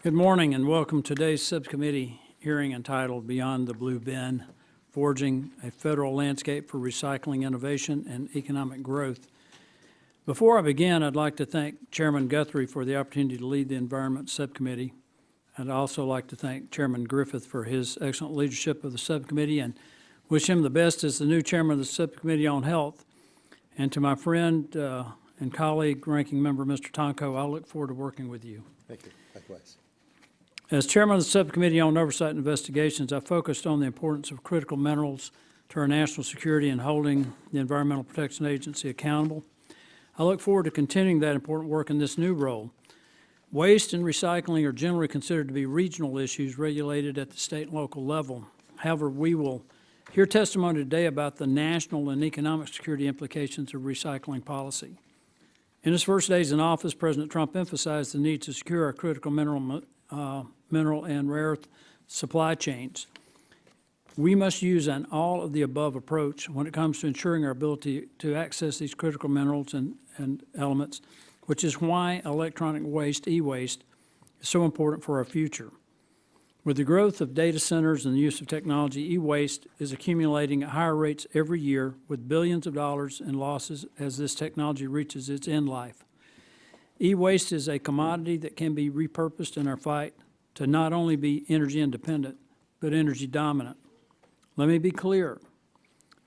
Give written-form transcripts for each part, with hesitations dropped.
Good morning and welcome to today's subcommittee hearing entitled Beyond the Blue Bin, Forging a Federal Landscape for Recycling Innovation and Economic Growth. Before I begin, I'd like to thank Chairman Guthrie for the opportunity to lead the Environment Subcommittee. I'd also like to thank Chairman Griffith for his excellent leadership of the subcommittee and wish him the best as the new chairman of the Subcommittee on Health. And to my friend and colleague, Ranking Member Mr. Tonko, I look forward to working with you. Thank you. Likewise. As chairman of the Subcommittee on Oversight and Investigations, I focused on the importance of critical minerals to our national security and holding the Environmental Protection Agency accountable. I look forward to continuing that important work in this new role. Waste and recycling are generally considered to be regional issues regulated at the state and local level. However, we will hear testimony today about the national and economic security implications of recycling policy. In his first days in office, President Trump emphasized the need to secure our critical mineral and rare earth supply chains. We must use an all-of-the-above approach when it comes to ensuring our ability to access these critical minerals and elements, which is why electronic waste, e-waste, is so important for our future. With the growth of data centers and the use of technology, e-waste is accumulating at higher rates every year with billions of dollars in losses as this technology reaches its end life. E-waste is a commodity that can be repurposed in our fight to not only be energy independent, but energy dominant. Let me be clear,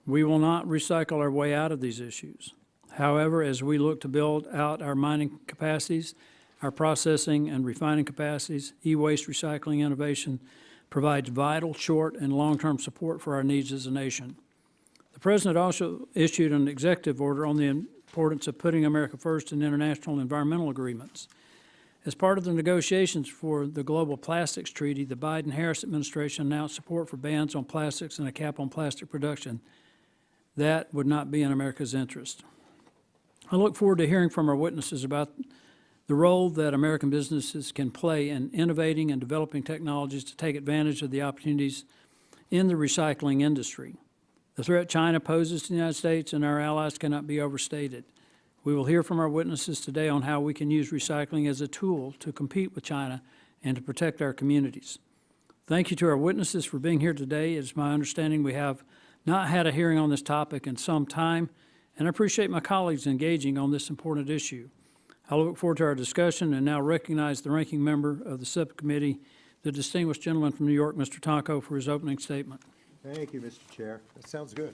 we will not recycle our way out of these issues. However, as we look to build out our mining capacities, our processing and refining capacities, e-waste recycling innovation provides vital short and long-term support for our needs as a nation. The President also issued an executive order on the importance of putting America first in international environmental agreements. As part of the negotiations for the Global Plastics Treaty, the Biden-Harris administration announced support for bans on plastics and a cap on plastic production. That would not be in America's interest. I look forward to hearing from our witnesses about the role that American businesses can play in innovating and developing technologies to take advantage of the opportunities in the recycling industry. The threat China poses to the United States and our allies cannot be overstated. We will hear from our witnesses today on how we can use recycling as a tool to compete with China and to protect our communities. Thank you to our witnesses for being here today. It is my understanding we have not had a hearing on this topic in some time, and I appreciate my colleagues engaging on this important issue. I look forward to our discussion and now recognize the ranking member of the subcommittee, the distinguished gentleman from New York, Mr. Tonko, for his opening statement. Thank you, Mr. Chair. That sounds good.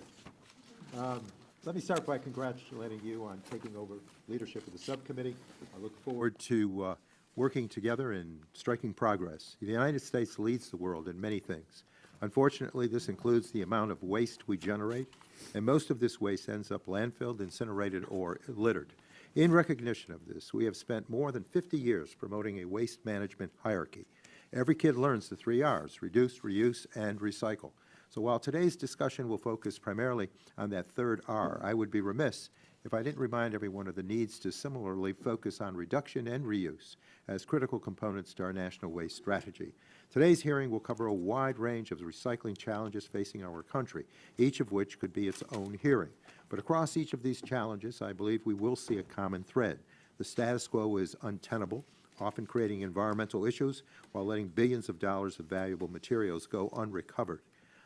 Let me start by congratulating you on taking over leadership of the subcommittee. I look forward to working together and striking progress. The United States leads the world in many things. Unfortunately, this includes the amount of waste we generate, and most of this waste ends up landfilled, incinerated, or littered. In recognition of this, we have spent more than 50 years promoting a waste management hierarchy. Every kid learns the 3 R's: reduce, reuse, and recycle. So while today's discussion will focus primarily on that third R, I would be remiss if I didn't remind everyone of the needs to similarly focus on reduction and reuse as critical components to our national waste strategy. Today's hearing will cover a wide range of recycling challenges facing our country, each of which could be its own hearing. But across each of these challenges, I believe we will see a common thread. The status quo is untenable, often creating environmental issues while letting billions of dollars of valuable materials go unrecovered.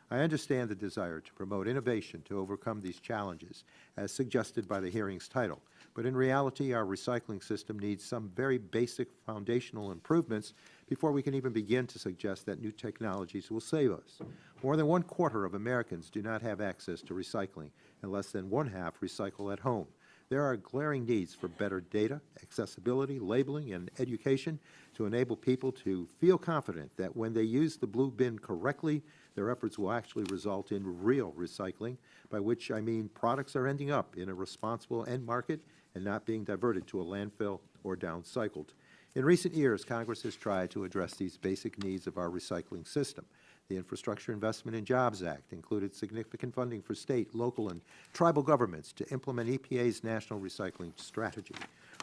I understand the desire to promote innovation to overcome these challenges, as suggested by the hearing's title. But in reality, our recycling system needs some very basic foundational improvements before we can even begin to suggest that new technologies will save us. More than 1/4 of Americans do not have access to recycling, and less than 1/2 recycle at home. There are glaring needs for better data, accessibility, labeling, and education to enable people to feel confident that when they use the blue bin correctly, their efforts will actually result in real recycling, by which I mean products are ending up in a responsible end market and not being diverted to a landfill or downcycled. In recent years, Congress has tried to address these basic needs of our recycling system. The Infrastructure Investment and Jobs Act included significant funding for state, local, and tribal governments to implement EPA's national recycling strategy.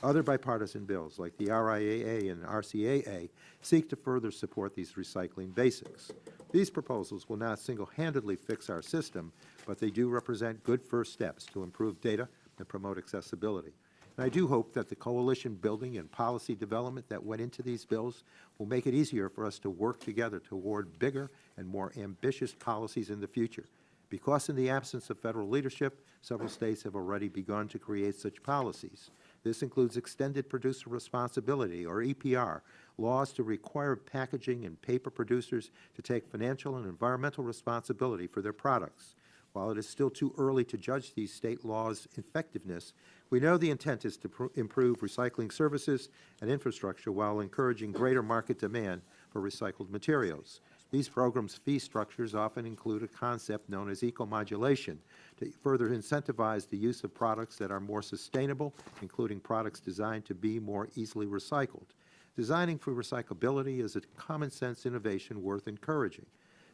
Other bipartisan bills, like the RIAA and RCAA, seek to further support these recycling basics. These proposals will not single-handedly fix our system, but they do represent good first steps to improve data and promote accessibility. And I do hope that the coalition building and policy development that went into these bills will make it easier for us to work together toward bigger and more ambitious policies in the future. Because in the absence of federal leadership, several states have already begun to create such policies. This includes extended producer responsibility, or EPR, laws to require packaging and paper producers to take financial and environmental responsibility for their products. While it is still too early to judge these state laws' effectiveness, we know the intent is to improve recycling services and infrastructure while encouraging greater market demand for recycled materials. These programs' fee structures often include a concept known as eco-modulation to further incentivize the use of products that are more sustainable, including products designed to be more easily recycled. Designing for recyclability is a common-sense innovation worth encouraging.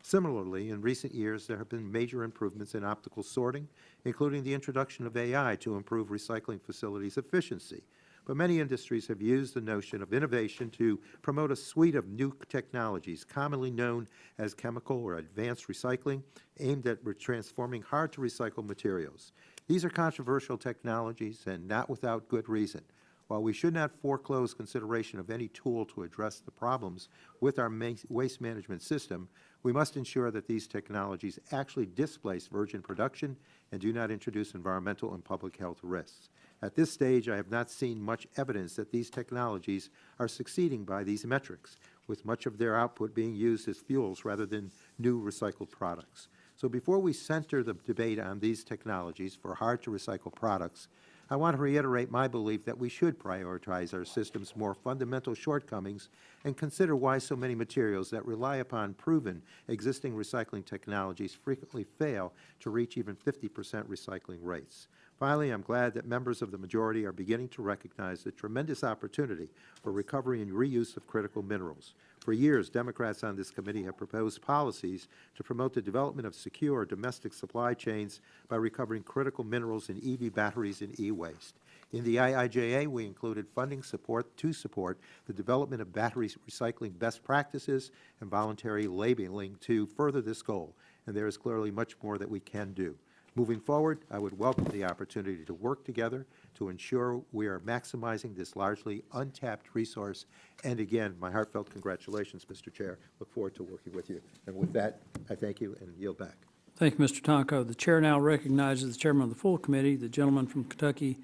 Similarly, in recent years, there have been major improvements in optical sorting, including the introduction of AI to improve recycling facilities' efficiency. But many industries have used the notion of innovation to promote a suite of new technologies, commonly known as chemical or advanced recycling, aimed at transforming hard-to-recycle materials. These are controversial technologies, and not without good reason. While we should not foreclose consideration of any tool to address the problems with our waste management system, we must ensure that these technologies actually displace virgin production and do not introduce environmental and public health risks. At this stage, I have not seen much evidence that these technologies are succeeding by these metrics, with much of their output being used as fuels rather than new recycled products. So before we center the debate on these technologies for hard-to-recycle products, I want to reiterate my belief that we should prioritize our system's more fundamental shortcomings and consider why so many materials that rely upon proven existing recycling technologies frequently fail to reach even 50% recycling rates. Finally, I'm glad that members of the majority are beginning to recognize the tremendous opportunity for recovery and reuse of critical minerals. For years, Democrats on this committee have proposed policies to promote the development of secure domestic supply chains by recovering critical minerals in EV batteries and e-waste. In the IIJA, we included funding support to support the development of battery recycling best practices and voluntary labeling to further this goal, and there is clearly much more that we can do. Moving forward, I would welcome the opportunity to work together to ensure we are maximizing this largely untapped resource. And again, my heartfelt congratulations, Mr. Chair. Look forward to working with you. And with that, I thank you and yield back. Thank you, Mr. Tonko. The chair now recognizes the chairman of the full committee, the gentleman from Kentucky,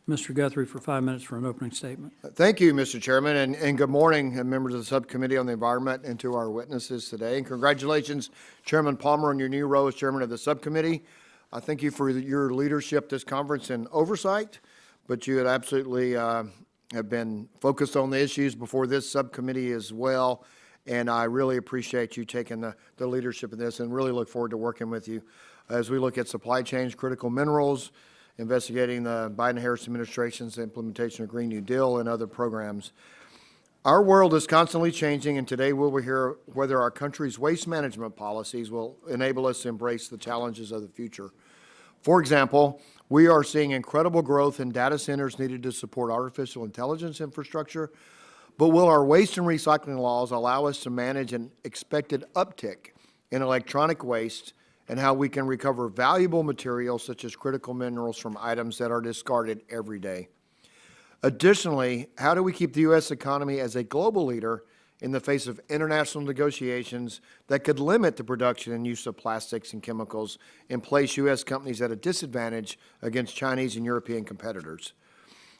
Mr. Guthrie, for 5 minutes for an opening statement. Thank you, Mr. Chairman, and good morning, members of the Subcommittee on the Environment, and to our witnesses today. And congratulations, Chairman Palmer, on your new role as Chairman of the Subcommittee. I thank you for your leadership this conference and oversight, but you had absolutely have been focused on the issues before this subcommittee as well, and I really appreciate you taking the leadership in this and really look forward to working with you as we look at supply chains, critical minerals, investigating the Biden-Harris administration's implementation of Green New Deal and other programs. Our world is constantly changing, and today we will hear whether our country's waste management policies will enable us to embrace the challenges of the future. For example, we are seeing incredible growth in data centers needed to support artificial intelligence infrastructure, but will our waste and recycling laws allow us to manage an expected uptick in electronic waste and how we can recover valuable materials such as critical minerals from items that are discarded every day? Additionally, how do we keep the U.S. economy as a global leader in the face of international negotiations that could limit the production and use of plastics and chemicals and place U.S. companies at a disadvantage against Chinese and European competitors?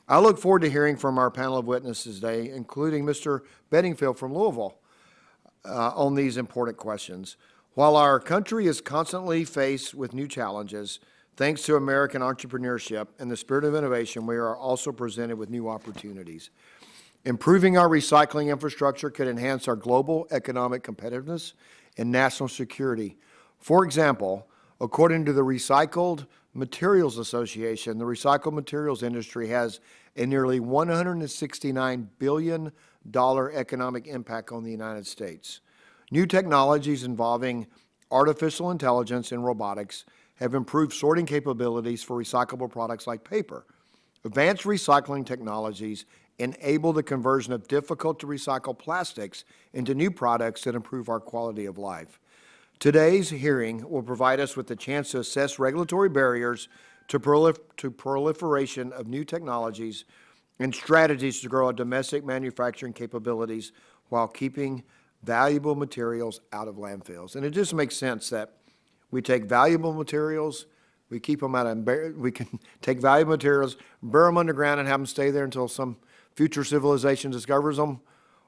I look forward to hearing from our panel of witnesses today, including Mr. Bedingfield from Louisville, on these important questions. While our country is constantly faced with new challenges, thanks to American entrepreneurship and the spirit of innovation, we are also presented with new opportunities. Improving our recycling infrastructure could enhance our global economic competitiveness and national security. For example, according to the Recycled Materials Association, the recycled materials industry has a nearly $169 billion economic impact on the United States. New technologies involving artificial intelligence and robotics have improved sorting capabilities for recyclable products like paper. Advanced recycling technologies enable the conversion of difficult-to-recycle plastics into new products that improve our quality of life. Today's hearing will provide us with the chance to assess regulatory barriers to proliferation of new technologies and strategies to grow our domestic manufacturing capabilities while keeping valuable materials out of landfills. And it just makes sense that we take valuable materials, we keep them we can take valuable materials, bury them underground and have them stay there until some future civilization discovers them,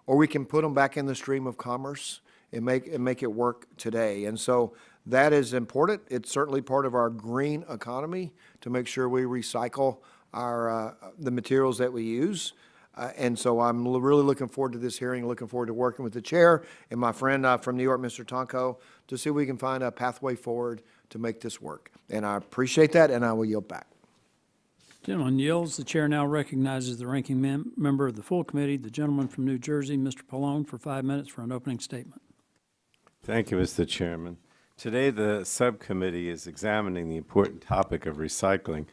or we can put them back in the stream of commerce and make it work today. And so that is important. It's certainly part of our green economy to make sure we recycle the materials that we use. And so I'm really looking forward to this hearing, looking forward to working with the chair and my friend from New York, Mr. Tonko, to see if we can find a pathway forward to make this work. And I appreciate that, and I will yield back. Gentleman yields. The chair now recognizes the ranking member of the full committee, the gentleman from New Jersey, Mr. Pallone, for 5 minutes for an opening statement. Thank you, Mr. Chairman. Today, the subcommittee is examining the important topic of recycling.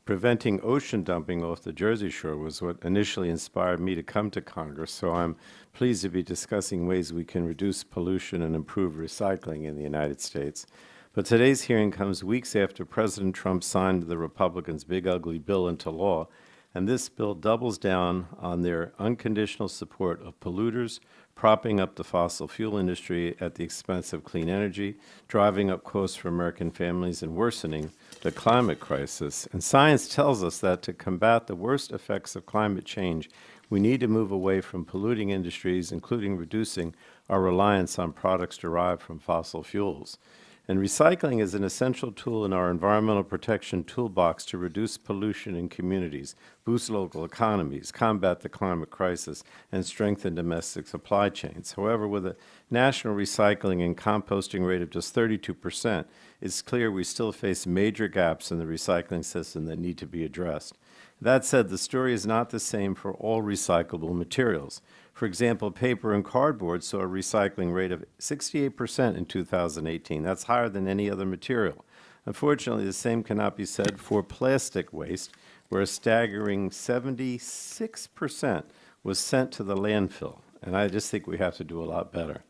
Preventing ocean dumping off the Jersey Shore was what initially inspired me to come to Congress, so I'm pleased to be discussing ways we can reduce pollution and improve recycling in the United States. But today's hearing comes weeks after President Trump signed the Republicans' big ugly bill into law, and this bill doubles down on their unconditional support of polluters, propping up the fossil fuel industry at the expense of clean energy, driving up costs for American families, and worsening the climate crisis. And science tells us that to combat the worst effects of climate change, we need to move away from polluting industries, including reducing our reliance on products derived from fossil fuels. And recycling is an essential tool in our environmental protection toolbox to reduce pollution in communities, boost local economies, combat the climate crisis, and strengthen domestic supply chains. However, with a national recycling and composting rate of just 32%, it's clear we still face major gaps in the recycling system that need to be addressed. That said, the story is not the same for all recyclable materials. For example, paper and cardboard saw a recycling rate of 68% in 2018. That's higher than any other material. Unfortunately, the same cannot be said for plastic waste, where a staggering 76% was sent to the landfill. And I just think we have to do a lot better.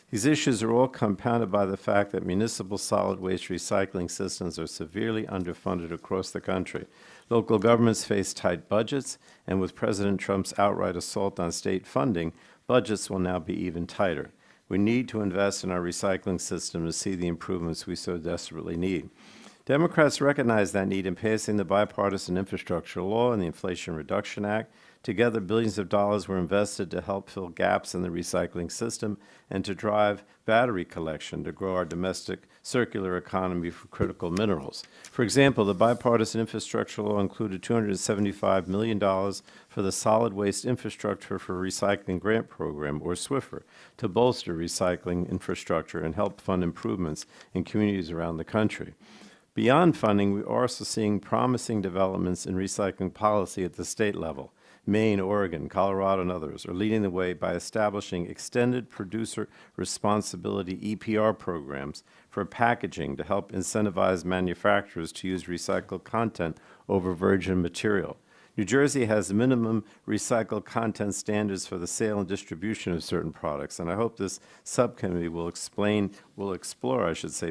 These issues are all compounded by the fact that municipal solid waste recycling systems are severely underfunded across the country. Local governments face tight budgets, and with President Trump's outright assault on state funding, budgets will now be even tighter. We need to invest in our recycling system to see the improvements we so desperately need. Democrats recognize that need in passing the bipartisan infrastructure law and the Inflation Reduction Act. Together, billions of dollars were invested to help fill gaps in the recycling system and to drive battery collection to grow our domestic circular economy for critical minerals. For example, the bipartisan infrastructure law included $275 million for the Solid Waste Infrastructure for Recycling Grant Program, or SWIFR, to bolster recycling infrastructure and help fund improvements in communities around the country. Beyond funding, we are also seeing promising developments in recycling policy at the state level. Maine, Oregon, Colorado, and others are leading the way by establishing extended producer responsibility EPR programs for packaging to help incentivize manufacturers to use recycled content over virgin material. New Jersey has minimum recycled content standards for the sale and distribution of certain products, and I hope this subcommittee will explore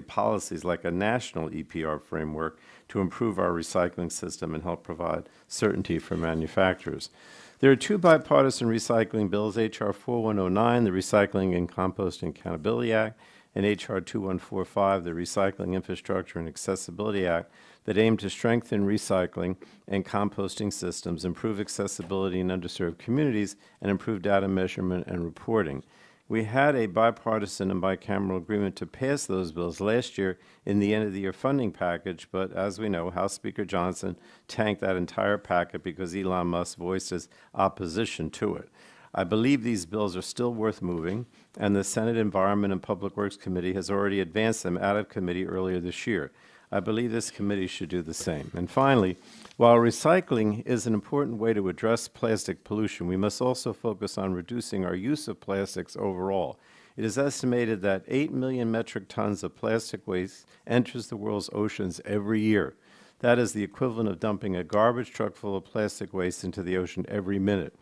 policies like a national EPR framework to improve our recycling system and help provide certainty for manufacturers. There are two bipartisan recycling bills, H.R. 4109, the Recycling and Composting Accountability Act, and H.R. 2145, the Recycling Infrastructure and Accessibility Act, that aim to strengthen recycling and composting systems, improve accessibility in underserved communities, and improve data measurement and reporting. We had a bipartisan and bicameral agreement to pass those bills last year in the end-of-the-year funding package, but as we know, House Speaker Johnson tanked that entire packet because Elon Musk voiced his opposition to it. I believe these bills are still worth moving, and the Senate Environment and Public Works Committee has already advanced them out of committee earlier this year. I believe this committee should do the same. And finally, while recycling is an important way to address plastic pollution, we must also focus on reducing our use of plastics overall. It is estimated that 8 million metric tons of plastic waste enters the world's oceans every year. That is the equivalent of dumping a garbage truck full of plastic waste into the ocean every minute.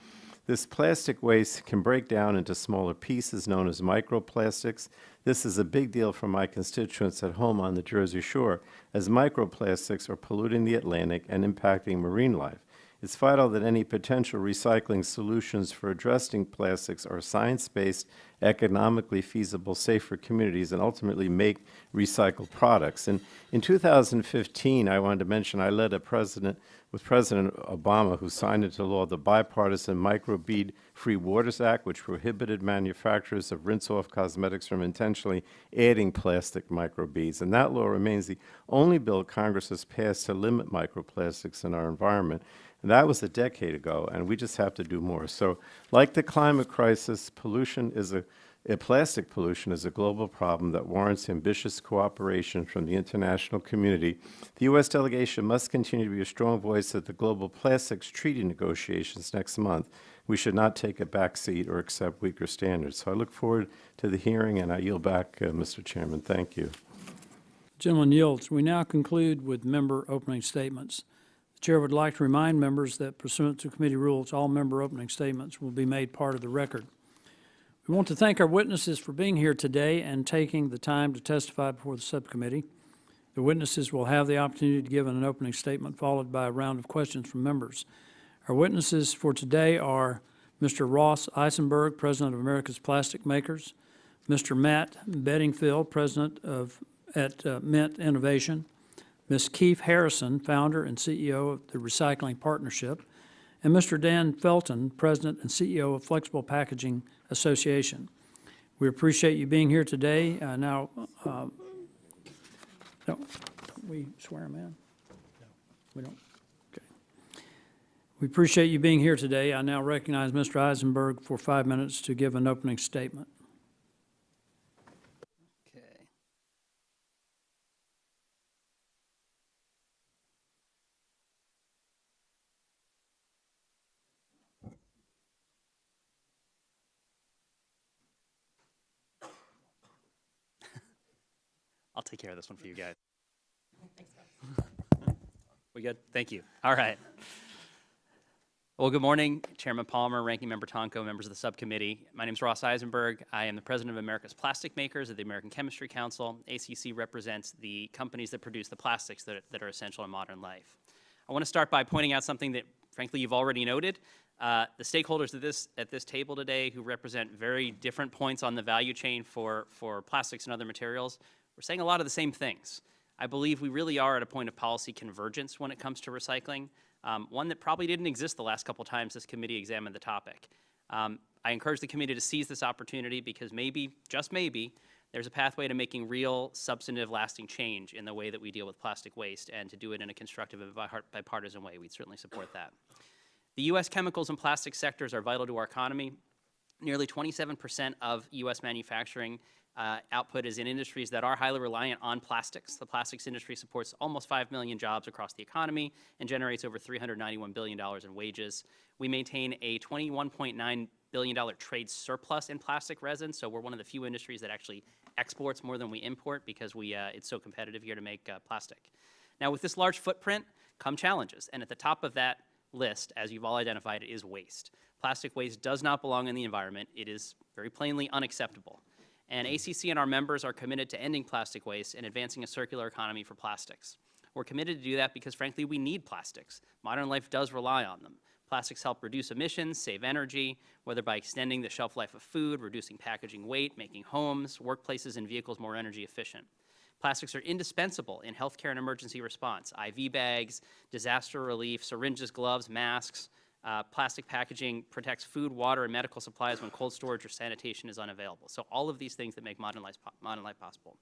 This plastic waste can break down into smaller pieces known as microplastics. This is a big deal for my constituents at home on the Jersey Shore, as microplastics are polluting the Atlantic and impacting marine life. It's vital that any potential recycling solutions for addressing plastics are science-based, economically feasible, safe for communities, and ultimately make recycled products. And in 2015, I wanted to mention I led with President Obama, who signed into law the bipartisan Microbead-Free Waters Act, which prohibited manufacturers of rinse-off cosmetics from intentionally adding plastic microbeads. And that law remains the only bill Congress has passed to limit microplastics in our environment. And that was a decade ago, and we just have to do more. So, like the climate crisis, plastic pollution is a global problem that warrants ambitious cooperation from the international community. The U.S. delegation must continue to be a strong voice at the global plastics treaty negotiations next month. We should not take a back seat or accept weaker standards. So I look forward to the hearing, and I yield back, Mr. Chairman. Thank you. Gentleman yields. We now conclude with member opening statements. The chair would like to remind members that pursuant to committee rules, all member opening statements will be made part of the record. We want to thank our witnesses for being here today and taking the time to testify before the subcommittee. The witnesses will have the opportunity to give an opening statement followed by a round of questions from members. Our witnesses for today are Mr. Ross Eisenberg, President of America's Plastic Makers, Mr. Matt Bedingfield, President at Mint Innovation, Ms. Keefe Harrison, founder and CEO of the Recycling Partnership, and Mr. Dan Felton, President and CEO of Flexible Packaging Association. We appreciate you being here today. Don't we swear them in? No. We don't? Okay. We appreciate you being here today. I now recognize Mr. Eisenberg for 5 minutes to give an opening statement. I'll take care of this one for you guys. We good? Thank you. All right. Well, good morning, Chairman Palmer, Ranking Member Tonko, members of the subcommittee. My name is Ross Eisenberg. I am the president of America's Plastic Makers at the American Chemistry Council. ACC represents the companies that produce the plastics that are essential in modern life. I want to start by pointing out something that, frankly, you've already noted. The stakeholders at this table today, who represent very different points on the value chain for plastics and other materials, we're saying a lot of the same things. I believe we really are at a point of policy convergence when it comes to recycling, one that probably didn't exist the last couple times this committee examined the topic. I encourage the committee to seize this opportunity because maybe, just maybe, there's a pathway to making real, substantive, lasting change in the way that we deal with plastic waste, and to do it in a constructive and bipartisan way. We'd certainly support that. The U.S. chemicals and plastics sectors are vital to our economy. Nearly 27% of U.S. manufacturing output is in industries that are highly reliant on plastics. The plastics industry supports almost 5 million jobs across the economy and generates over $391 billion in wages. We maintain a $21.9 billion trade surplus in plastic resin, so we're one of the few industries that actually exports more than we import because it's so competitive here to make plastic. Now, with this large footprint come challenges, and at the top of that list, as you've all identified, is waste. Plastic waste does not belong in the environment. It is very plainly unacceptable. And ACC and our members are committed to ending plastic waste and advancing a circular economy for plastics. We're committed to do that because, frankly, we need plastics. Modern life does rely on them. Plastics help reduce emissions, save energy, whether by extending the shelf life of food, reducing packaging weight, making homes, workplaces, and vehicles more energy efficient. Plastics are indispensable in healthcare and emergency response. IV bags, disaster relief, syringes, gloves, masks. Plastic packaging protects food, water, and medical supplies when cold storage or sanitation is unavailable. So all of these things that make modern life possible.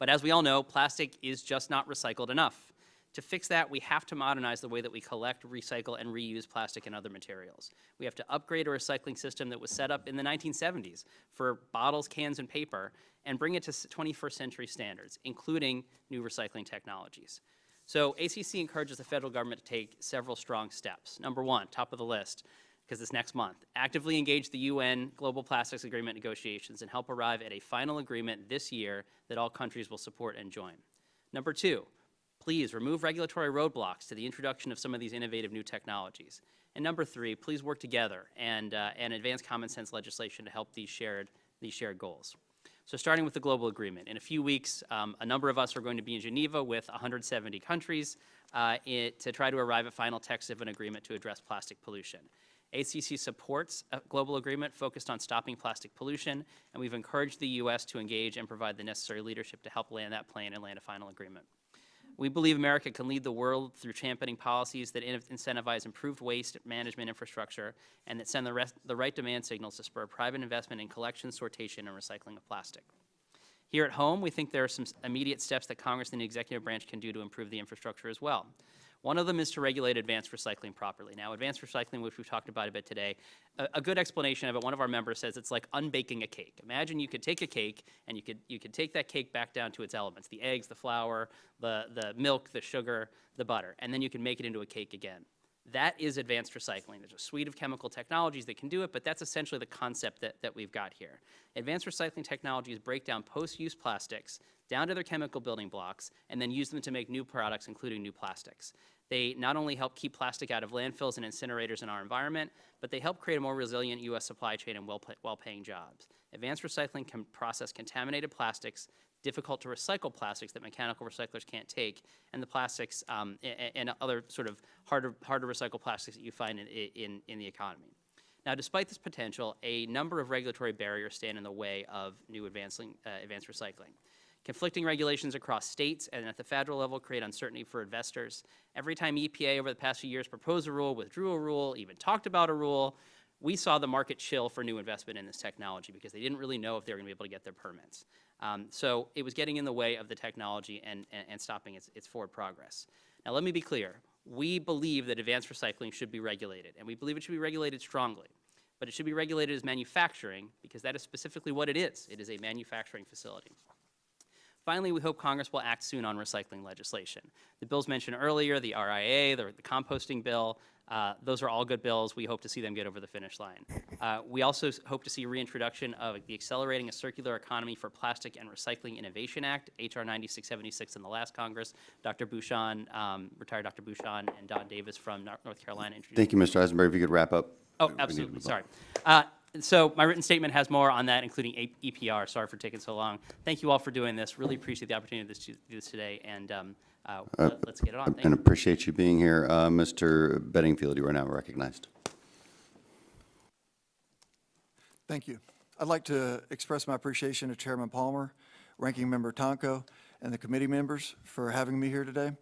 But as we all know, plastic is just not recycled enough. To fix that, we have to modernize the way that we collect, recycle, and reuse plastic and other materials. We have to upgrade a recycling system that was set up in the 1970s for bottles, cans, and paper, and bring it to 21st century standards, including new recycling technologies. So ACC encourages the federal government to take several strong steps. Number one, top of the list, because it's next month, actively engage the UN Global Plastics Agreement negotiations and help arrive at a final agreement this year that all countries will support and join. Number two, please remove regulatory roadblocks to the introduction of some of these innovative new technologies. And number three, please work together and advance common sense legislation to help these shared goals. So starting with the global agreement, in a few weeks, a number of us are going to be in Geneva with 170 countries to try to arrive at final text of an agreement to address plastic pollution. ACC supports a global agreement focused on stopping plastic pollution, and we've encouraged the U.S. to engage and provide the necessary leadership to help land that plane and land a final agreement. We believe America can lead the world through championing policies that incentivize improved waste management infrastructure and that send the right demand signals to spur private investment in collection, sortation, and recycling of plastic. Here at home, we think there are some immediate steps that Congress and the executive branch can do to improve the infrastructure as well. One of them is to regulate advanced recycling properly. Now, advanced recycling, which we've talked about a bit today, a good explanation of it, one of our members says it's like unbaking a cake. Imagine you could take a cake and you could take that cake back down to its elements, the eggs, the flour, the milk, the sugar, the butter, and then you can make it into a cake again. That is advanced recycling. There's a suite of chemical technologies that can do it, but that's essentially the concept that we've got here. Advanced recycling technologies break down post-use plastics down to their chemical building blocks and then use them to make new products, including new plastics. They not only help keep plastic out of landfills and incinerators in our environment, but they help create a more resilient U.S. supply chain and well-paying jobs. Advanced recycling can process contaminated plastics, difficult to recycle plastics that mechanical recyclers can't take, and the plastics and other sort of hard to recycle plastics that you find in the economy. Now, despite this potential, a number of regulatory barriers stand in the way of new advanced recycling. Conflicting regulations across states and at the federal level create uncertainty for investors. Every time EPA over the past few years proposed a rule, withdrew a rule, even talked about a rule, we saw the market chill for new investment in this technology because they didn't really know if they were going to be able to get their permits. So it was getting in the way of the technology and stopping its forward progress. Now, let me be clear. We believe that advanced recycling should be regulated, and we believe it should be regulated strongly. But it should be regulated as manufacturing because that is specifically what it is. It is a manufacturing facility. Finally, we hope Congress will act soon on recycling legislation. The bills mentioned earlier, the RIA, the composting bill, those are all good bills. We hope to see them get over the finish line. We also hope to see reintroduction of the Accelerating a Circular Economy for Plastic and Recycling Innovation Act, H.R. 9676 in the last Congress. Dr. Bouchon, retired Dr. Bouchon, and Don Davis from North Carolina introduced. Thank you, Mr. Eisenberg. If you could wrap up. Oh, absolutely. Sorry. So my written statement has more on that, including EPR. Sorry for taking so long. Thank you all for doing this. Really appreciate the opportunity to do this today, and let's get it on. Thank And you. appreciate you being here. Mr. Bedingfield, you are now recognized. Thank you. I'd like to express my appreciation to Chairman Palmer, Ranking Member Tonko, and the committee members for having me here today.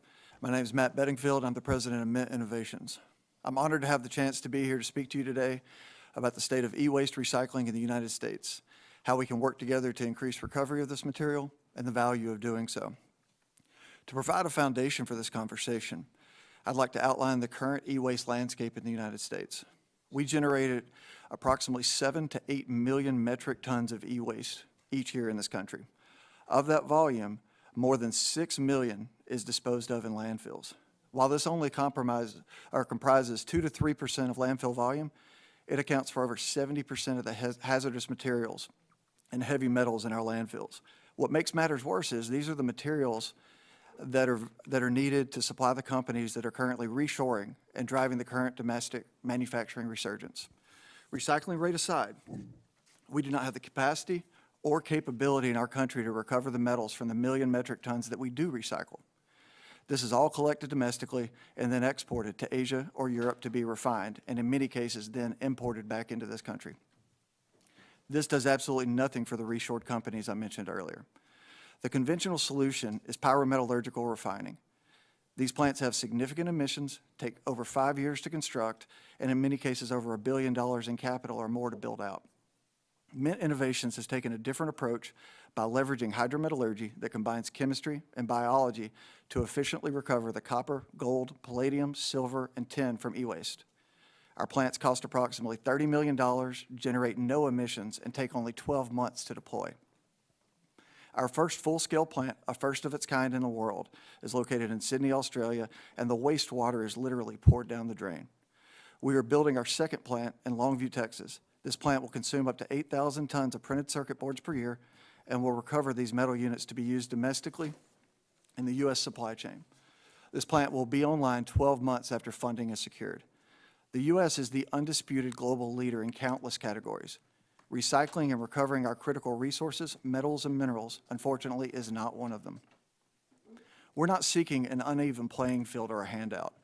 My name is Matt Bedingfield. I'm the president of Mint Innovations. I'm honored to have the chance to be here to speak to you today about the state of e-waste recycling in the United States, how we can work together to increase recovery of this material, and the value of doing so. To provide a foundation for this conversation, I'd like to outline the current e-waste landscape in the United States. We generated approximately 7 to 8 million metric tons of e-waste each year in this country. Of that volume, more than 6 million is disposed of in landfills. While this only comprises 2 to 3% of landfill volume, it accounts for over 70% of the hazardous materials and heavy metals in our landfills. What makes matters worse is these are the materials that are needed to supply the companies that are currently reshoring and driving the current domestic manufacturing resurgence. Recycling rate aside, we do not have the capacity or capability in our country to recover the metals from the million metric tons that we do recycle. This is all collected domestically and then exported to Asia or Europe to be refined, and in many cases then imported back into this country. This does absolutely nothing for the reshored companies I mentioned earlier. The conventional solution is pyrometallurgical refining. These plants have significant emissions, take over 5 years to construct, and in many cases over $1 billion in capital or more to build out. Mint Innovations has taken a different approach by leveraging hydrometallurgy that combines chemistry and biology to efficiently recover the copper, gold, palladium, silver, and tin from e-waste. Our plants cost approximately $30 million, generate no emissions, and take only 12 months to deploy. Our first full-scale plant, a first of its kind in the world, is located in Sydney, Australia, and the wastewater is literally poured down the drain. We are building our second plant in Longview, Texas. This plant will consume up to 8,000 tons of printed circuit boards per year and will recover these metal units to be used domestically in the U.S. supply chain. This plant will be online 12 months after funding is secured. The U.S. is the undisputed global leader in countless categories. Recycling and recovering our critical resources, metals and minerals, unfortunately, is not one of them. We're not seeking an uneven playing field or a handout.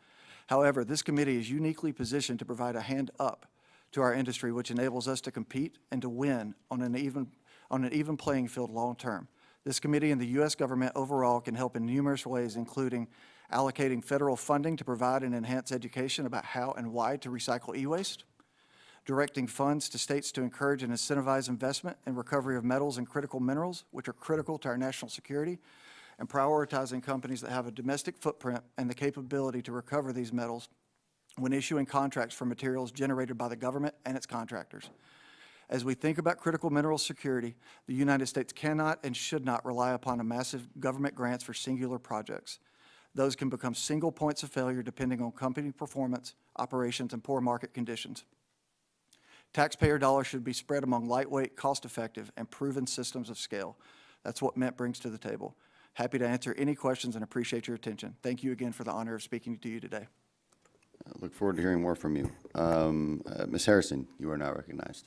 However, this committee is uniquely positioned to provide a hand up to our industry, which enables us to compete and to win on an even playing field long term. This committee and the U.S. government overall can help in numerous ways, including allocating federal funding to provide and enhance education about how and why to recycle e-waste, directing funds to states to encourage and incentivize investment in recovery of metals and critical minerals, which are critical to our national security, and prioritizing companies that have a domestic footprint and the capability to recover these metals when issuing contracts for materials generated by the government and its contractors. As we think about critical mineral security, the United States cannot and should not rely upon a massive government grants for singular projects. Those can become single points of failure depending on company performance, operations, and poor market conditions. Taxpayer dollars should be spread among lightweight, cost-effective, and proven systems of scale. That's what MENT brings to the table. Happy to answer any questions and appreciate your attention. Thank you again for the honor of speaking to you today. I look forward to hearing more from you. Ms. Harrison, you are now recognized.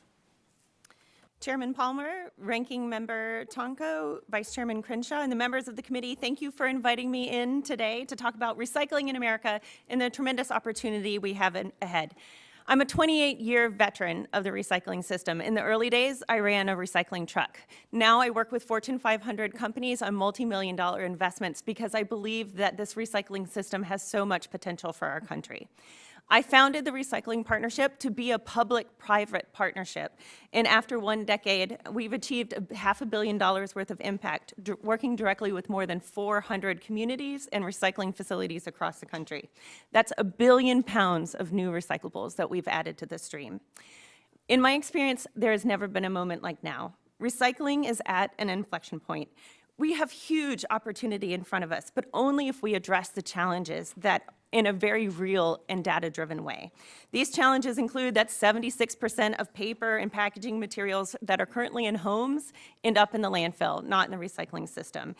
Chairman Palmer, Ranking Member Tonko, Vice Chairman Crenshaw, and the members of the committee, thank you for inviting me in today to talk about recycling in America and the tremendous opportunity we have ahead. I'm a 28-year veteran of the recycling system. In the early days, I ran a recycling truck. Now I work with Fortune 500 companies on multi-million-dollar investments because I believe that this recycling system has so much potential for our country. I founded the Recycling Partnership to be a public-private partnership, and after 1 decade, we've achieved $500 million worth of impact, working directly with more than 400 communities and recycling facilities across the country. That's 1 billion pounds of new recyclables that we've added to the stream. In my experience, there has never been a moment like now. Recycling is at an inflection point. We have huge opportunity in front of us, but only if we address the challenges that in a very real and data-driven way. These challenges include that 76% of paper and packaging materials that are currently in homes end up in the landfill, not in the recycling system.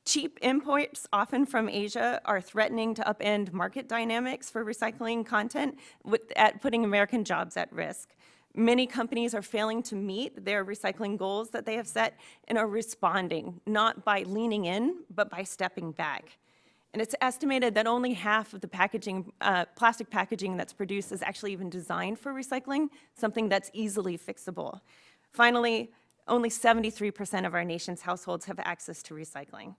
Cheap imports, often from Asia, are threatening to upend market dynamics for recycling content, putting American jobs at risk. Many companies are failing to meet their recycling goals that they have set and are responding, not by leaning in, but by stepping back. And it's estimated that only half of the plastic packaging that's produced is actually even designed for recycling, something that's easily fixable. Finally, only 73% of our nation's households have access to recycling.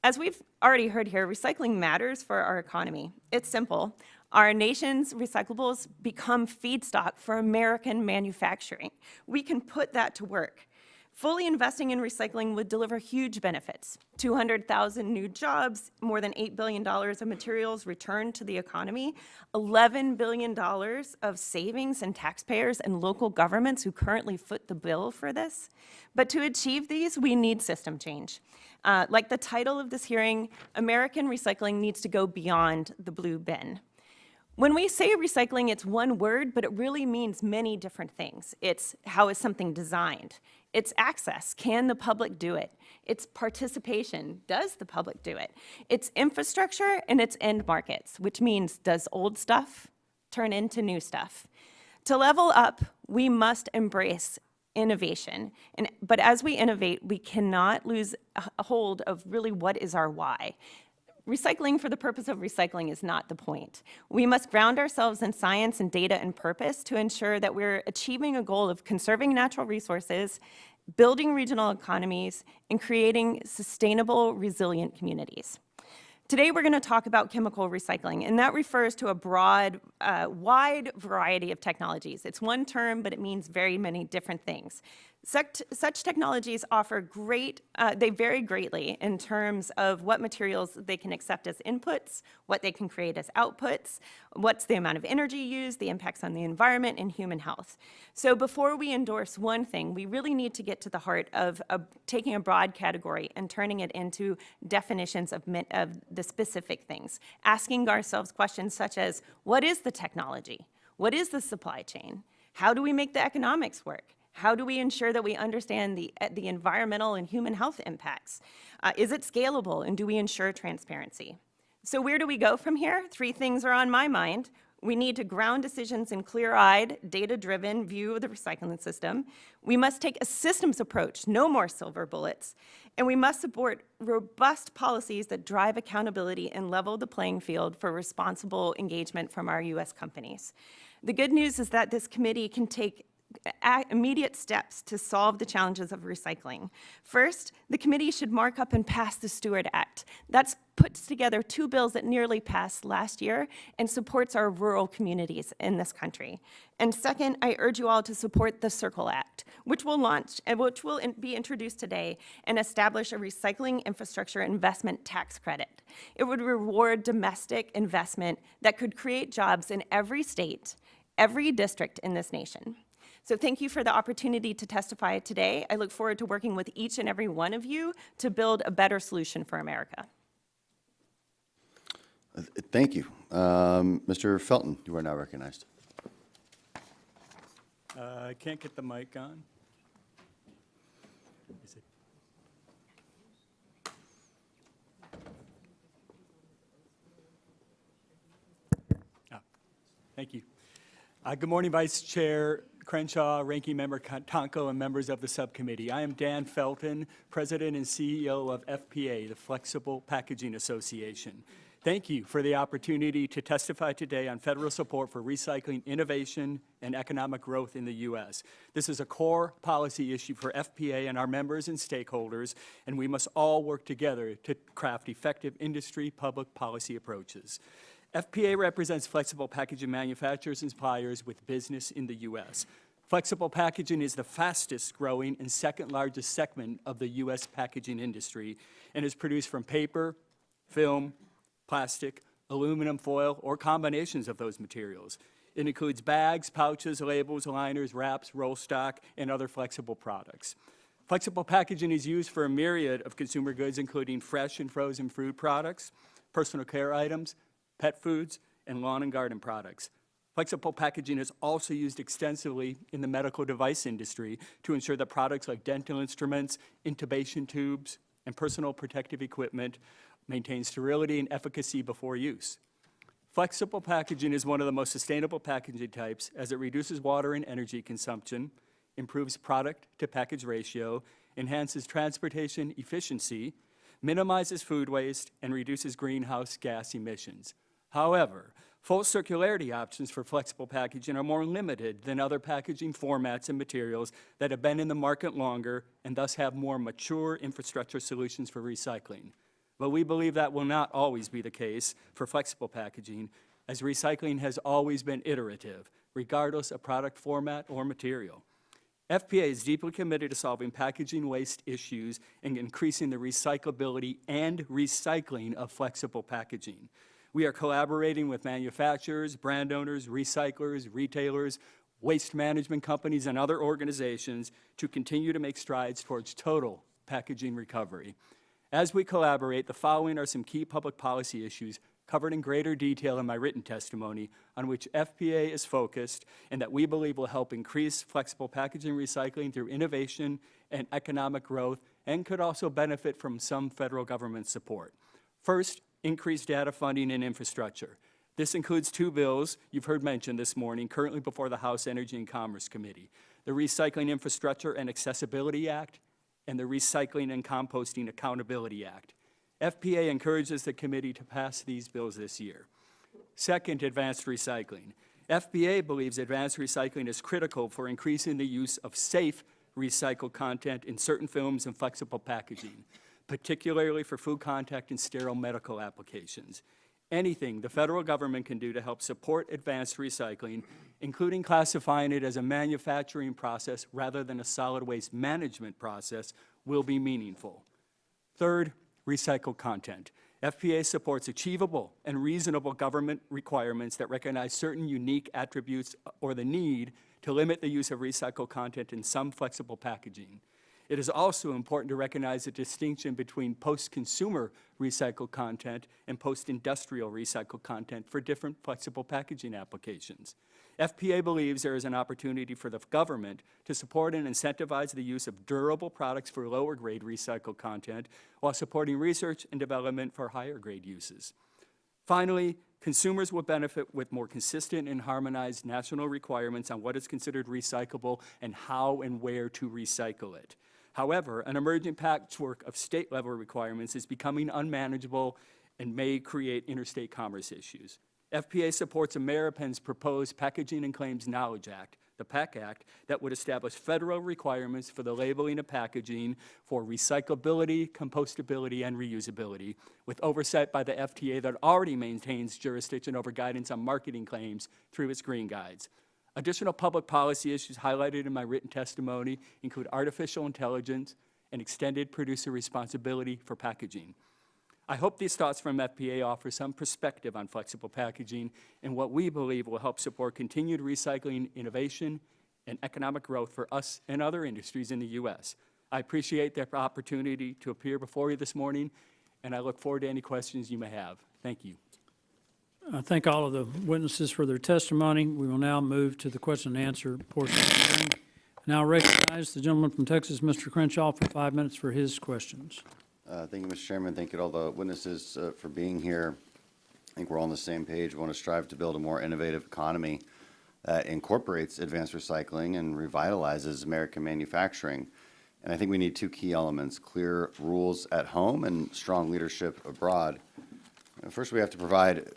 As we've already heard here, recycling matters for our economy. It's simple. Our nation's recyclables become feedstock for American manufacturing. We can put that to work. Fully investing in recycling would deliver huge benefits. 200,000 new jobs, more than $8 billion of materials returned to the economy, $11 billion of savings in taxpayers and local governments who currently foot the bill for this. But to achieve these, we need system change. Like the title of this hearing, American recycling needs to go beyond the blue bin. When we say recycling, it's one word, but it really means many different things. It's how is something designed? It's access. Can the public do it? It's participation. Does the public do it? It's infrastructure and it's end markets, which means does old stuff turn into new stuff? To level up, we must embrace innovation. But as we innovate, we cannot lose a hold of really what is our why. Recycling for the purpose of recycling is not the point. We must ground ourselves in science and data and purpose to ensure that we're achieving a goal of conserving natural resources, building regional economies, and creating sustainable, resilient communities. Today, we're going to talk about chemical recycling, and that refers to a broad, wide variety of technologies. It's one term, but it means very many different things. Such technologies offer they vary greatly in terms of what materials they can accept as inputs, what they can create as outputs, what's the amount of energy used, the impacts on the environment and human health. So before we endorse one thing, we really need to get to the heart of taking a broad category and turning it into definitions of the specific things, asking ourselves questions such as, what is the technology? What is the supply chain? How do we make the economics work? How do we ensure that we understand the environmental and human health impacts? Is it scalable, and do we ensure transparency? So where do we go from here? 3 things are on my mind. We need to ground decisions in clear-eyed, data-driven view of the recycling system. We must take a systems approach, no more silver bullets. And we must support robust policies that drive accountability and level the playing field for responsible engagement from our U.S. companies. The good news is that this committee can take immediate steps to solve the challenges of recycling. First, the committee should mark up and pass the Steward Act. That puts together 2 bills that nearly passed last year and supports our rural communities in this country. And second, I urge you all to support the Circle Act, which will launch and which will be introduced today and establish a recycling infrastructure investment tax credit. It would reward domestic investment that could create jobs in every state, every district in this nation. So thank you for the opportunity to testify today. I look forward to working with each and every one of you to build a better solution for America. Thank you. Mr. Felton, you are now recognized. I can't get the mic on. Is it? Thank you. Good morning, Vice Chair Crenshaw, Ranking Member Tonko, and members of the subcommittee. I am Dan Felton, President and CEO of FPA, the Flexible Packaging Association. Thank you for the opportunity to testify today on federal support for recycling innovation and economic growth in the U.S. This is a core policy issue for FPA and our members and stakeholders, and we must all work together to craft effective industry public policy approaches. FPA represents flexible packaging manufacturers and suppliers with business in the U.S. Flexible packaging is the fastest growing and second largest segment of the U.S. packaging industry and is produced from paper, film, plastic, aluminum foil, or combinations of those materials. It includes bags, pouches, labels, liners, wraps, roll stock, and other flexible products. Flexible packaging is used for a myriad of consumer goods, including fresh and frozen food products, personal care items, pet foods, and lawn and garden products. Flexible packaging is also used extensively in the medical device industry to ensure that products like dental instruments, intubation tubes, and personal protective equipment maintain sterility and efficacy before use. Flexible packaging is one of the most sustainable packaging types as it reduces water and energy consumption, improves product-to-package ratio, enhances transportation efficiency, minimizes food waste, and reduces greenhouse gas emissions. However, full circularity options for flexible packaging are more limited than other packaging formats and materials that have been in the market longer and thus have more mature infrastructure solutions for recycling. But we believe that will not always be the case for flexible packaging, as recycling has always been iterative, regardless of product format or material. FPA is deeply committed to solving packaging waste issues and increasing the recyclability and recycling of flexible packaging. We are collaborating with manufacturers, brand owners, recyclers, retailers, waste management companies, and other organizations to continue to make strides towards total packaging recovery. As we collaborate, the following are some key public policy issues covered in greater detail in my written testimony on which FPA is focused and that we believe will help increase flexible packaging recycling through innovation and economic growth and could also benefit from some federal government support. First, increased data funding and infrastructure. This includes 2 bills you've heard mentioned this morning, currently before the House Energy and Commerce Committee, the Recycling Infrastructure and Accessibility Act and the Recycling and Composting Accountability Act. FPA encourages the committee to pass these bills this year. Second, advanced recycling. FPA believes advanced recycling is critical for increasing the use of safe recycled content in certain films and flexible packaging, particularly for food contact and sterile medical applications. Anything the federal government can do to help support advanced recycling, including classifying it as a manufacturing process rather than a solid waste management process, will be meaningful. Third, recycled content. FPA supports achievable and reasonable government requirements that recognize certain unique attributes or the need to limit the use of recycled content in some flexible packaging. It is also important to recognize the distinction between post-consumer recycled content and post-industrial recycled content for different flexible packaging applications. FPA believes there is an opportunity for the government to support and incentivize the use of durable products for lower grade recycled content while supporting research and development for higher grade uses. Finally, Consumers will benefit with more consistent and harmonized national requirements on what is considered recyclable and how and where to recycle it. However, an emerging patchwork of state-level requirements is becoming unmanageable and may create interstate commerce issues. FPA supports Ameripen's proposed Packaging and Claims Knowledge Act, the PAC Act, that would establish federal requirements for the labeling of packaging for recyclability, compostability, and reusability, with oversight by the FTA that already maintains jurisdiction over guidance on marketing claims through its green guides. Additional public policy issues highlighted in my written testimony include artificial intelligence and extended producer responsibility for packaging. I hope these thoughts from FPA offer some perspective on flexible packaging and what we believe will help support continued recycling innovation and economic growth for us and other industries in the U.S. I appreciate the opportunity to appear before you this morning, and I look forward to any questions you may have. Thank you. I thank all of the witnesses for their testimony. We will now move to the question and answer portion of the hearing. Now recognize the gentleman from Texas, Mr. Crenshaw, for 5 minutes for his questions. Thank you, Mr. Chairman. Thank you to all the witnesses for being here. I think we're all on the same page. We want to strive to build a more innovative economy that incorporates advanced recycling and revitalizes American manufacturing. And I think we need two key elements: clear rules at home and strong leadership abroad. First, we have to provide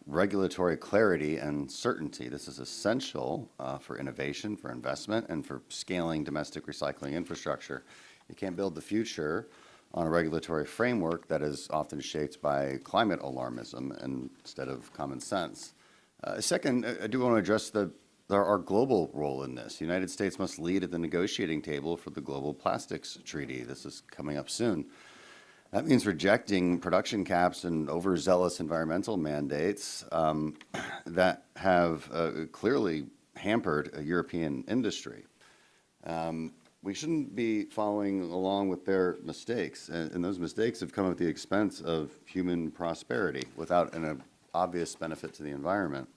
regulatory clarity and certainty. This is essential for innovation, for investment, and for scaling domestic recycling infrastructure. You can't build the future on a regulatory framework that is often shaped by climate alarmism instead of common sense. Second, I do want to address our global role in this. The United States must lead at the negotiating table for the Global Plastics Treaty. This is coming up soon. That means rejecting production caps and overzealous environmental mandates that have clearly hampered a European industry. We shouldn't be following along with their mistakes, and those mistakes have come at the expense of human prosperity without an obvious benefit to the environment.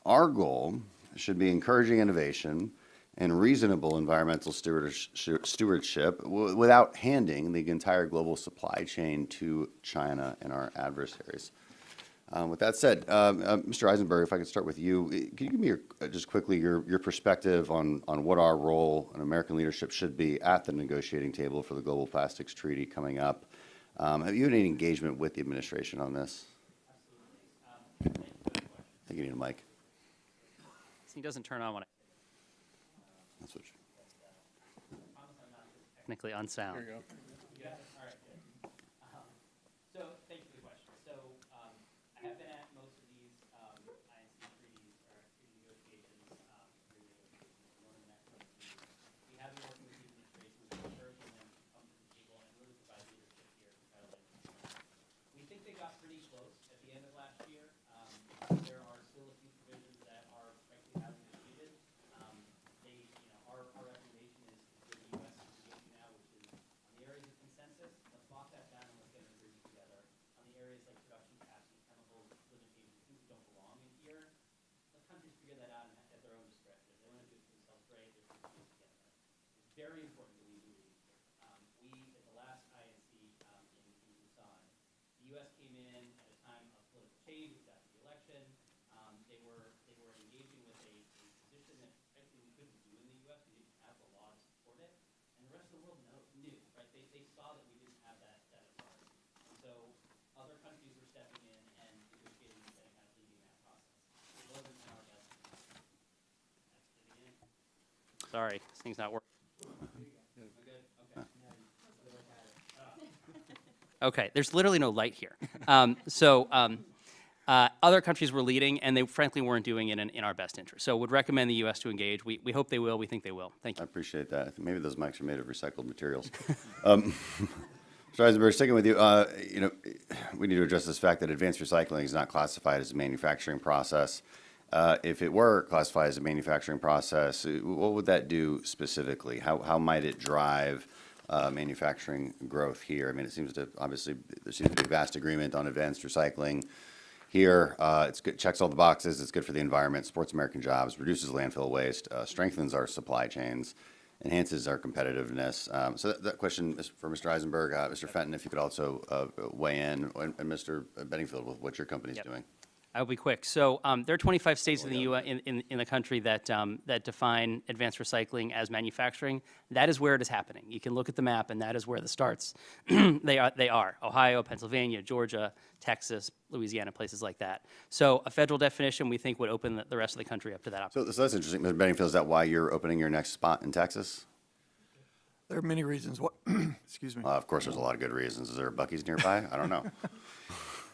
Our goal should be encouraging innovation and reasonable environmental stewardship without handing the entire global supply chain to China and our adversaries. With that said, Mr. Eisenberg, if I could start with you, can you give me just quickly your perspective on what our role in American leadership should be at the negotiating table for the Global Plastics Treaty coming up? Have you had any engagement with the administration on this? Absolutely. I think you need a mic. He doesn't turn on when I That's what technically unsound. There you go. Yeah? All right, good. So thank you for the question. So I have been at most of these INC treaties or treaty negotiations, Northern Mexico. We have been working with the administration, encouraging them to come to the table and really provide leadership here to try to legislate. We think they got pretty close at the end of last year. There are still a few provisions that are frankly haven't been completed. Our recommendation is for the U.S. to engage now, which is on the areas of consensus. Let's lock that down and let's get an agreement together. On the areas like production capacity, chemicals, limitations, things that don't belong in here, let countries figure that out at their own discretion. If they want to do it for themselves, great. There's some things together. It's very important that we do these. We, at the last INC in Busan, the U.S. came in at a time of political change. It was after the election. They were engaging with a position that frankly we couldn't do in the U.S. We didn't have the law to support it, and the rest of the world knew, right? They saw that we didn't have that authority. And so other countries were stepping in and negotiating and kind of leading that process. It wasn't in our best interest. Sorry, this thing's not working. Okay, there's literally no light here. Other countries were leading, and they frankly weren't doing it in our best interest. So would recommend the U.S. to engage. We hope they will. We think they will. Thank I you. appreciate that. I think maybe those mics are made of recycled materials. Mr. Eisenberg, sticking with you, we need to address this fact that advanced recycling is not classified as a manufacturing process. If it were classified as a manufacturing process, what would that do specifically? How might it drive manufacturing growth here? I mean, it seems to, obviously, there seems to be vast agreement on advanced recycling here. It's good, checks all the boxes, it's good for the environment, supports American jobs, reduces landfill waste, strengthens our supply chains, enhances our competitiveness. So that question is for Mr. Eisenberg. Mr. Felton, if you could also weigh in, and Mr. Bedingfield, with what your company's doing. I'll be quick. So there are 25 states in the in the country that that define advanced recycling as manufacturing. That is where it is happening. You can look at the map, and that is where the starts. They are Ohio, Pennsylvania, Georgia, Texas, Louisiana, places like that. So a federal definition we think would open the rest of the country up to that opportunity. So that's interesting. Mr. Bedingfield, is that why you're opening your next spot in Texas? There are many reasons. Excuse me. Of course, there's a lot of good reasons. Is there a Buc-ee's nearby? I don't know.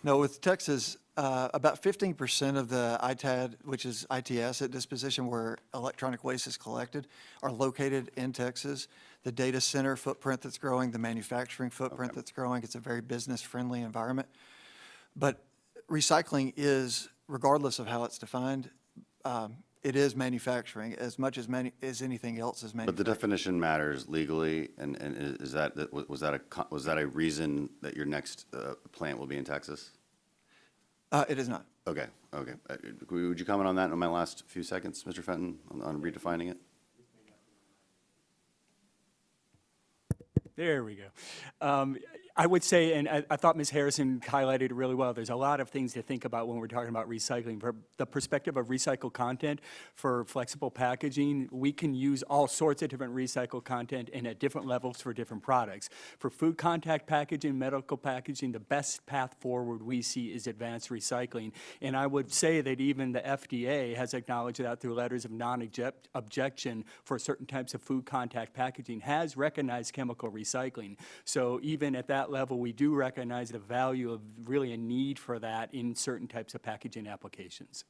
No, with Texas, about 15% of the ITAD, which is IT asset disposition, where electronic waste is collected, are located in Texas. The data center footprint that's growing, the manufacturing footprint that's growing, it's a very business-friendly environment. But recycling is, regardless of how it's defined, it is manufacturing as much as anything else is manufacturing. But the definition matters legally, and is that, was that a reason that your next plant will be in Texas? It is not. Okay, okay. Would you comment on that in my last few seconds, Mr. Fenton, on redefining it? There we go. I would say, and I thought Ms. Harrison highlighted it really well, there's a lot of things to think about when we're talking about recycling. From the perspective of recycled content for flexible packaging, we can use all sorts of different recycled content and at different levels for different products. For food contact packaging, medical packaging, the best path forward we see is advanced recycling. And I would say that even the FDA has acknowledged that through letters of non-objection for certain types of food contact packaging, has recognized chemical recycling. So even at that level, we do recognize the value of really a need for that in certain types of packaging applications.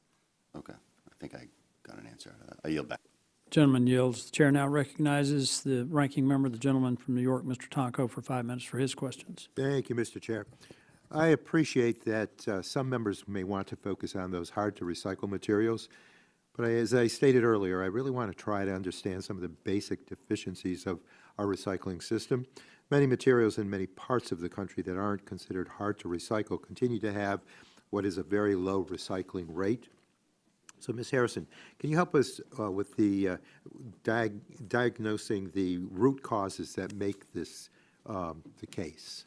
Okay, I think I got an answer out of that. I yield back. Gentleman yields. The chair now recognizes the ranking member, the gentleman from New York, Mr. Tonko, for 5 minutes for his questions. Thank you, Mr. Chair. I appreciate that some members may want to focus on those hard-to-recycle materials, but as I stated earlier, I really want to try to understand some of the basic deficiencies of our recycling system. Many materials in many parts of the country that aren't considered hard to recycle continue to have what is a very low recycling rate. So, Ms. Harrison, can you help us with the diagnosing the root causes that make this the case?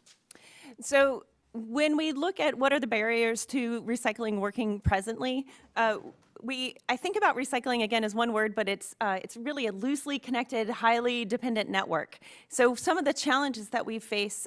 So when we look at what are the barriers to recycling working presently, I think about recycling again as one word, but it's really a loosely connected, highly dependent network. So some of the challenges that we face,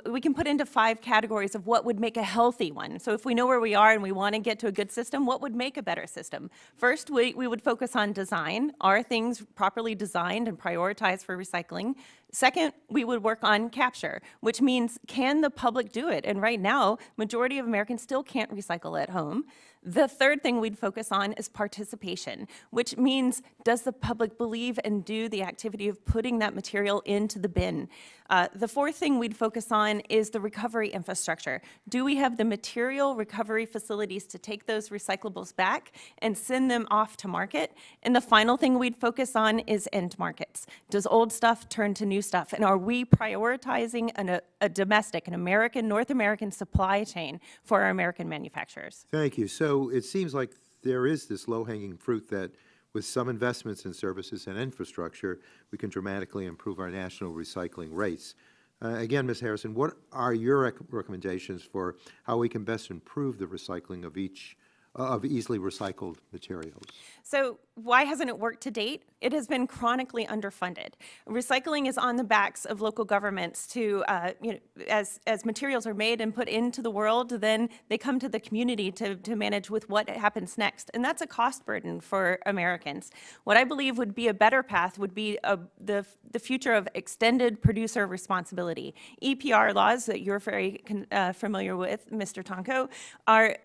we can put into 5 categories of what would make a healthy one. So if we know where we are and we want to get to a good system, what would make a better system? First, we would focus on design. Are things properly designed and prioritized for recycling? Second, we would work on capture, which means can the public do it? And right now, majority of Americans still can't recycle at home. The third thing we'd focus on is participation, which means does the public believe and do the activity of putting that material into the bin? The fourth thing we'd focus on is the recovery infrastructure. Do we have the material recovery facilities to take those recyclables back and send them off to market? And the final thing we'd focus on is end markets. Does old stuff turn to new stuff? And are we prioritizing a domestic, an American, North American supply chain for our American manufacturers? Thank you. So it seems like there is this low-hanging fruit that with some investments in services and infrastructure, we can dramatically improve our national recycling rates. Again, Ms. Harrison, what are your recommendations for how we can best improve the recycling of easily recycled materials? So why hasn't it worked to date? It has been chronically underfunded. Recycling is on the backs of local governments to, as materials are made and put into the world, then they come to the community to manage with what happens next. And that's a cost burden for Americans. What I believe would be a better path would be the future of extended producer responsibility. EPR laws that you're very familiar with, Mr. Tonko, are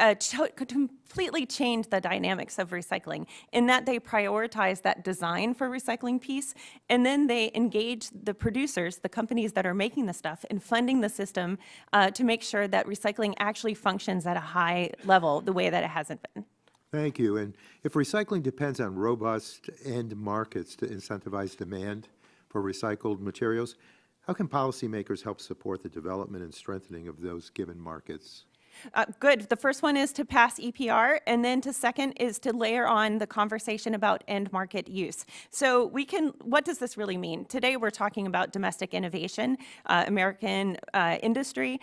completely change the dynamics of recycling in that they prioritize that design for recycling piece, and then they engage the producers, the companies that are making the stuff, in funding the system to make sure that recycling actually functions at a high level the way that it hasn't been. Thank you. And if recycling depends on robust end markets to incentivize demand for recycled materials, how can policymakers help support the development and strengthening of those given markets? Good. The first one is to pass EPR, and then second is to layer on the conversation about end market use. So what does this really mean? Today we're talking about domestic innovation, American industry.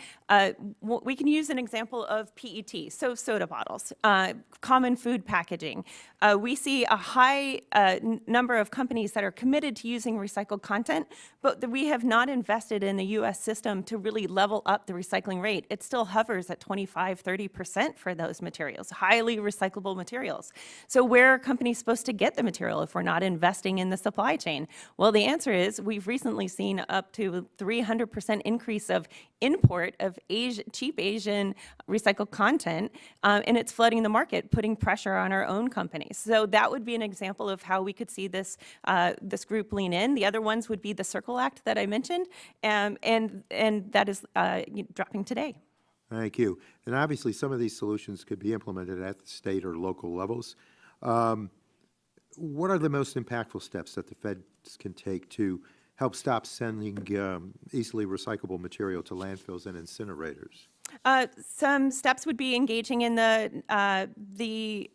We can use an example of PET, so soda bottles, common food packaging. We see a high number of companies that are committed to using recycled content, but we have not invested in the U.S. system to really level up the recycling rate. It still hovers at 25–30% for those materials, highly recyclable materials. So where are companies supposed to get the material if we're not investing in the supply chain? Well, the answer is we've recently seen up to 300% increase of import of cheap Asian recycled content, and it's flooding the market, putting pressure on our own companies. So that would be an example of how we could see this group lean in. The other ones would be the Circle Act that I mentioned, and that is dropping today. Thank you. And obviously, some of these solutions could be implemented at the state or local levels. What are the most impactful steps that the feds can take to help stop sending easily recyclable material to landfills and incinerators? Some steps would be engaging in the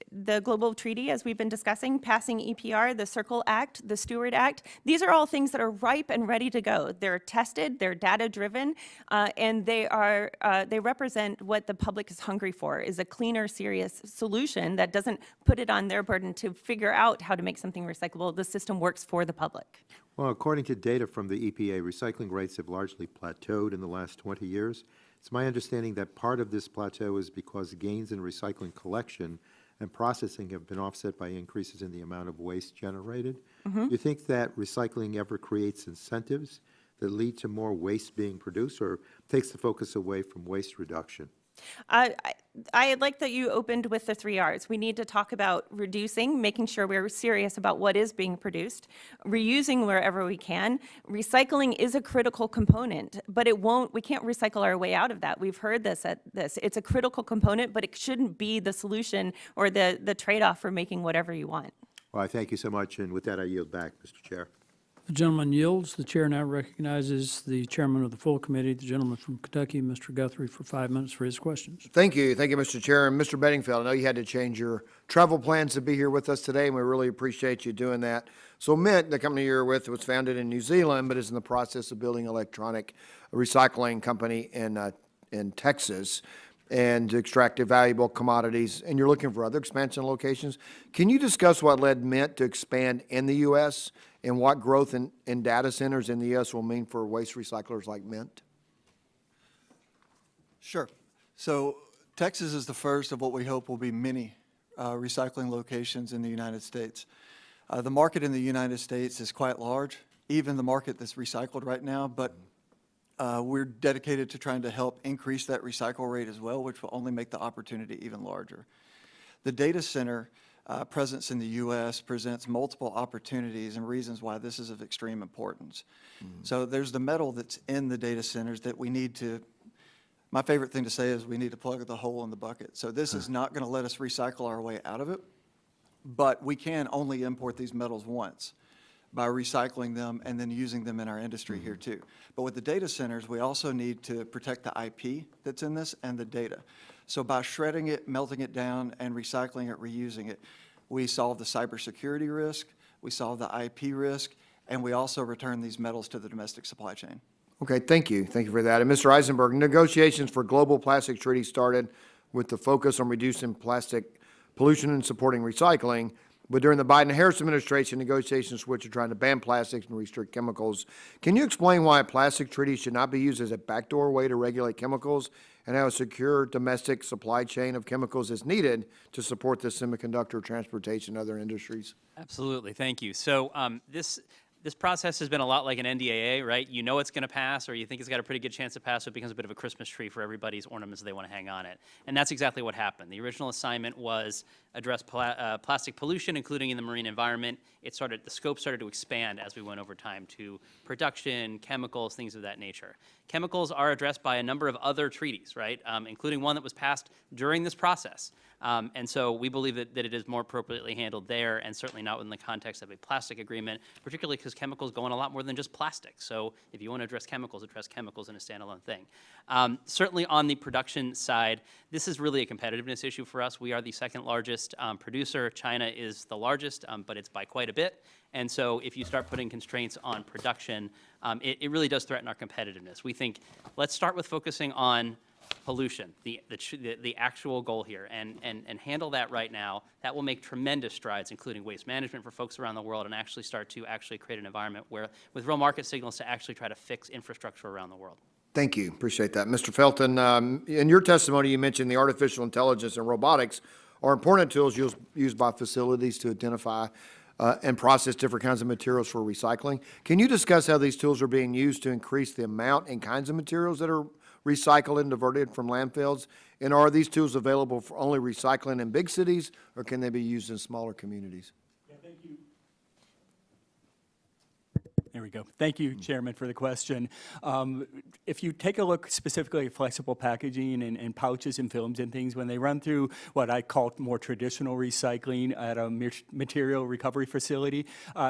global treaty, as we've been discussing, passing EPR, the Circle Act, the Steward Act. These are all things that are ripe and ready to go. They're tested, they're data-driven, and they represent what the public is hungry for, is a cleaner, serious solution that doesn't put it on their burden to figure out how to make something recyclable. The system works for the public. Well, according to data from the EPA, recycling rates have largely plateaued in the last 20 years. It's my understanding that part of this plateau is because gains in recycling collection and processing have been offset by increases in the amount of waste generated. Do you think that recycling ever creates incentives that lead to more waste being produced, or takes the focus away from waste reduction? I like that you opened with the 3 R's. We need to talk about reducing, making sure we're serious about what is being produced, reusing wherever we can. Recycling is a critical component, but we can't recycle our way out of that. We've heard this. It's a critical component, but it shouldn't be the solution or the trade-off for making whatever you want. Well, I thank you so much, and with that, I yield back, Mr. Chair. The gentleman yields. The chair now recognizes the chairman of the full committee, the gentleman from Kentucky, Mr. Guthrie, for 5 minutes for his questions. Thank you, Mr. Chair. And Mr. Bedingfield, I know you had to change your travel plans to be here with us today, and we really appreciate you doing that. So Mint, the company you're with, was founded in New Zealand, but is in the process of building an electronic recycling company in Texas and to extract valuable commodities, and you're looking for other expansion locations. Can you discuss what led Mint to expand in the U.S. and what growth in data centers in the U.S. will mean for waste recyclers like Mint? Sure. So Texas is the first of what we hope will be many recycling locations in the United States. The market in the United States is quite large, even the market that's recycled right now, but we're dedicated to trying to help increase that recycle rate as well, which will only make the opportunity even larger. The data center presence in the U.S. presents multiple opportunities and reasons why this is of extreme importance. So there's the metal that's in the data centers that we need to, my favorite thing to say is we need to plug the hole in the bucket. So this is not going to let us recycle our way out of it, but we can only import these metals once by recycling them and then using them in our industry here too. But with the data centers, we also need to protect the IP that's in this and the data. So by shredding it, melting it down, and recycling it, reusing it, we solve the cybersecurity risk, we solve the IP risk, and we also return these metals to the domestic supply chain. Okay, thank you. Thank you for that. And Mr. Eisenberg, negotiations for global plastic treaty started with the focus on reducing plastic pollution and supporting recycling. But during the Biden-Harris administration, negotiations switched to trying to ban plastics and restrict chemicals. Can you explain why a plastic treaty should not be used as a backdoor way to regulate chemicals, and how a secure domestic supply chain of chemicals is needed to support the semiconductor, transportation, and other industries? Absolutely, thank you. So this process has been a lot like an NDAA, right? You know it's going to pass, or you think it's got a pretty good chance to pass, so it becomes a bit of a Christmas tree for everybody's ornaments they want to hang on it. And that's exactly what happened. The original assignment was address plastic pollution, including in the marine environment. The scope started to expand as we went over time to production, chemicals, things of that nature. Chemicals are addressed by a number of other treaties, right? Including one that was passed during this process. And so we believe that it is more appropriately handled there, and certainly not within the context of a plastic agreement, particularly because chemicals go in a lot more than just plastic. So if you want to address chemicals in a standalone thing. Certainly on the production side, this is really a competitiveness issue for us. We are the second largest producer. China is the largest, but it's by quite a bit. And so if you start putting constraints on production, it really does threaten our competitiveness. We think, let's start with focusing on pollution, the actual goal here, and handle that right now. That will make tremendous strides, including waste management for folks around the world, and actually start to create an environment where, with real market signals, to actually try to fix infrastructure around the world. Thank you. Appreciate that. Mr. Felton, in your testimony, you mentioned the artificial intelligence and robotics are important tools used by facilities to identify and process different kinds of materials for recycling. Can you discuss how these tools are being used to increase the amount and kinds of materials that are recycled and diverted from landfills? And are these tools available for only recycling in big cities, or can they be used in smaller communities? Yeah, thank you. There we go. Thank you, Chairman, for the question. If you take a look specifically at flexible packaging and pouches and films and things, when they run through what I call more traditional recycling at a material recovery facility,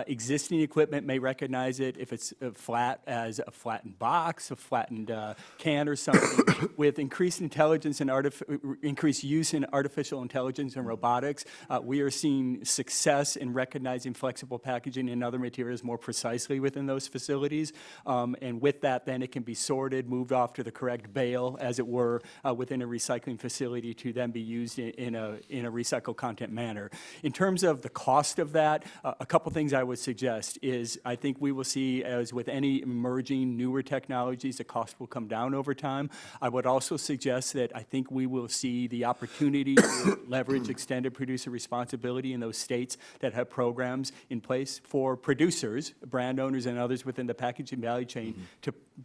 existing equipment may recognize it if it's flat as a flattened box, a flattened can or something. With increased intelligence and increased use in artificial intelligence and robotics, we are seeing success in recognizing flexible packaging and other materials more precisely within those facilities. And with that, then it can be sorted, moved off to the correct bale, as it were, within a recycling facility to then be used in a recycled content manner. In terms of the cost of that, a couple things I would suggest is I think we will see, as with any emerging newer technologies, the cost will come down over time. I would also suggest that I think we will see the opportunity to leverage extended producer responsibility in those states that have programs in place for producers, brand owners, and others within the packaging value chain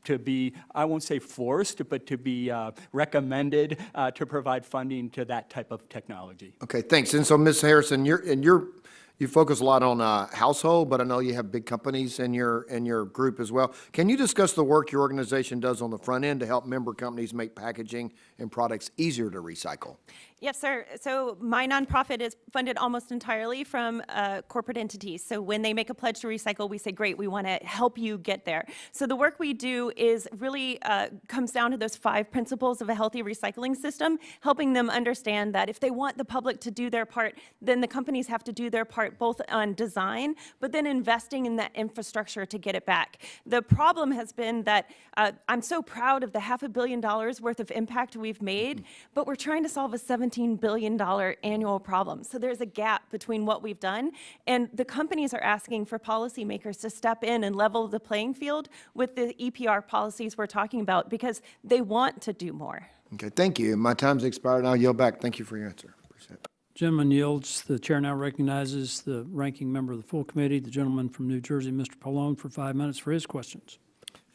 to be, I won't say forced, but to be recommended to provide funding to that type of technology. Okay, thanks. And so, Ms. Harrison, you focus a lot on household, but I know you have big companies in your group as well. Can you discuss the work your organization does on the front end to help member companies make packaging and products easier to recycle? Yes, sir. So my nonprofit is funded almost entirely from corporate entities. So when they make a pledge to recycle, we say, great, we want to help you get there. So the work we do is really comes down to those 5 principles of a healthy recycling system, helping them understand that if they want the public to do their part, then the companies have to do their part both on design, but then investing in that infrastructure to get it back. The problem has been that I'm so proud of the $500 million worth of impact we've made, but we're trying to solve a $17 billion annual problem. So there's a gap between what we've done, and the companies are asking for policymakers to step in and level the playing field with the EPR policies we're talking about because they want to do more. Okay, thank you. My time's expired. I'll yield back. Thank you for your answer. Appreciate it. Gentleman yields. The chair now recognizes the ranking member of the full committee, the gentleman from New Jersey, Mr. Pallone, for 5 minutes for his questions.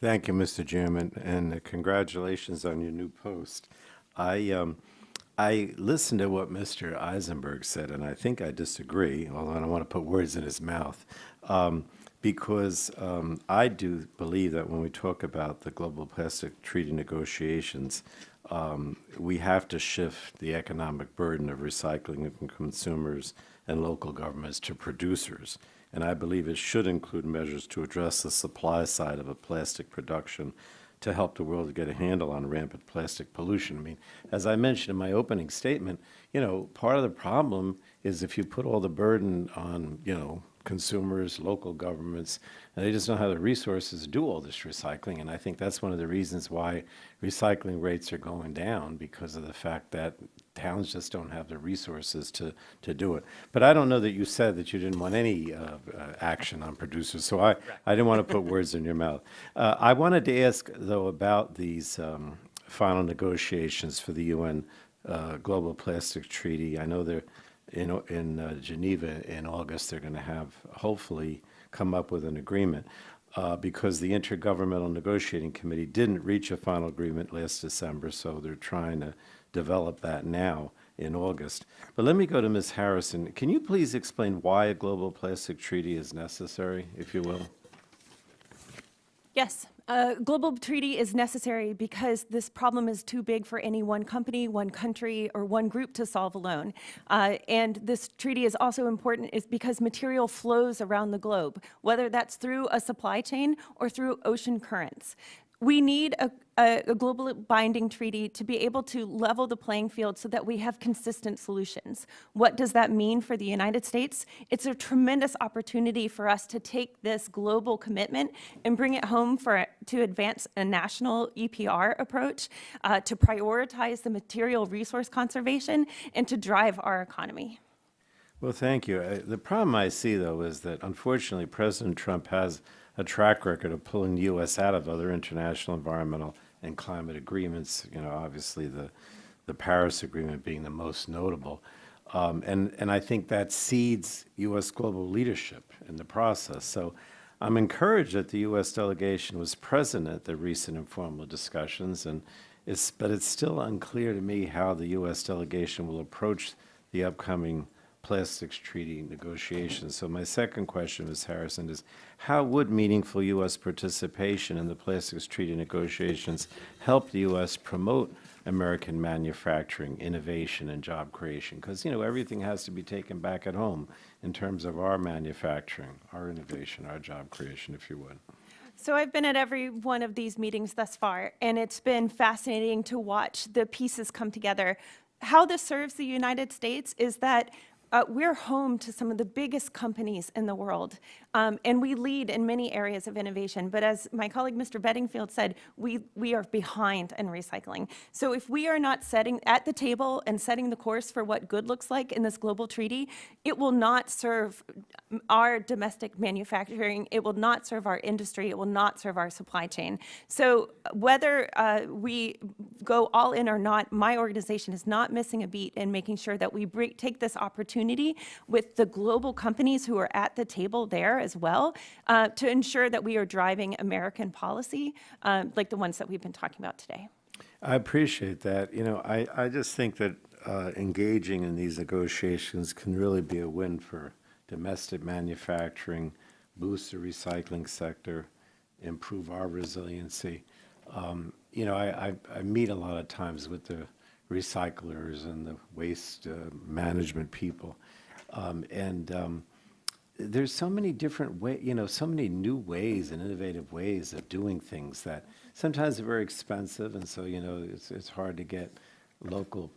Thank you, Mr. Chairman, and congratulations on your new post. I listened to what Mr. Eisenberg said, and I think I disagree, although I don't want to put words in his mouth, because I do believe that when we talk about the global plastic treaty negotiations, we have to shift the economic burden of recycling from consumers and local governments to producers. And I believe it should include measures to address the supply side of a plastic production to help the world get a handle on rampant plastic pollution. I mean, as I mentioned in my opening statement, part of the problem is if you put all the burden on, consumers, local governments, and they just don't have the resources to do all this recycling. And I think that's one of the reasons why recycling rates are going down, because of the fact that towns just don't have the resources to do it. But I don't know that you said that you didn't want any action on producers, so I didn't want to put words in your mouth. I wanted to ask, though, about these final negotiations for the UN Global Plastic Treaty. I know they're in Geneva in August. They're going to have, hopefully, come up with an agreement. Because the Intergovernmental Negotiating Committee didn't reach a final agreement last December, so they're trying to develop that now in August. But let me go to Ms. Harrison. Can you please explain why a global plastic treaty is necessary, if you will? Yes. A global treaty is necessary because this problem is too big for any one company, one country, or one group to solve alone. And this treaty is also important is because material flows around the globe, whether that's through a supply chain or through ocean currents. We need a global binding treaty to be able to level the playing field so that we have consistent solutions. What does that mean for the United States? It's a tremendous opportunity for us to take this global commitment and bring it home to advance a national EPR approach, to prioritize the material resource conservation, and to drive our economy. Well, thank you. The problem I see, though, is that unfortunately President Trump has a track record of pulling the U.S. out of other international environmental and climate agreements, obviously the Paris Agreement being the most notable. And I think that cedes U.S. global leadership in the process. So I'm encouraged that the U.S. delegation was present at the recent informal discussions, but it's still unclear to me how the U.S. delegation will approach the upcoming plastics treaty negotiations. So my second question, Ms. Harrison, is how would meaningful U.S. participation in the plastics treaty negotiations help the U.S. promote American manufacturing, innovation, and job creation? Because, everything has to be taken back at home in terms of our manufacturing, our innovation, our job creation, if you would. So I've been at every one of these meetings thus far, and it's been fascinating to watch the pieces come together. How this serves the United States is that we're home to some of the biggest companies in the world, and we lead in many areas of innovation. But as my colleague, Mr. Bedingfield, said, we are behind in recycling. So if we are not setting at the table and setting the course for what good looks like in this global treaty, it will not serve our domestic manufacturing, it will not serve our industry, it will not serve our supply chain. So whether we go all in or not, my organization is not missing a beat in making sure that we take this opportunity with the global companies who are at the table there as well, to ensure that we are driving American policy like the ones that we've been talking about today. I appreciate that. I just think that engaging in these negotiations can really be a win for domestic manufacturing, boost the recycling sector, improve our resiliency. I meet a lot of times with the recyclers and the waste management people. There's so many different ways, so many new ways and innovative ways of doing things that sometimes are very expensive, and so, it's hard to get local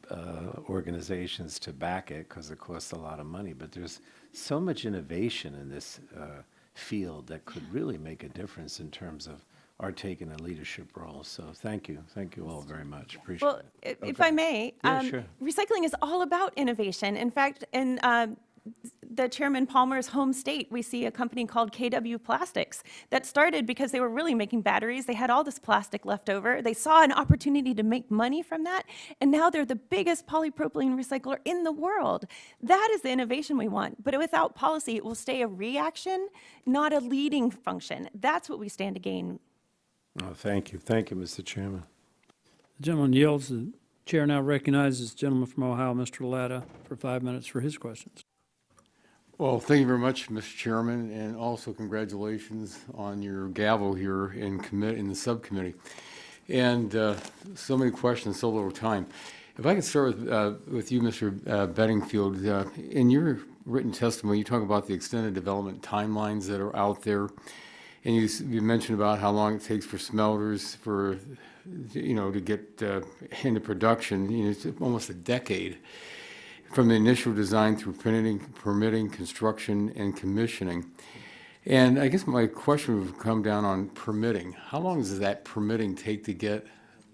organizations to back it because it costs a lot of money. But there's so much innovation in this field that could really make a difference in terms of our taking a leadership role. So thank you all very much. Appreciate Well, it. if I may, Yeah, sure. recycling is all about innovation. In fact, in the Chairman Palmer's home state, we see a company called KW Plastics that started because they were really making batteries. They had all this plastic left over. They saw an opportunity to make money from that, and now they're the biggest polypropylene recycler in the world. That is the innovation we want. But without policy, it will stay a reaction, not a leading function. That's what we stand to gain. Oh, thank you. Thank you, Mr. Chairman. The gentleman yields. The chair now recognizes the gentleman from Ohio, Mr. Latta, for 5 minutes for his questions. Well, thank you very much, Mr. Chairman, and also congratulations on your gavel here in the subcommittee. And so many questions, so little time. If I could start with you, Mr. Bedingfield, in your written testimony, you talk about the extended development timelines that are out there, and you mentioned about how long it takes for smelters to get into production. It's almost a decade. From the initial design through permitting, construction, and commissioning. And I guess my question would come down on permitting. How long does that permitting take to get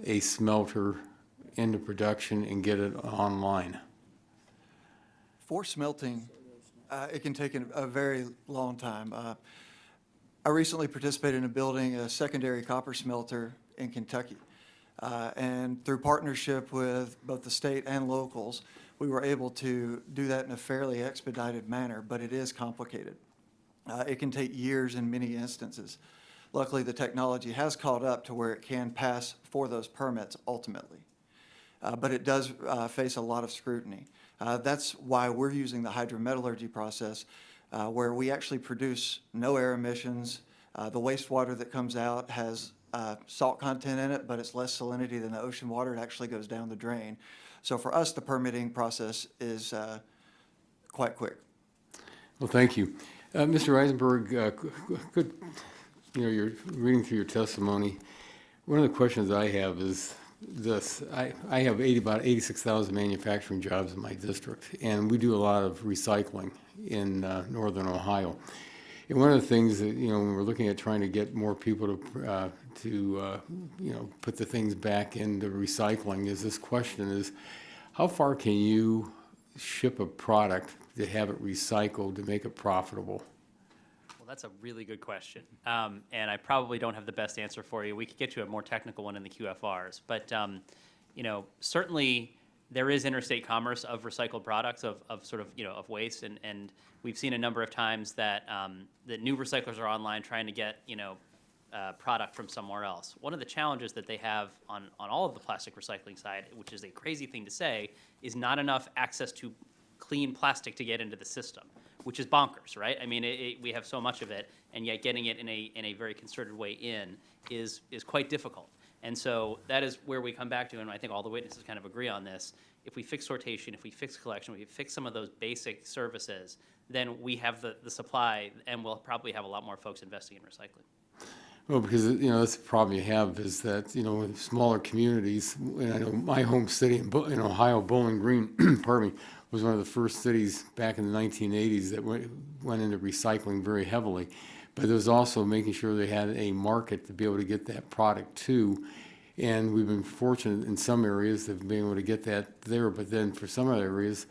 a smelter into production and get it online? For smelting, it can take a very long time. I recently participated in building a secondary copper smelter in Kentucky. And through partnership with both the state and locals, we were able to do that in a fairly expedited manner, but it is complicated. It can take years in many instances. Luckily, the technology has caught up to where it can pass for those permits ultimately. But it does face a lot of scrutiny. That's why we're using the hydrometallurgy process, where we actually produce no air emissions. The wastewater that comes out has salt content in it, but it's less salinity than the ocean water. It actually goes down the drain. So for us, the permitting process is quite quick. Well, thank you. Mr. Eisenberg, good, you're reading through your testimony. One of the questions I have is this. I have about 86,000 manufacturing jobs in my district, and we do a lot of recycling in northern Ohio. And one of the things that, when we're looking at trying to get more people to put the things back into recycling, is this question is, how far can you ship a product to have it recycled to make it profitable? Well, that's a really good question. And I probably don't have the best answer for you. We could get you a more technical one in the QFRs. But, certainly there is interstate commerce of recycled products, of waste. And we've seen a number of times that, that new recyclers are online trying to get, product from somewhere else. One of the challenges that they have on all of the plastic recycling side, which is a crazy thing to say, is not enough access to clean plastic to get into the system, which is bonkers, right? I mean, we have so much of it, and yet getting it in a very concerted way in is quite difficult. And so that is where we come back to, and I think all the witnesses kind of agree on this. If we fix sortation, if we fix collection, if we fix some of those basic services, then we have the supply, and we'll probably have a lot more folks investing in recycling. Well, because, that's the problem you have is that, in smaller communities, and I know my home city in Ohio, Bowling Green, pardon me, was one of the first cities back in the 1980s that went into recycling very heavily. But it was also making sure they had a market to be able to get that product to. And we've been fortunate in some areas of being able to get that there. But then for some other areas,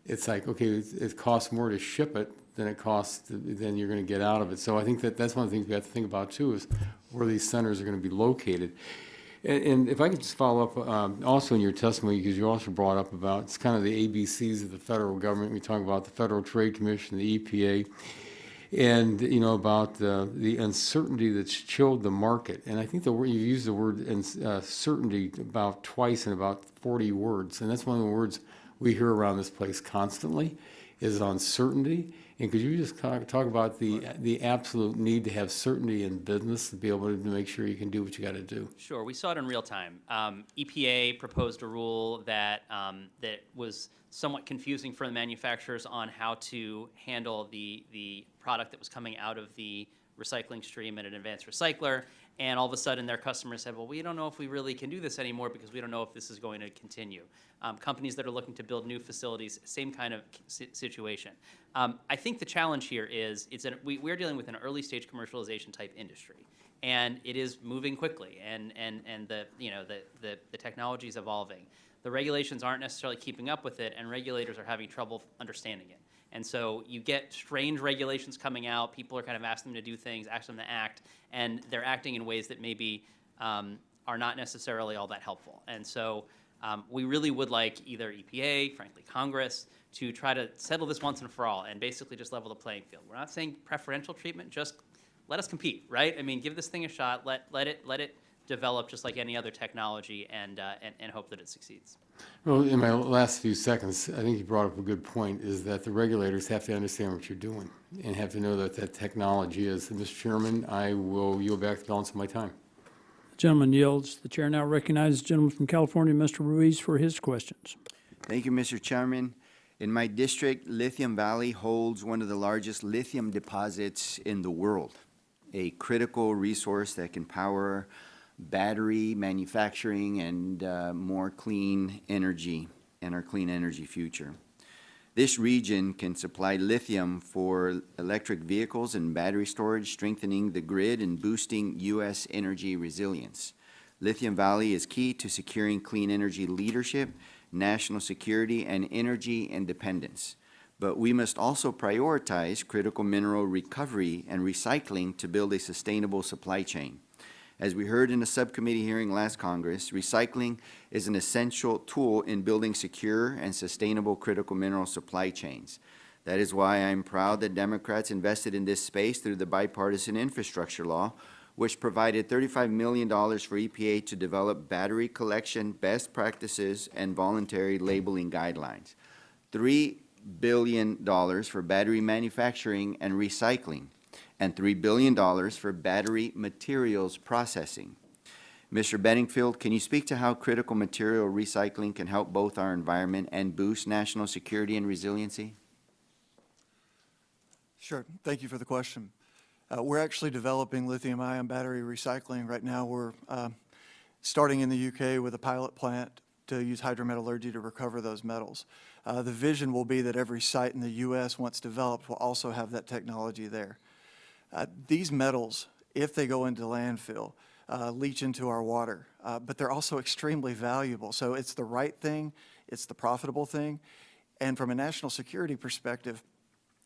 it's like, okay, it costs more to ship it than it costs than you're going to get out of it. So I think that's one of the things we have to think about too, is where these centers are going to be located. And if I could just follow up, also in your testimony, because you also brought up about, it's kind of the ABCs of the federal government. We talk about the Federal Trade Commission, the EPA, and, about the uncertainty that's chilled the market. And I think you used the word uncertainty about twice in about 40 words. And that's one of the words we hear around this place constantly, is uncertainty. And could you just talk about the absolute need to have certainty in business to be able to make sure you can do what you got to do? Sure, we saw it in real time. EPA proposed a rule that that was somewhat confusing for the manufacturers on how to handle the product that was coming out of the recycling stream at an advanced recycler. And all of a sudden, their customers said, well, we don't know if we really can do this anymore because we don't know if this is going to continue. Companies that are looking to build new facilities, same kind of situation. I think the challenge here is we're dealing with an early stage commercialization type industry, and it is moving quickly, and the technology is evolving. The regulations aren't necessarily keeping up with it, and regulators are having trouble understanding it. And so you get strange regulations coming out. People are kind of asking them to do things, asking them to act, and they're acting in ways that maybe are not necessarily all that helpful. And so we really would like either EPA, frankly Congress, to try to settle this once and for all and basically just level the playing field. We're not saying preferential treatment, just let us compete, right? I mean, give this thing a shot, let it develop just like any other technology, and hope that it succeeds. Well, in my last few seconds, I think you brought up a good point, is that the regulators have to understand what you're doing and have to know that technology is. And Mr. Chairman, I will yield back the balance of my time. The gentleman yields. The chair now recognizes the gentleman from California, Mr. Ruiz, for his questions. Thank you, Mr. Chairman. In my district, Lithium Valley holds one of the largest lithium deposits in the world, a critical resource that can power battery manufacturing and more clean energy and our clean energy future. This region can supply lithium for electric vehicles and battery storage, strengthening the grid and boosting U.S. energy resilience. Lithium Valley is key to securing clean energy leadership, national security, and energy independence. But we must also prioritize critical mineral recovery and recycling to build a sustainable supply chain. As we heard in a subcommittee hearing last Congress, recycling is an essential tool in building secure and sustainable critical mineral supply chains. That is why I'm proud that Democrats invested in this space through the bipartisan infrastructure law, which provided $35 million for EPA to develop battery collection best practices and voluntary labeling guidelines, $3 billion for battery manufacturing and recycling, and $3 billion for battery materials processing. Mr. Bedingfield, can you speak to how critical material recycling can help both our environment and boost national security and resiliency? Sure. Thank you for the question. We're actually developing lithium-ion battery recycling right now. We're starting in the UK with a pilot plant to use hydrometallurgy to recover those metals. The vision will be that every site in the U.S., once developed, will also have that technology there. These metals, if they go into landfill, leach into our water, but they're also extremely valuable. So it's the right thing, it's the profitable thing, and from a national security perspective,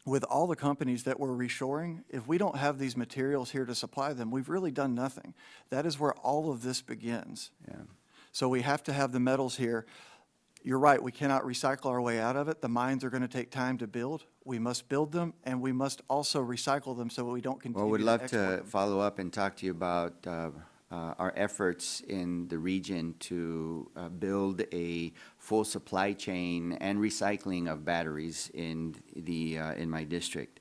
with all the companies that we're reshoring, if we don't have these materials here to supply them, we've really done nothing. That is where all of this begins. Yeah. So we have to have the metals here. You're right, we cannot recycle our way out of it. The mines are going to take time to build. We must build them, and we must also recycle them so we don't continue Well, we'd to love export to them. follow up and talk to you about our efforts in the region to build a full supply chain and recycling of batteries in my district.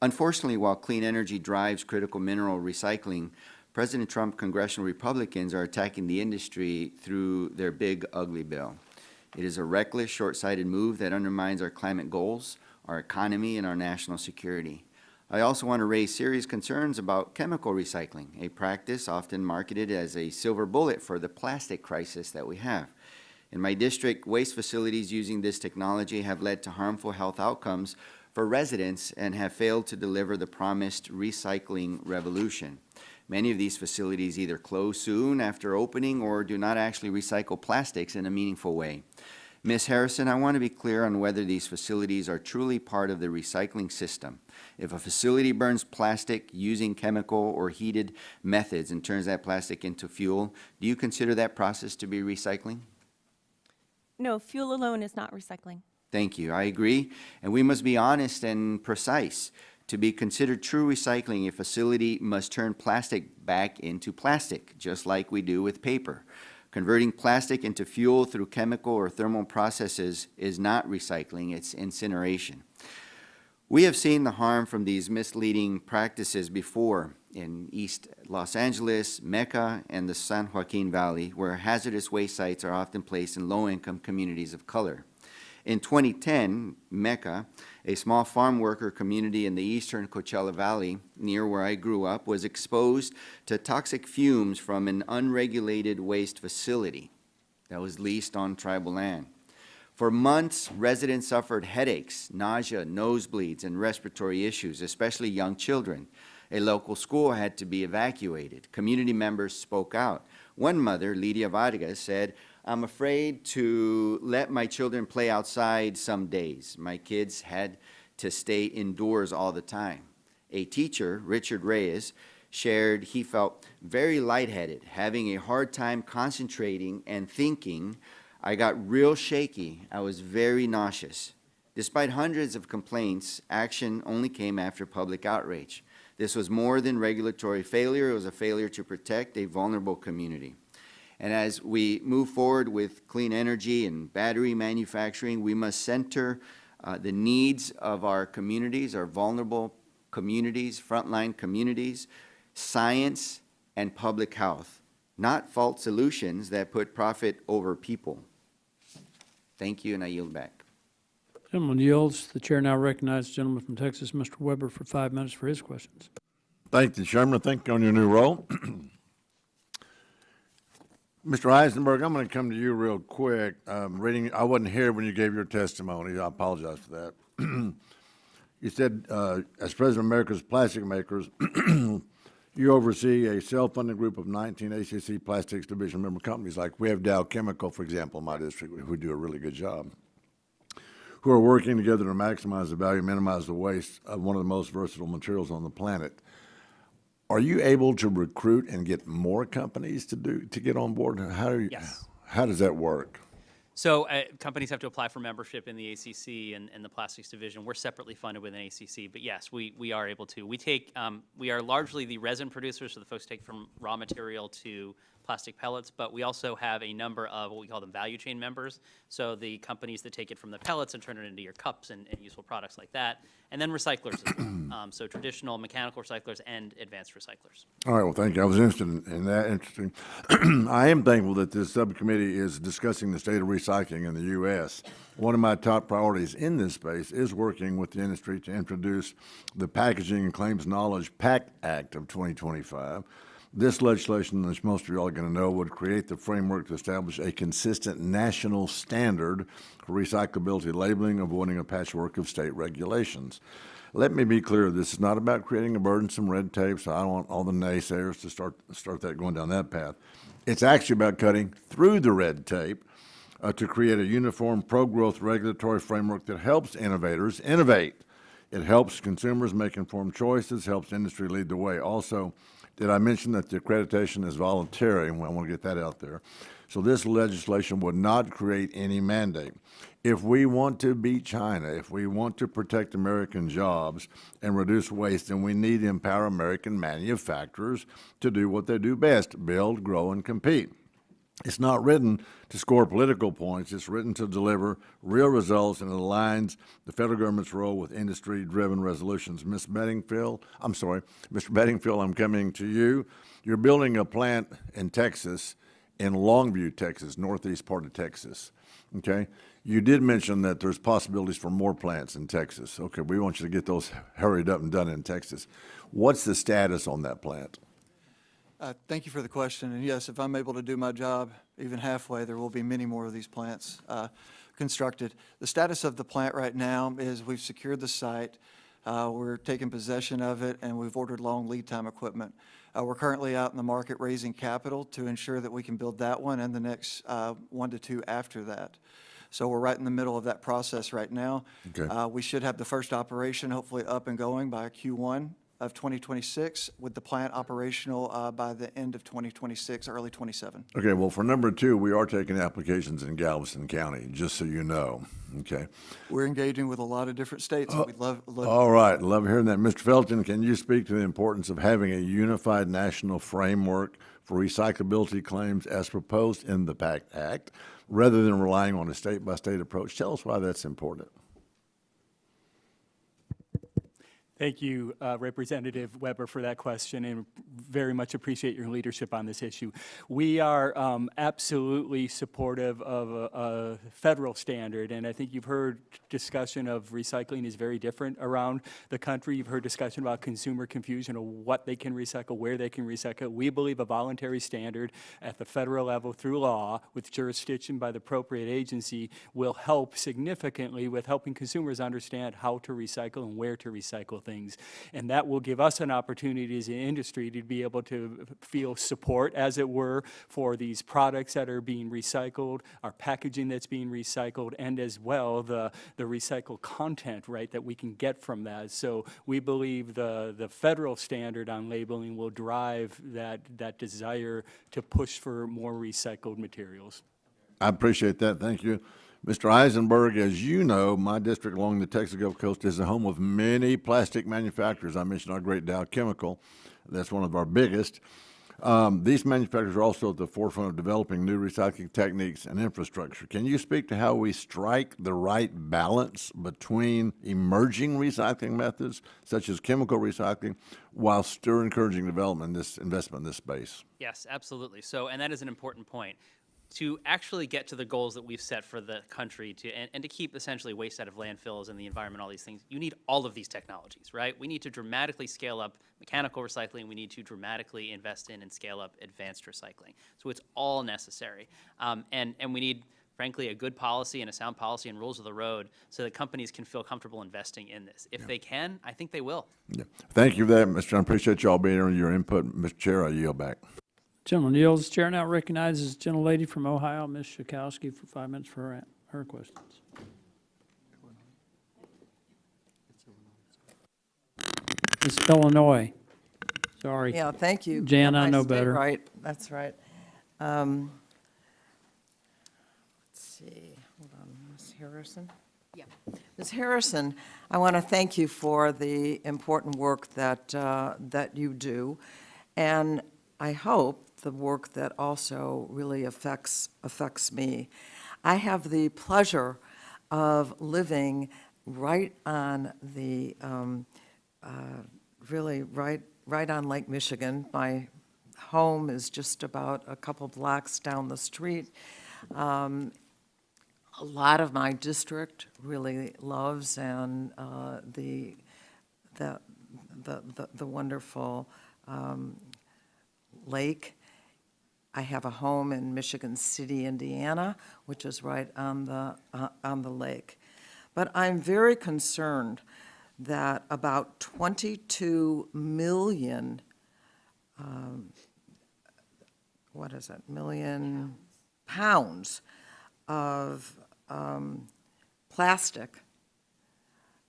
Unfortunately, while clean energy drives critical mineral recycling, President Trump congressional Republicans are attacking the industry through their big, ugly bill. It is a reckless, short-sighted move that undermines our climate goals, our economy, and our national security. I also want to raise serious concerns about chemical recycling, a practice often marketed as a silver bullet for the plastic crisis that we have. In my district, waste facilities using this technology have led to harmful health outcomes for residents and have failed to deliver the promised recycling revolution. Many of these facilities either close soon after opening or do not actually recycle plastics in a meaningful way. Ms. Harrison, I want to be clear on whether these facilities are truly part of the recycling system. If a facility burns plastic using chemical or heated methods and turns that plastic into fuel, do you consider that process to be recycling? No, fuel alone is not recycling. Thank you. I agree. And we must be honest and precise. To be considered true recycling, a facility must turn plastic back into plastic, just like we do with paper. Converting plastic into fuel through chemical or thermal processes is not recycling, it's incineration. We have seen the harm from these misleading practices before in East Los Angeles, Mecca, and the San Joaquin Valley, where hazardous waste sites are often placed in low-income communities of color. In 2010, Mecca, a small farm worker community in the eastern Coachella Valley, near where I grew up, was exposed to toxic fumes from an unregulated waste facility that was leased on tribal land. For months, residents suffered headaches, nausea, nosebleeds, and respiratory issues, especially young children. A local school had to be evacuated. Community members spoke out. One mother, Lydia Vargas, said, "I'm afraid to let my children play outside some days. My kids had to stay indoors all the time." A teacher, Richard Reyes, shared he felt very lightheaded, having a hard time concentrating and thinking. "I got real shaky. I was very nauseous." Despite hundreds of complaints, action only came after public outrage. This was more than regulatory failure. It was a failure to protect a vulnerable community. And as we move forward with clean energy and battery manufacturing, we must center the needs of our communities, our vulnerable communities, frontline communities, science, and public health, not false solutions that put profit over people. Thank you, and I yield back. Gentleman yields. The chair now recognizes the gentleman from Texas, Mr. Weber, for 5 minutes for his questions. Thank you, Chairman. Thank you on your new role. Mr. Eisenberg, I'm going to come to you real quick. I wasn't here when you gave your testimony. I apologize for that. You said, as President of America's Plastic Makers, you oversee a self-funded group of 19 ACC Plastics Division member companies, like we have Dow Chemical, for example, in my district, who do a really good job, who are working together to maximize the value, minimize the waste of one of the most versatile materials on the planet. Are you able to recruit and get more companies to get on board? Yes. How does that work? So companies have to apply for membership in the ACC and the plastics division. We're separately funded with an ACC, but yes, we are able to. We are largely the resin producers, so the folks take from raw material to plastic pellets, but we also have a number of what we call them value chain members. So the companies that take it from the pellets and turn it into your cups and useful products like that. And then recyclers as well. So traditional mechanical recyclers and advanced recyclers. All right, well, thank you. I was interested in that. Interesting. I am thankful that this subcommittee is discussing the state of recycling in the U.S. One of my top priorities in this space is working with the industry to introduce the Packaging and Claims Knowledge PACT Act of 2025. This legislation, as most of you all are going to know, would create the framework to establish a consistent national standard for recyclability labeling, avoiding a patchwork of state regulations. Let me be clear, this is not about creating a burdensome red tape, so I don't want all the naysayers to start that going down that path. It's actually about cutting through the red tape to create a uniform pro-growth regulatory framework that helps innovators innovate. It helps consumers make informed choices, helps industry lead the way. Also, did I mention that the accreditation is voluntary? Well, I want to get that out there. So this legislation would not create any mandate. If we want to beat China, if we want to protect American jobs and reduce waste, then we need to empower American manufacturers to do what they do best, build, grow, and compete. It's not written to score political points. It's written to deliver real results, and it aligns the federal government's role with industry-driven resolutions. Mr. Bedingfield, I'm coming to you. You're building a plant in Texas, in Longview, Texas, northeast part of Texas, okay? You did mention that there's possibilities for more plants in Texas. Okay, we want you to get those hurried up and done in Texas. What's the status on that plant? Thank you for the question. And yes, if I'm able to do my job even halfway, there will be many more of these plants constructed. The status of the plant right now is we've secured the site, we're taking possession of it, and we've ordered long lead time equipment. We're currently out in the market raising capital to ensure that we can build that one and the next 1 to 2 after that. So we're right in the middle of that process right now. Okay. We should have the first operation hopefully up and going by Q1 of 2026, with the plant operational by the end of 2026, early 27. Okay, well, for number 2, we are taking applications in Galveston County, just so you know, okay? We're engaging with a lot of different states, and we'd love. All right, love hearing that. Mr. Felton, can you speak to the importance of having a unified national framework for recyclability claims as proposed in the PACT Act, rather than relying on a state-by-state approach? Tell us why that's important. Thank you, Representative Weber, for that question, and very much appreciate your leadership on this issue. We are absolutely supportive of a federal standard, and I think you've heard discussion of recycling is very different around the country. You've heard discussion about consumer confusion of what they can recycle, where they can recycle. We believe a voluntary standard at the federal level through law with jurisdiction by the appropriate agency will help significantly with helping consumers understand how to recycle and where to recycle things. And that will give us an opportunity as an industry to be able to feel support, as it were, for these products that are being recycled, our packaging that's being recycled, and as well the recycled content, right, that we can get from that. So we believe the federal standard on labeling will drive that desire to push for more recycled materials. I appreciate that. Thank you. Mr. Eisenberg, as you know, my district along the Texas Gulf Coast is the home of many plastic manufacturers. I mentioned our great Dow Chemical. That's one of our biggest. These manufacturers are also at the forefront of developing new recycling techniques and infrastructure. Can you speak to how we strike the right balance between emerging recycling methods, such as chemical recycling, while still encouraging investment in this space? Yes, absolutely. So, and that is an important point. To actually get to the goals that we've set for the country and to keep essentially waste out of landfills and the environment, all these things, you need all of these technologies, right? We need to dramatically scale up mechanical recycling. We need to dramatically invest in and scale up advanced recycling. So it's all necessary. And we need, frankly, a good policy and a sound policy and rules of the road so that companies can feel comfortable investing in this. If they can, I think they will. Yeah. Thank you for that, Mr. I appreciate you all being here and your input. Mr. Chair, I yield back. Gentleman yields. Chair now recognizes the gentlelady from Ohio, Ms. Schakowsky, for 5 minutes for her questions. It's Illinois. Sorry. Yeah, thank you. Jan, I know stayed better. Right, that's right. Let's see, hold on, Ms. Harrison? Yeah. Ms. Harrison, I want to thank you for the important work that you do, and I hope the work that also really affects me. I have the pleasure of living right on the, really right on Lake Michigan. My home is just about a couple blocks down the street. A lot of my district really loves and the wonderful lake. I have a home in Michigan City, Indiana, which is right on the lake. But I'm very concerned that about 22 million, million pounds of plastic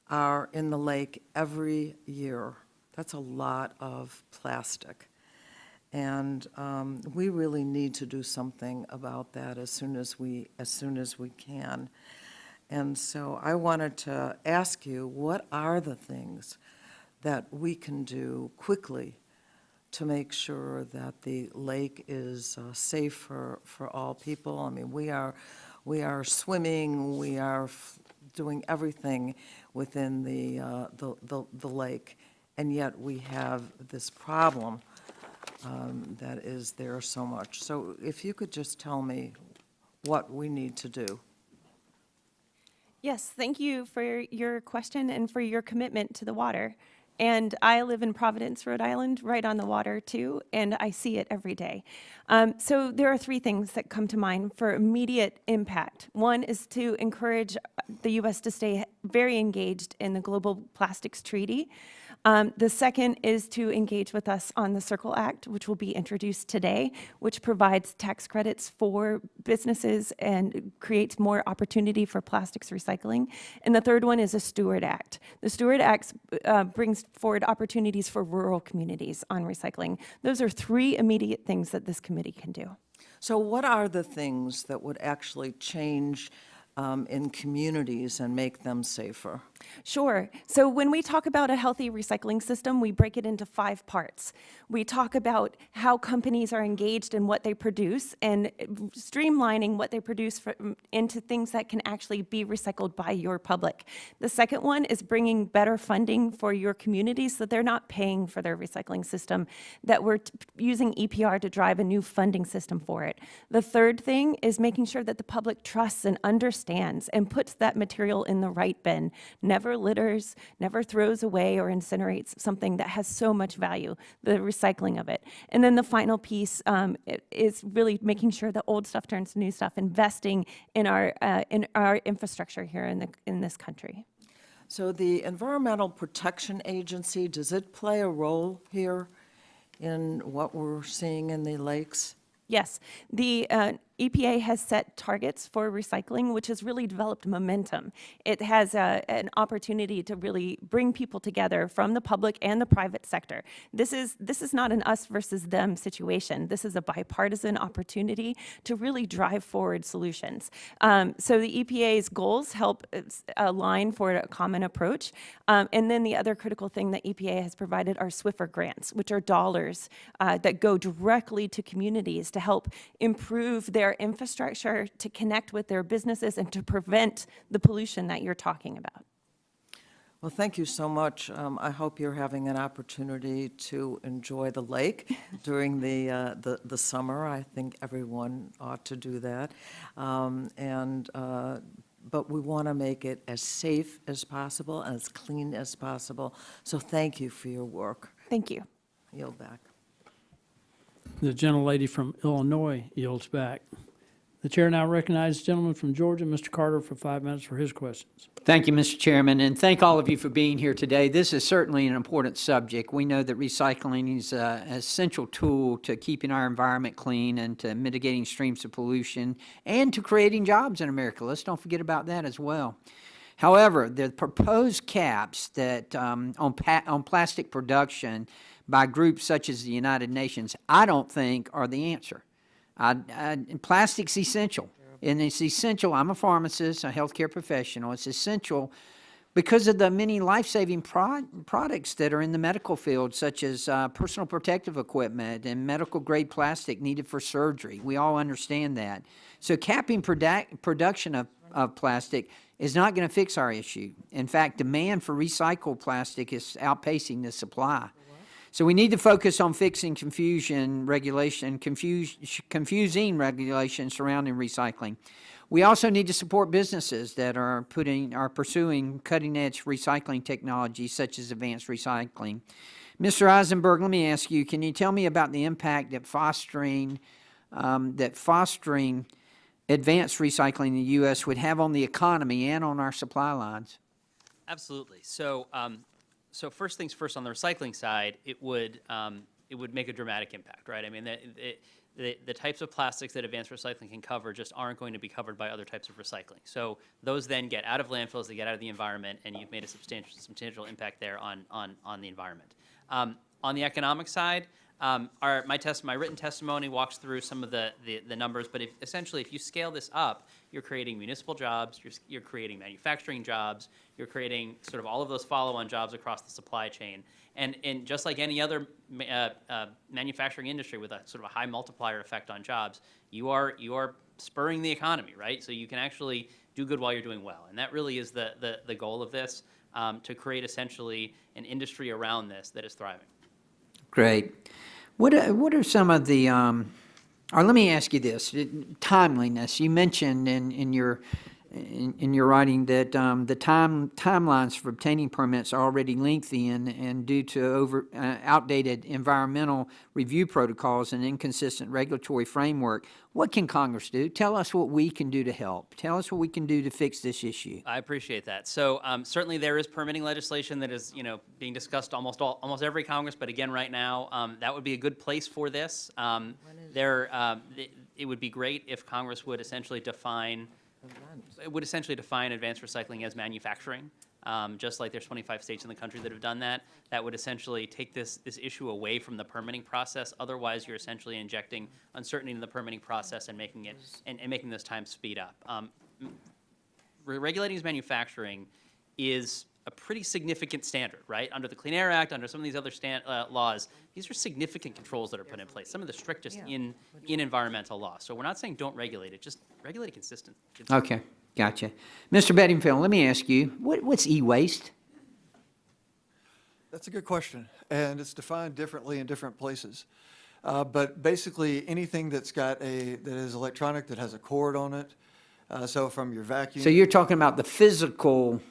are in the lake every year. That's a lot of plastic. And we really need to do something about that as soon as we can. And so I wanted to ask you, what are the things that we can do quickly to make sure that the lake is safe for all people? I mean, we are swimming, we are doing everything within the lake, and yet we have this problem that is there so much. So if you could just tell me what we need to do. Yes, thank you for your question and for your commitment to the water. And I live in Providence, Rhode Island, right on the water too, and I see it every day. So there are three things that come to mind for immediate impact. One is to encourage the U.S. to stay very engaged in the Global Plastics Treaty. The second is to engage with us on the Circle Act, which will be introduced today, which provides tax credits for businesses and creates more opportunity for plastics recycling. And the third one is a Steward Act. The Steward Act brings forward opportunities for rural communities on recycling. Those are three immediate things that this committee can do. So what are the things that would actually change in communities and make them safer? Sure. So when we talk about a healthy recycling system, we break it into 5 parts. We talk about how companies are engaged in what they produce and streamlining what they produce into things that can actually be recycled by your public. The second one is bringing better funding for your communities so that they're not paying for their recycling system, that we're using EPR to drive a new funding system for it. The third thing is making sure that the public trusts and understands and puts that material in the right bin. Never litters, never throws away or incinerates something that has so much value, the recycling of it. And then the final piece is really making sure that old stuff turns to new stuff, investing in our infrastructure here in this country. So the Environmental Protection Agency, does it play a role here in what we're seeing in the lakes? Yes, the EPA has set targets for recycling, which has really developed momentum. It has an opportunity to really bring people together from the public and the private sector. This is not an us versus them situation. This is a bipartisan opportunity to really drive forward solutions. So the EPA's goals help align for a common approach. And then the other critical thing that EPA has provided are Swiffer grants, which are dollars that go directly to communities to help improve their infrastructure, to connect with their businesses, and to prevent the pollution that you're talking about. Well, thank you so much. I hope you're having an opportunity to enjoy the lake during the summer. I think everyone ought to do that. But we want to make it as safe as possible and as clean as possible. So thank you for your work. Thank you. Yield back. The gentlelady from Illinois yields back. The chair now recognizes the gentleman from Georgia, Mr. Carter, for 5 minutes for his questions. Thank you, Mr. Chairman, and thank all of you for being here today. This is certainly an important subject. We know that recycling is an essential tool to keeping our environment clean and to mitigating streams of pollution and to creating jobs in America. Let's don't forget about that as well. However, the proposed caps that on plastic production by groups such as the United Nations, I don't think are the answer. Plastic's essential, and it's essential. I'm a pharmacist, a healthcare professional. It's essential because of the many life-saving products that are in the medical field, such as personal protective equipment and medical-grade plastic needed for surgery. We all understand that. So capping production of plastic is not going to fix our issue. In fact, demand for recycled plastic is outpacing the supply. So we need to focus on fixing confusing regulations surrounding recycling. We also need to support businesses that are pursuing cutting-edge recycling technologies such as advanced recycling. Mr. Eisenberg, let me ask you, can you tell me about the impact that fostering advanced recycling in the U.S. would have on the economy and on our supply lines? Absolutely. So, so first things first, on the recycling side, it would make a dramatic impact, right? I mean, the types of plastics that advanced recycling can cover just aren't going to be covered by other types of recycling. So those then get out of landfills, they get out of the environment, and you've made a substantial impact there on the environment. On the economic side, my written testimony walks through some of the numbers, but essentially if you scale this up, you're creating municipal jobs, you're creating manufacturing jobs, you're creating sort of all of those follow-on jobs across the supply chain. And just like any other manufacturing industry with a sort of a high multiplier effect on jobs, you are spurring the economy, right? So you can actually do good while you're doing well. And that really is the goal of this, to create essentially an industry around this that is thriving. Great. What are some of the, or let me ask you this, timeliness. You mentioned in your writing that the timelines for obtaining permits are already lengthy and due to outdated environmental review protocols and inconsistent regulatory framework. What can Congress do? Tell us what we can do to help. Tell us what we can do to fix this issue. I appreciate that. So certainly there is permitting legislation that is, being discussed almost every Congress, but again, right now, that would be a good place for this. It would be great if Congress would essentially define advanced recycling as manufacturing, just like there's 25 states in the country that have done that. That would essentially take this issue away from the permitting process. Otherwise, you're essentially injecting uncertainty in the permitting process and making those times speed up. Regulating as manufacturing is a pretty significant standard, right? Under the Clean Air Act, under some of these other laws, these are significant controls that are put in place, some of the strictest in environmental law. So we're not saying don't regulate it, just regulate it consistent. Okay, gotcha. Mr. Bedingfield, let me ask you, what's e-waste? That's a good question, and it's defined differently in different places. But basically, anything that is electronic, that has a cord on it, so from your vacuum. So you're talking about the physical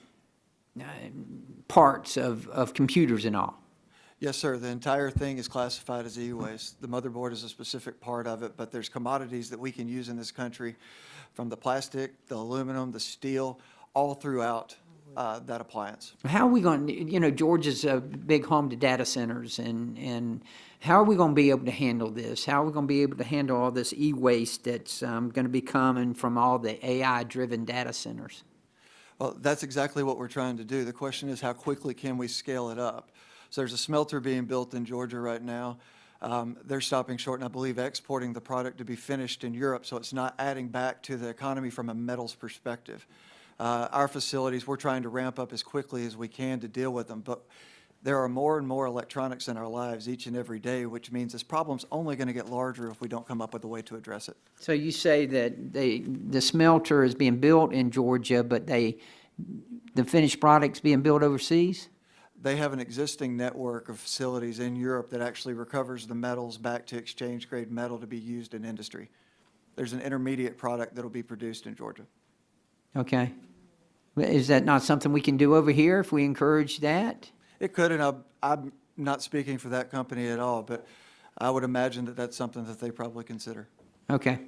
parts of computers and all? Yes, sir. The entire thing is classified as e-waste. The motherboard is a specific part of it, but there's commodities that we can use in this country, from the plastic, the aluminum, the steel, all throughout that appliance. How are we going to, Georgia's a big home to data centers, and how are we going to be able to handle this? How are we going to be able to handle all this e-waste that's going to be coming from all the AI-driven data centers? Well, that's exactly what we're trying to do. The question is, how quickly can we scale it up? So there's a smelter being built in Georgia right now. They're stopping short, and I believe exporting the product to be finished in Europe, so it's not adding back to the economy from a metals perspective. Our facilities, we're trying to ramp up as quickly as we can to deal with them, but there are more and more electronics in our lives each and every day, which means this problem's only going to get larger if we don't come up with a way to address it. So you say that the smelter is being built in Georgia, but the finished product's being built overseas? They have an existing network of facilities in Europe that actually recovers the metals back to exchange-grade metal to be used in industry. There's an intermediate product that'll be produced in Georgia. Okay. Is that not something we can do over here if we encourage that? It could, and I'm not speaking for that company at all, but I would imagine that that's something that they probably consider. Okay.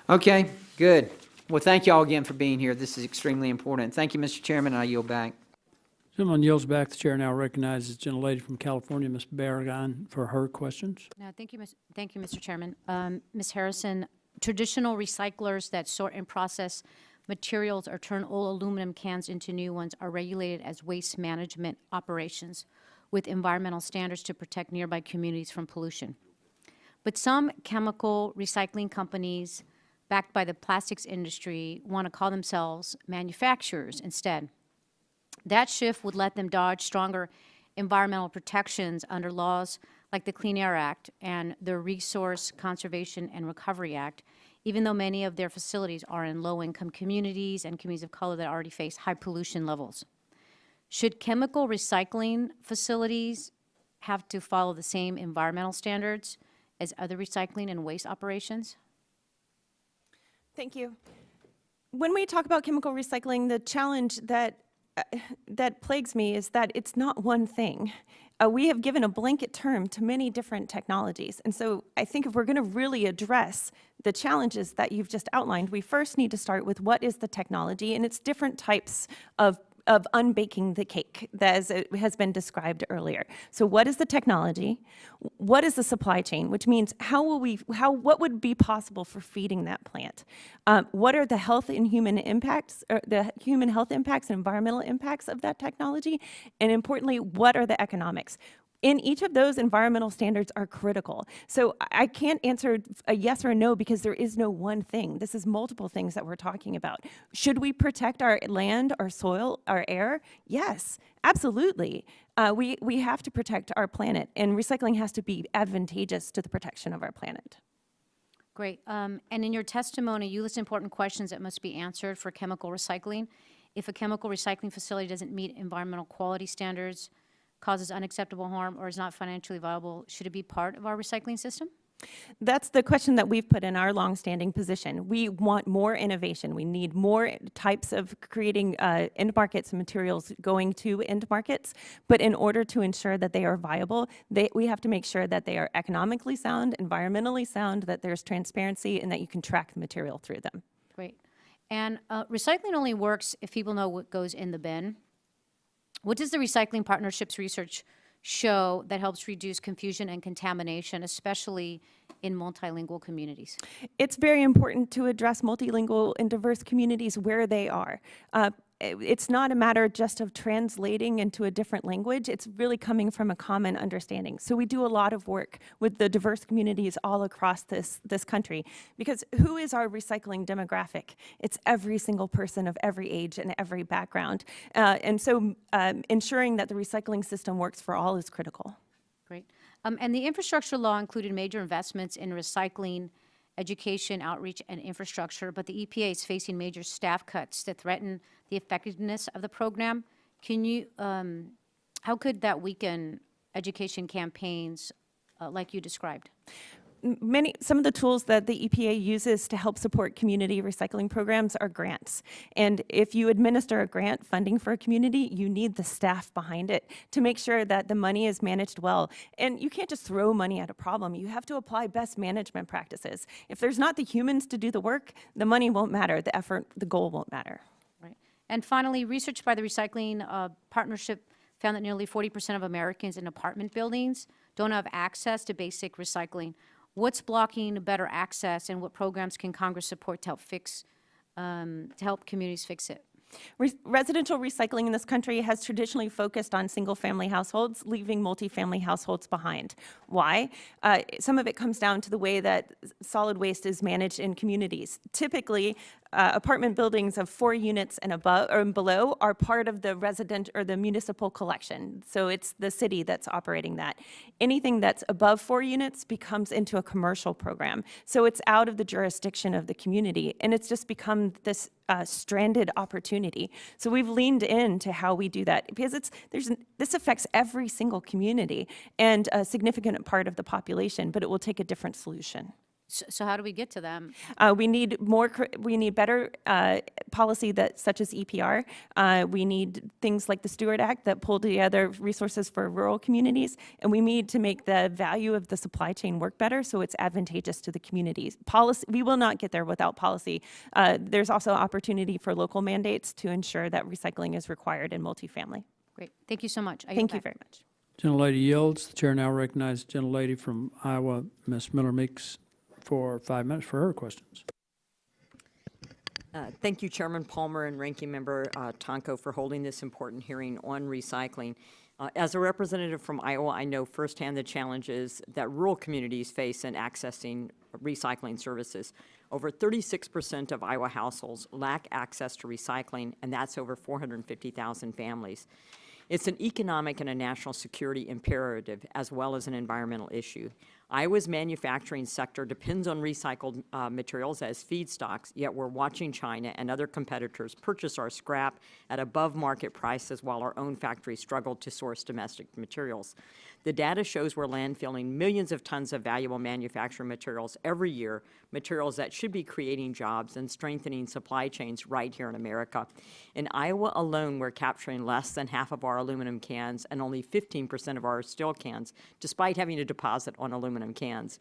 Okay, good. Well, thank you all again for being here. This is extremely important. Thank you, Mr. Chairman. I yield back. Gentleman yields back. The chair now recognizes the gentlelady from California, Ms. Barragan, for her questions. No, thank you, Mr. Chairman. Ms. Harrison, traditional recyclers that sort and process materials or turn old aluminum cans into new ones are regulated as waste management operations with environmental standards to protect nearby communities from pollution. But some chemical recycling companies backed by the plastics industry want to call themselves manufacturers instead. That shift would let them dodge stronger environmental protections under laws like the Clean Air Act and the Resource Conservation and Recovery Act, even though many of their facilities are in low-income communities and communities of color that already face high pollution levels. Should chemical recycling facilities have to follow the same environmental standards as other recycling and waste operations? Thank you. When we talk about chemical recycling, the challenge that plagues me is that it's not one thing. We have given a blanket term to many different technologies. And so I think if we're going to really address the challenges that you've just outlined, we first need to start with what is the technology, and it's different types of unbaking the cake, as it has been described earlier. So what is the technology? What is the supply chain? Which means what would be possible for feeding that plant? What are the health and human impacts, or the human health impacts and environmental impacts of that technology? And importantly, what are the economics? In each of those, environmental standards are critical. So I can't answer a yes or a no because there is no one thing. This is multiple things that we're talking about. Should we protect our land, our soil, our air? Yes, absolutely. We have to protect our planet, and recycling has to be advantageous to the protection of our planet. Great. And in your testimony, you list important questions that must be answered for chemical recycling. If a chemical recycling facility doesn't meet environmental quality standards, causes unacceptable harm, or is not financially viable, should it be part of our recycling system? That's the question that we've put in our longstanding position. We want more innovation. We need more types of creating end markets and materials going to end markets. But in order to ensure that they are viable, we have to make sure that they are economically sound, environmentally sound, that there's transparency, and that you can track the material through them. Great. And recycling only works if people know what goes in the bin. What does the Recycling Partnerships research show that helps reduce confusion and contamination, especially in multilingual communities? It's very important to address multilingual and diverse communities where they are. It's not a matter just of translating into a different language. It's really coming from a common understanding. So we do a lot of work with the diverse communities all across this country, because who is our recycling demographic? It's every single person of every age and every background. And so ensuring that the recycling system works for all is critical. Great. And the infrastructure law included major investments in recycling, education, outreach, and infrastructure, but the EPA is facing major staff cuts that threaten the effectiveness of the program. Can you, how could that weaken education campaigns like you described? Some of the tools that the EPA uses to help support community recycling programs are grants. And if you administer a grant funding for a community, you need the staff behind it to make sure that the money is managed well. And you can't just throw money at a problem. You have to apply best management practices. If there's not the humans to do the work, the money won't matter, the effort, the goal won't matter. Right. And finally, research by the Recycling Partnership found that nearly 40% of Americans in apartment buildings don't have access to basic recycling. What's blocking better access, and what programs can Congress support to help communities fix it? Residential recycling in this country has traditionally focused on single-family households, leaving multifamily households behind. Why? Some of it comes down to the way that solid waste is managed in communities. Typically, apartment buildings of 4 units and above or below are part of the resident or the municipal collection. So it's the city that's operating that. Anything that's above 4 units becomes into a commercial program. So it's out of the jurisdiction of the community, and it's just become this stranded opportunity. So we've leaned into how we do that, because this affects every single community and a significant part of the population, but it will take a different solution. So how do we get to them? We need better policy such as EPR. We need things like the Stewart Act that pull together resources for rural communities, and we need to make the value of the supply chain work better so it's advantageous to the communities. Policy, we will not get there without policy. There's also opportunity for local mandates to ensure that recycling is required in multifamily. Great. Thank you so much. Thank you very much. Gentlelady yields. The chair now recognizes the gentlelady from Iowa, Ms. Miller Meeks, for 5 minutes for her questions. Thank you, Chairman Palmer and Ranking Member Tonko, for holding this important hearing on recycling. As a representative from Iowa, I know firsthand the challenges that rural communities face in accessing recycling services. Over 36% of Iowa households lack access to recycling, and that's over 450,000 families. It's an economic and a national security imperative, as well as an environmental issue. Iowa's manufacturing sector depends on recycled materials as feedstocks, yet we're watching China and other competitors purchase our scrap at above-market prices while our own factories struggle to source domestic materials. The data shows we're landfilling millions of tons of valuable manufacturing materials every year, materials that should be creating jobs and strengthening supply chains right here in America. In Iowa alone, we're capturing less than half of our aluminum cans and only 15% of our steel cans, despite having to deposit on aluminum cans.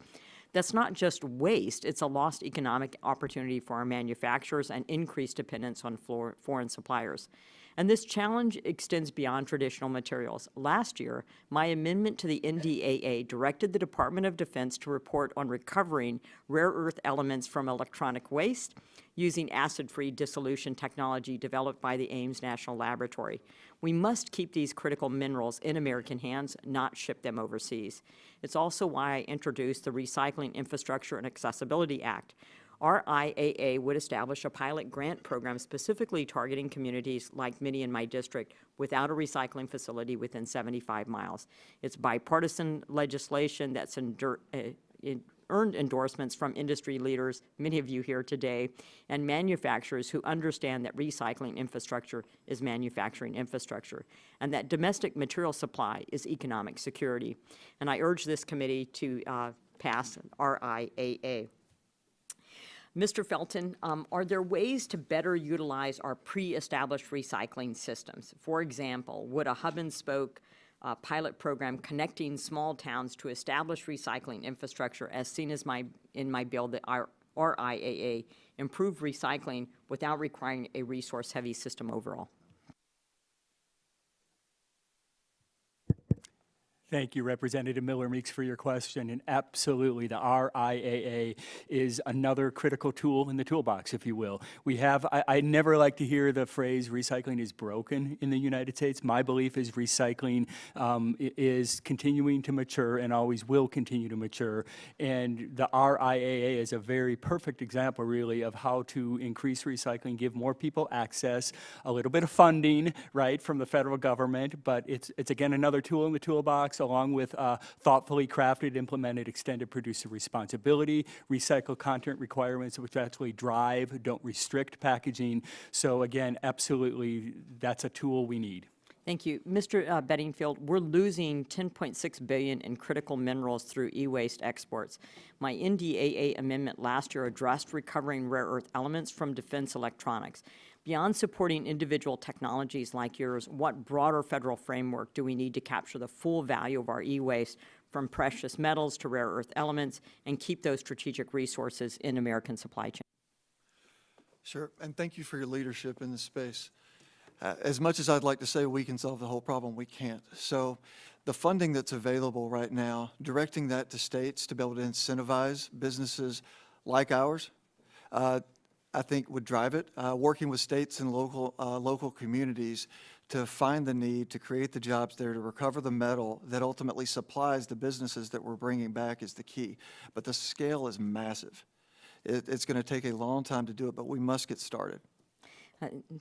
That's not just waste, it's a lost economic opportunity for our manufacturers and increased dependence on foreign suppliers. And this challenge extends beyond traditional materials. Last year, my amendment to the NDAA directed the Department of Defense to report on recovering rare earth elements from electronic waste using acid-free dissolution technology developed by the Ames National Laboratory. We must keep these critical minerals in American hands, not ship them overseas. It's also why I introduced the Recycling Infrastructure and Accessibility Act. Our IAA would establish a pilot grant program specifically targeting communities like many in my district without a recycling facility within 75 miles. It's bipartisan legislation that's earned endorsements from industry leaders, many of you here today, and manufacturers who understand that recycling infrastructure is manufacturing infrastructure, and that domestic material supply is economic security. And I urge this committee to pass RIAA. Mr. Felton, are there ways to better utilize our pre-established recycling systems? For example, would a hub-and-spoke pilot program connecting small towns to establish recycling infrastructure, as seen as in my bill, the RIAA, improve recycling without requiring a resource-heavy system overall? Thank you, Representative Miller-Meeks, for your question. And absolutely, the RIAA is another critical tool in the toolbox, if you will. We have, I never like to hear the phrase recycling is broken in the United States. My belief is recycling is continuing to mature and always will continue to mature. And the RIAA is a very perfect example, really, of how to increase recycling, give more people access, a little bit of funding, right, from the federal government. But it's again, another tool in the toolbox, along with thoughtfully crafted, implemented, extended producer responsibility, recycled content requirements, which actually drive, don't restrict packaging. So again, absolutely, that's a tool we need. Thank you. Mr. Bedingfield, we're losing $10.6 billion in critical minerals through e-waste exports. My NDAA amendment last year addressed recovering rare earth elements from defense electronics. Beyond supporting individual technologies like yours, what broader federal framework do we need to capture the full value of our e-waste, from precious metals to rare earth elements, and keep those strategic resources in American supply chain? Sure, and thank you for your leadership in this space. As much as I'd like to say we can solve the whole problem, we can't. So the funding that's available right now, directing that to states to be able to incentivize businesses like ours, I think would drive it. Working with states and local communities to find the need, to create the jobs there, to recover the metal that ultimately supplies the businesses that we're bringing back is the key. But the scale is massive. It's going to take a long time to do it, but we must get started.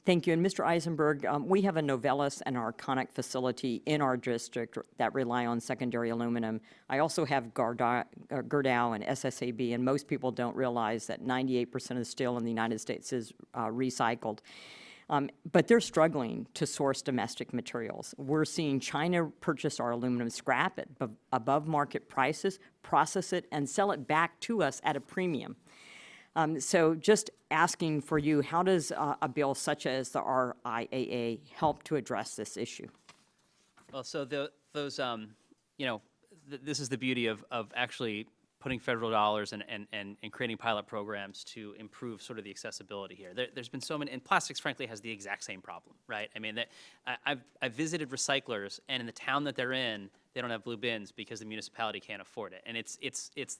Thank you. And Mr. Eisenberg, we have a Novelis and Arconic facility in our district that rely on secondary aluminum. I also have Gerdau and SSAB, and most people don't realize that 98% of the steel in the United States is recycled. But they're struggling to source domestic materials. We're seeing China purchase our aluminum scrap at above market prices, process it, and sell it back to us at a premium. So just asking for you, how does a bill such as the RIAA help to address this issue? Well, so those, you know, this is the beauty of actually putting federal dollars and creating pilot programs to improve sort of the accessibility here. There's been so many, and plastics frankly has the exact same problem, right? I mean, I've visited recyclers, and in the town that they're in, they don't have blue bins because the municipality can't afford it. And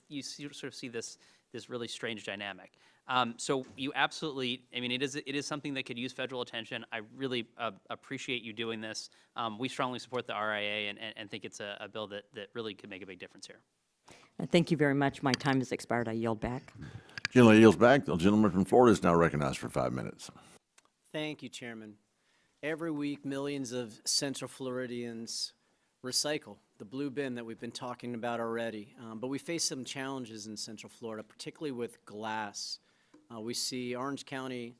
you sort of see this really strange dynamic. So you absolutely, I mean, it is something that could use federal attention. I really appreciate you doing this. We strongly support the RIA and think it's a bill that really could make a big difference here. Thank you very much. My time has expired. I yield back. Gentleman yields back. The gentleman from Florida is now recognized for 5 minutes. Thank you, Chairman. Every week, millions of Central Floridians recycle the blue bin that we've been talking about already. But we face some challenges in Central Florida, particularly with glass. We see Orange County,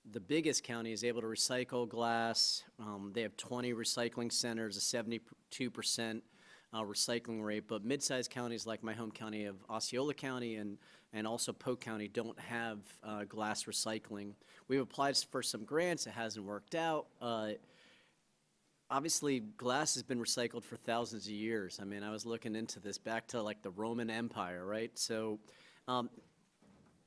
the biggest county, is able to recycle glass. They have 20 recycling centers, a 72% recycling rate, but mid-sized counties like my home county of Osceola County and also Polk County don't have glass recycling. We've applied for some grants. It hasn't worked out. Obviously, glass has been recycled for thousands of years. I mean, I was looking into this back to like the Roman Empire, right? So,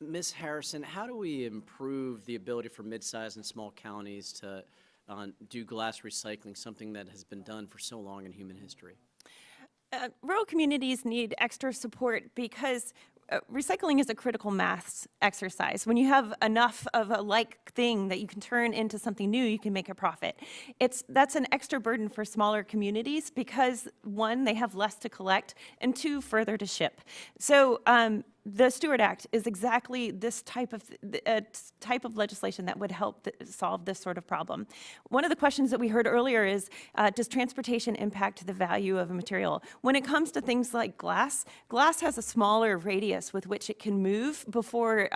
Ms. Harrison, how do we improve the ability for mid-sized and small counties to do glass recycling, something that has been done for so long in human history? Rural communities need extra support because recycling is a critical mass exercise. When you have enough of a like thing that you can turn into something new, you can make a profit. That's an extra burden for smaller communities because, one, they have less to collect, and two, further to ship. So the Stewart Act is exactly this type of legislation that would help solve this sort of problem. One of the questions that we heard earlier is, does transportation impact the value of a material? When it comes to things like glass, glass has a smaller radius with which it can move before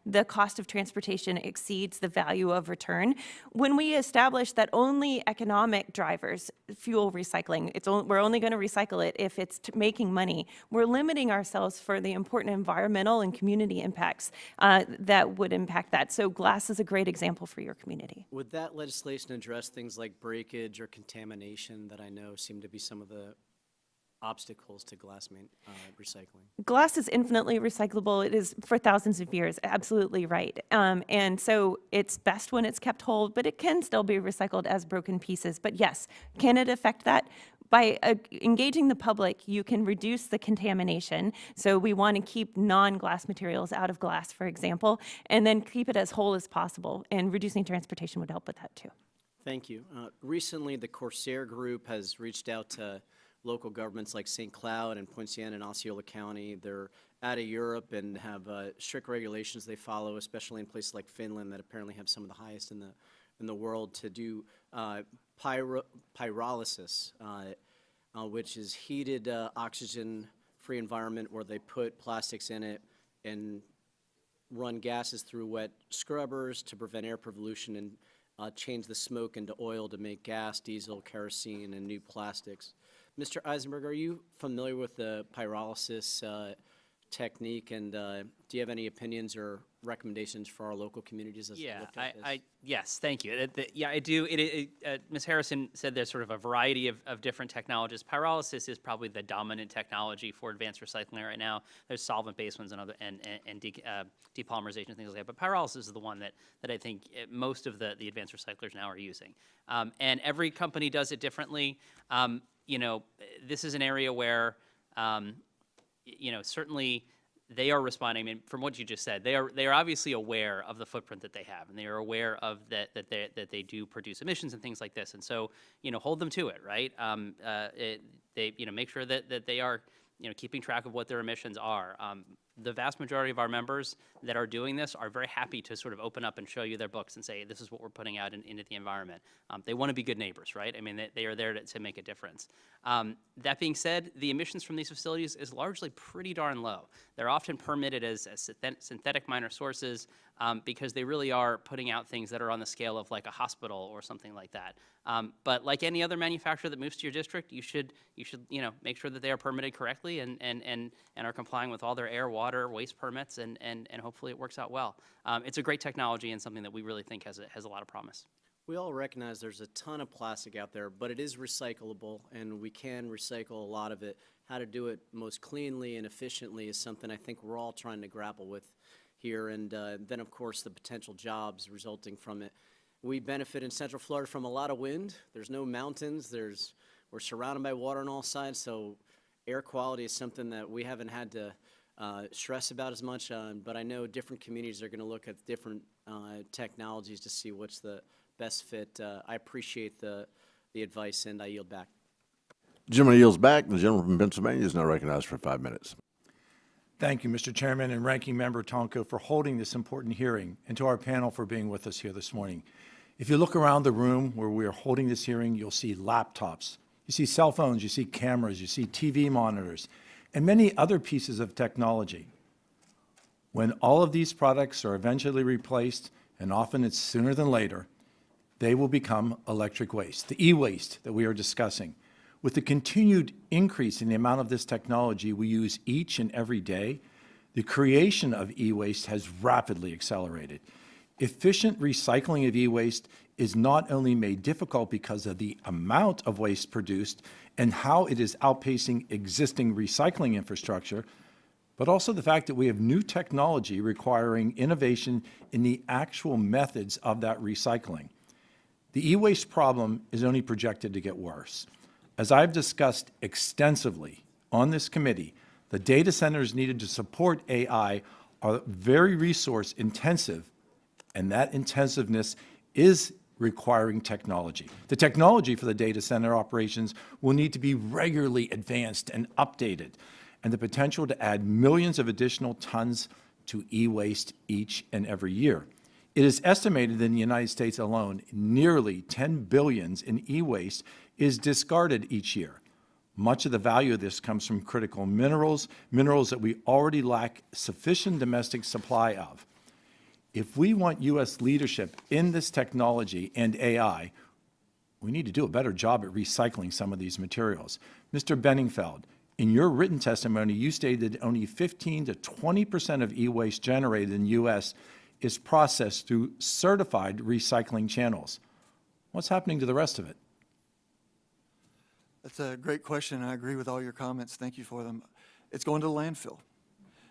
the cost of transportation exceeds the value of return. When we establish that only economic drivers fuel recycling, we're only going to recycle it if it's making money, we're limiting ourselves for the important environmental and community impacts that would impact that. So glass is a great example for your community. Would that legislation address things like breakage or contamination that I know seem to be some of the obstacles to glass recycling? Glass is infinitely recyclable. It is for thousands of years, absolutely right. And so it's best when it's kept whole, but it can still be recycled as broken pieces. But yes, can it affect that? By engaging the public, you can reduce the contamination. So we want to keep non-glass materials out of glass, for example, and then keep it as whole as possible. And reducing transportation would help with that too. Thank you. Recently, the Corsair Group has reached out to local governments like St. Cloud and Poinciana and Osceola County. They're out of Europe and have strict regulations they follow, especially in places like Finland that apparently have some of the highest in the world, to do pyrolysis, which is heated oxygen-free environment where they put plastics in it and run gases through wet scrubbers to prevent air pollution and change the smoke into oil to make gas, diesel, kerosene, and new plastics. Mr. Eisenberg, are you familiar with the pyrolysis technique, and do you have any opinions or recommendations for our local communities as Yeah, we look at this? yes, thank you. Yeah, I do. Ms. Harrison said there's sort of a variety of different technologies. Pyrolysis is probably the dominant technology for advanced recycling right now. There's solvent-based ones and other depolymerization and things like that. But pyrolysis is the one that I think most of the advanced recyclers now are using. And every company does it differently. You know, this is an area where you know, certainly they are responding. I mean, from what you just said, they are obviously aware of the footprint that they have, and they are aware of that they do produce emissions and things like this. And so, you know, hold them to it, right? They make sure that they are keeping track of what their emissions are. The vast majority of our members that are doing this are very happy to sort of open up and show you their books and say, this is what we're putting out into the environment. They want to be good neighbors, right? I mean, they are there to make a difference. That being said, the emissions from these facilities is largely pretty darn low. They're often permitted as synthetic minor sources because they really are putting out things that are on the scale of like a hospital or something like that. But like any other manufacturer that moves to your district, you should make sure that they are permitted correctly and are complying with all their air, water, waste permits, and hopefully it works out well. It's a great technology and something that we really think has a lot of promise. We all recognize there's a ton of plastic out there, but it is recyclable, and we can recycle a lot of it. How to do it most cleanly and efficiently is something I think we're all trying to grapple with here, and then, of course, the potential jobs resulting from it. We benefit in Central Florida from a lot of wind. There's no mountains. We're surrounded by water on all sides, so air quality is something that we haven't had to stress about as much, but I know different communities are going to look at different technologies to see what's the best fit. I appreciate the advice, and I yield back. The gentleman yields back. The gentleman from Pennsylvania is now recognized for 5 minutes. Thank you, Mr. Chairman and Ranking Member Tonko, for holding this important hearing, and to our panel for being with us here this morning. If you look around the room where we are holding this hearing, you'll see laptops, you see cell phones, you see cameras, you see TV monitors, and many other pieces of technology. When all of these products are eventually replaced, and often it's sooner than later, they will become electric waste, the e-waste that we are discussing. With the continued increase in the amount of this technology we use each and every day, the creation of e-waste has rapidly accelerated. Efficient recycling of e-waste is not only made difficult because of the amount of waste produced and how it is outpacing existing recycling infrastructure, but also the fact that we have new technology requiring innovation in the actual methods of that recycling. The e-waste problem is only projected to get worse. As I've discussed extensively on this committee, the data centers needed to support AI are very resource intensive, and that intensiveness is requiring technology. The technology for the data center operations will need to be regularly advanced and updated, and the potential to add millions of additional tons to e-waste each and every year. It is estimated in the United States alone, nearly 10 billion in e-waste is discarded each year. Much of the value of this comes from critical minerals, minerals that we already lack sufficient domestic supply of. If we want U.S. leadership in this technology and AI, we need to do a better job at recycling some of these materials. Mr. Bedingfield, in your written testimony, you stated that only 15 to 20% of e-waste generated in the U.S. is processed through certified recycling channels. What's happening to the rest of it? That's a great question, and I agree with all your comments. Thank you for them. It's going to the landfill.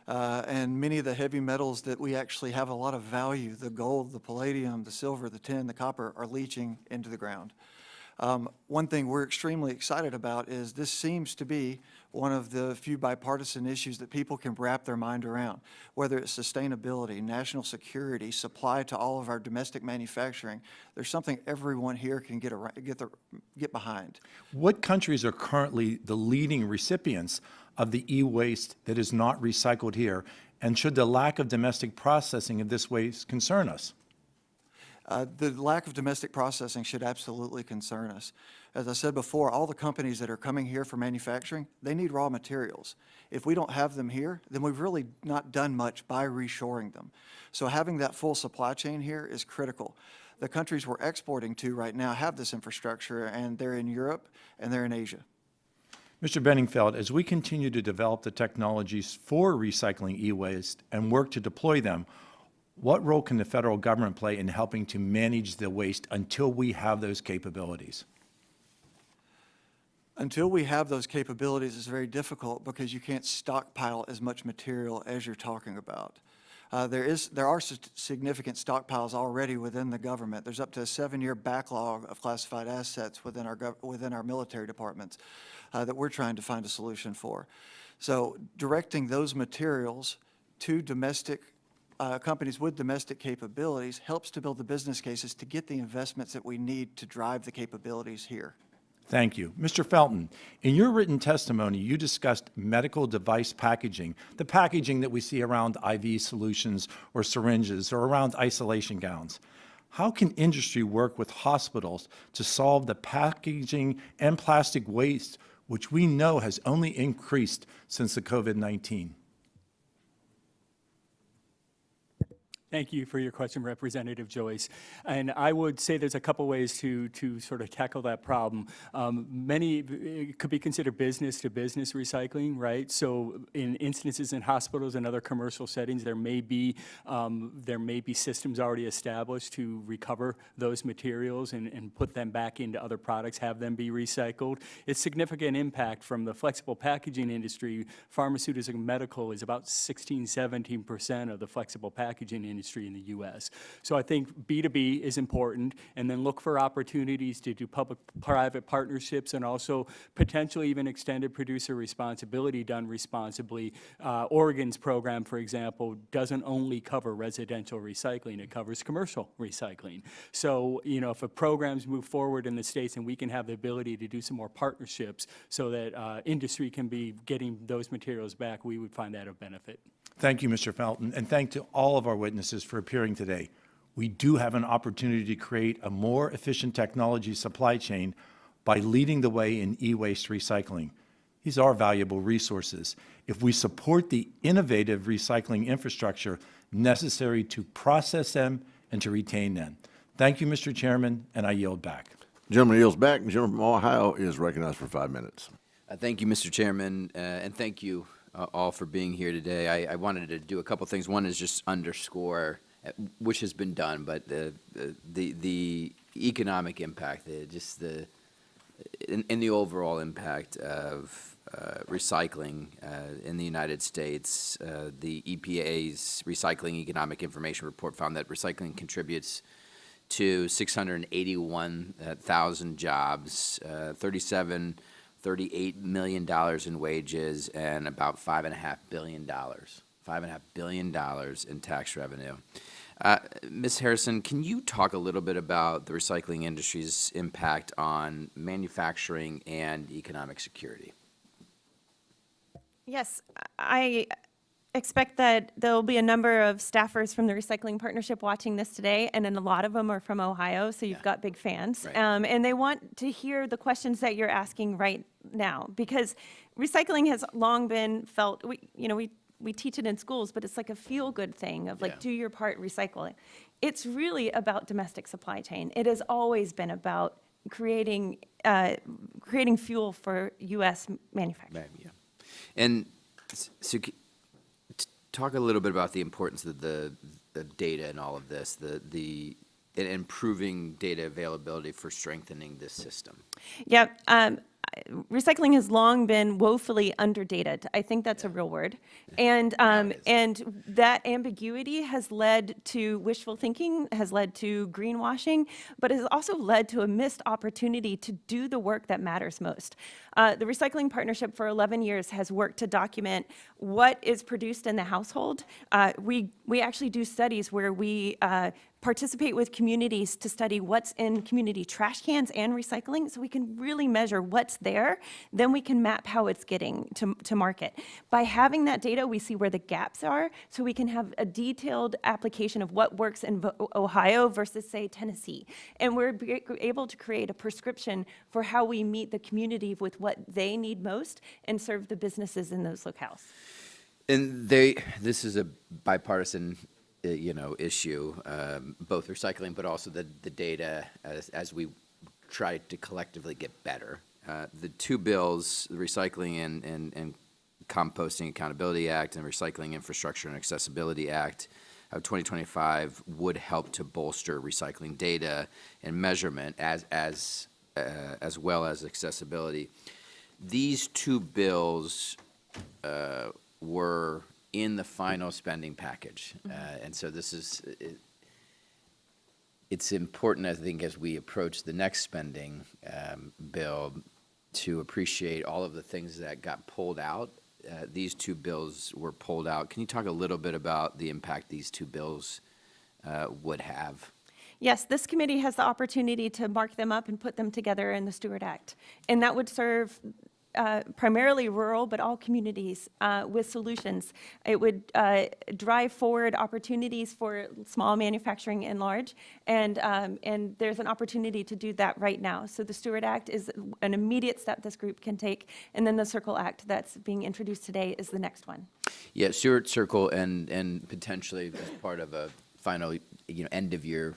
And many of the heavy metals that we actually have a lot of value, the gold, the palladium, the silver, the tin, the copper, are leaching into the ground. One thing we're extremely excited about is this seems to be one of the few bipartisan issues that people can wrap their mind around, whether it's sustainability, national security, supply to all of our domestic manufacturing. There's something everyone here can get behind. What countries are currently the leading recipients of the e-waste that is not recycled here, and should the lack of domestic processing of this waste concern us? The lack of domestic processing should absolutely concern us. As I said before, all the companies that are coming here for manufacturing, they need raw materials. If we don't have them here, then we've really not done much by reshoring them. So having that full supply chain here is critical. The countries we're exporting to right now have this infrastructure, and they're in Europe and they're in Asia. Mr. Bedingfield, as we continue to develop the technologies for recycling e-waste and work to deploy them, what role can the federal government play in helping to manage the waste until we have those capabilities? Until we have those capabilities, it's very difficult because you can't stockpile as much material as you're talking about. There are significant stockpiles already within the government. There's up to a 7-year backlog of classified assets within our military departments that we're trying to find a solution for. So directing those materials to domestic companies with domestic capabilities helps to build the business cases to get the investments that we need to drive the capabilities here. Thank you. Mr. Felton, in your written testimony, you discussed medical device packaging, the packaging that we see around IV solutions or syringes or around isolation gowns. How can industry work with hospitals to solve the packaging and plastic waste, which we know has only increased since the COVID-19? Thank you for your question, Representative Joyce. And I would say there's a couple ways to sort of tackle that problem. It could be considered business-to-business recycling, right? So in instances in hospitals and other commercial settings, there may be systems already established to recover those materials and put them back into other products, have them be recycled. It's significant impact from the flexible packaging industry. Pharmaceutical and medical is about 16-17% of the flexible packaging industry. industry in the U.S. So I think B2B is important, and then look for opportunities to do public-private partnerships and also potentially even extended producer responsibility done responsibly. Oregon's program, for example, doesn't only cover residential recycling, it covers commercial recycling. So, you know, if programs move forward in the states and we can have the ability to do some more partnerships so that industry can be getting those materials back, we would find that of benefit. Thank you, Mr. Felton, and thank to all of our witnesses for appearing today. We do have an opportunity to create a more efficient technology supply chain by leading the way in e-waste recycling. These are valuable resources. If we support the innovative recycling infrastructure necessary to process them and to retain them. Thank you, Mr. Chairman, and I yield back. Gentleman yields back. The gentleman from Ohio is recognized for 5 minutes. Thank you, Mr. Chairman, and thank you all for being here today. I wanted to do a couple things. One is just underscore, which has been done, but the economic impact, in the overall impact of recycling in the United States. The EPA's Recycling Economic Information Report found that recycling contributes to 681,000 jobs, $38 million in wages, and about $5.5 billion in tax revenue. Ms. Harrison, can you talk a little bit about the recycling industry's impact on manufacturing and economic security? Yes, I expect that there'll be a number of staffers from the Recycling Partnership watching this today, and then a lot of them are from Ohio, so you've got big fans. Right. And they want to hear the questions that you're asking right now, because recycling has long been felt, we teach it in schools, but it's like a feel-good thing of like, do your part, recycling. It's really about domestic supply chain. It has always been about creating fuel for U.S. manufacturing. Yeah. And so talk a little bit about the importance of the data and all of this, the improving data availability for strengthening this system. Yeah, recycling has long been woefully underdated. I think that's a real word. And that ambiguity has led to wishful thinking, has led to greenwashing, but has also led to a missed opportunity to do the work that matters most. The Recycling Partnership for 11 years has worked to document what is produced in the household. We actually do studies where we participate with communities to study what's in community trash cans and recycling, so we can really measure what's there. Then we can map how it's getting to market. By having that data, we see where the gaps are, so we can have a detailed application of what works in Ohio versus, say, Tennessee. And we're able to create a prescription for how we meet the community with what they need most and serve the businesses in those locales. And this is a bipartisan issue, both recycling, but also the data as we try to collectively get better. The two bills, the Recycling and Composting Accountability Act and Recycling Infrastructure and Accessibility Act of 2025 would help to bolster recycling data and measurement as well as accessibility. These two bills were in the final spending package. And so this is, it's important, I think, as we approach the next spending bill to appreciate all of the things that got pulled out. These two bills were pulled out. Can you talk a little bit about the impact these two bills would have? Yes, this committee has the opportunity to mark them up and put them together in the Stewart Act. And that would serve primarily rural, but all communities with solutions. It would drive forward opportunities for small manufacturing and large, and there's an opportunity to do that right now. So the Stewart Act is an immediate step this group can take, and then the Circle Act that's being introduced today is the next one. Yeah, Stewart, Circle, and potentially as part of a final, end of year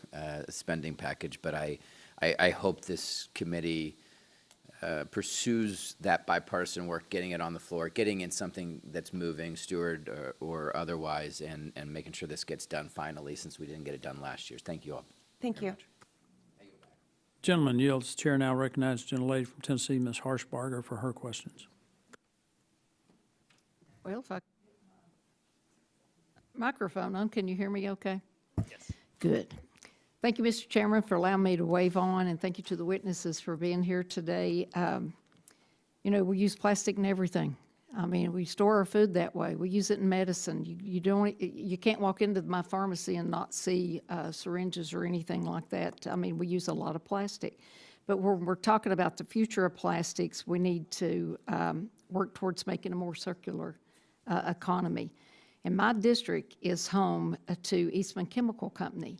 spending package. But I hope this committee pursues that bipartisan work, getting it on the floor, getting in something that's moving, Stewart or otherwise, and making sure this gets done finally, since we didn't get it done last year. Thank you all. Thank you. Gentleman yields. Chair now recognizes the gentlelady from Tennessee, Ms. Harshbarger, for her questions. Well, if I microphone on, can you hear me okay? Good. Thank you, Mr. Chairman, for allowing me to wave on, and thank you to the witnesses for being here today. You know, we use plastic in everything. I mean, we store our food that way. We use it in medicine. You can't walk into my pharmacy and not see syringes or anything like that. I mean, we use a lot of plastic. But when we're talking about the future of plastics, we need to work towards making a more circular economy. And my district is home to Eastman Chemical Company.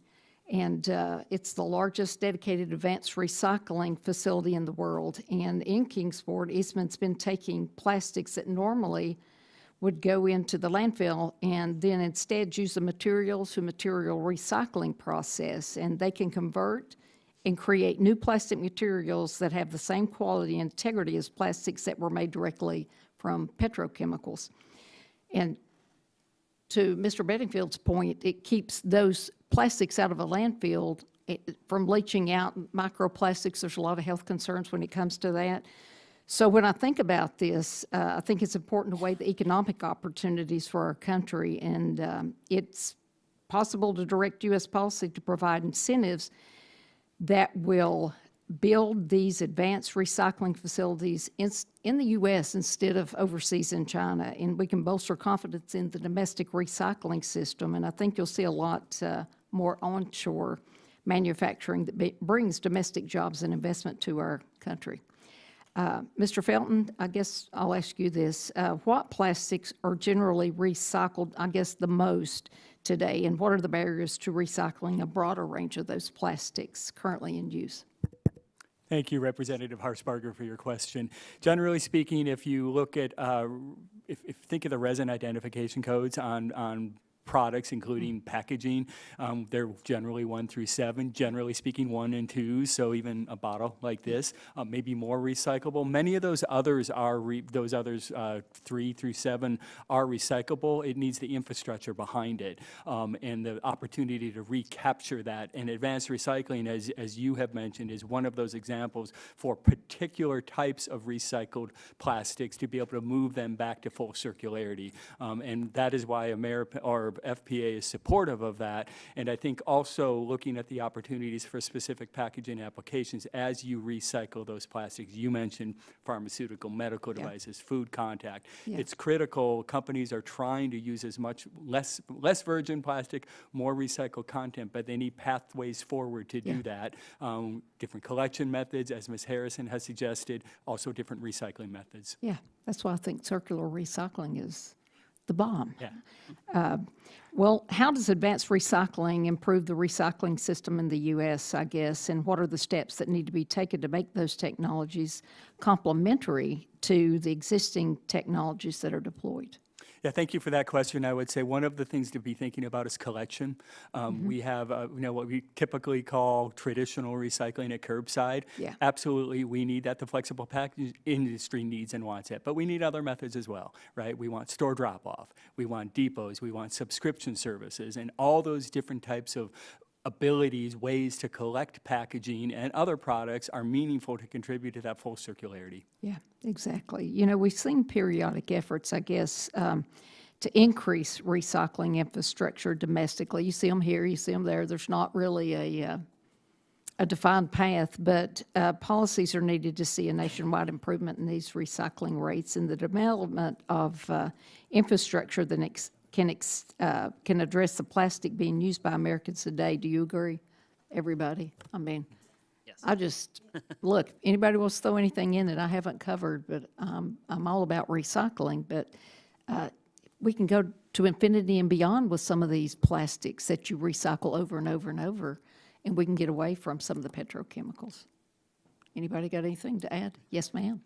And it's the largest dedicated advanced recycling facility in the world. And in Kingsport, Eastman's been taking plastics that normally would go into the landfill and then instead use the materials through material recycling process. And they can convert and create new plastic materials that have the same quality and integrity as plastics that were made directly from petrochemicals. And to Mr. Bedingfield's point, it keeps those plastics out of a landfill from leaching out microplastics. There's a lot of health concerns when it comes to that. So when I think about this, I think it's important to weigh the economic opportunities for our country, and it's possible to direct U.S. policy to provide incentives that will build these advanced recycling facilities in the U.S. instead of overseas in China, and we can bolster confidence in the domestic recycling system, and I think you'll see a lot more onshore manufacturing that brings domestic jobs and investment to our country. Mr. Felton, I guess I'll ask you this. What plastics are generally recycled, I guess, the most today, and what are the barriers to recycling a broader range of those plastics currently in use? Thank you, Representative Harshbarger, for your question. Generally speaking, if you look at, if you think of the resin identification codes on products, including packaging, they're generally 1 through 7, generally speaking 1 and 2, so even a bottle like this, maybe more recyclable. Many of those others are, 3 through 7 are recyclable. It needs the infrastructure behind it and the opportunity to recapture that. And advanced recycling, as you have mentioned, is one of those examples for particular types of recycled plastics to be able to move them back to full circularity. And that is why FPA is supportive of that, and I think also looking at the opportunities for specific packaging applications as you recycle those plastics. You mentioned pharmaceutical, medical devices, food contact. It's critical. Companies are trying to use as much less virgin plastic, more recycled content, but they need pathways forward to do that. Different collection methods, as Ms. Harrison has suggested, also different recycling methods. Yeah, that's why I think circular recycling is the bomb. Yeah. Well, how does advanced recycling improve the recycling system in the U.S., I guess, and what are the steps that need to be taken to make those technologies complementary to the existing technologies that are deployed? Yeah, thank you for that question. I would say one of the things to be thinking about is collection. We have, what we typically call traditional recycling at curbside. Yeah. Absolutely, we need that. The flexible packaging industry needs and wants it, but we need other methods as well, right? We want store drop-off, we want depots, we want subscription services, and all those different types of abilities, ways to collect packaging and other products are meaningful to contribute to that full circularity. Yeah, exactly. You know, we've seen periodic efforts, I guess, to increase recycling infrastructure domestically. You see them here, you see them there. There's not really a defined path, but policies are needed to see a nationwide improvement in these recycling rates and the development of infrastructure that can address the plastic being used by Americans today. Do you agree, everybody? I mean, yes. I just, look, anybody wants to throw anything in that I haven't covered, but I'm all about recycling, but we can go to infinity and beyond with some of these plastics that you recycle over and over and over, and we can get away from some of the petrochemicals. Anybody got anything to add? Yes, ma'am.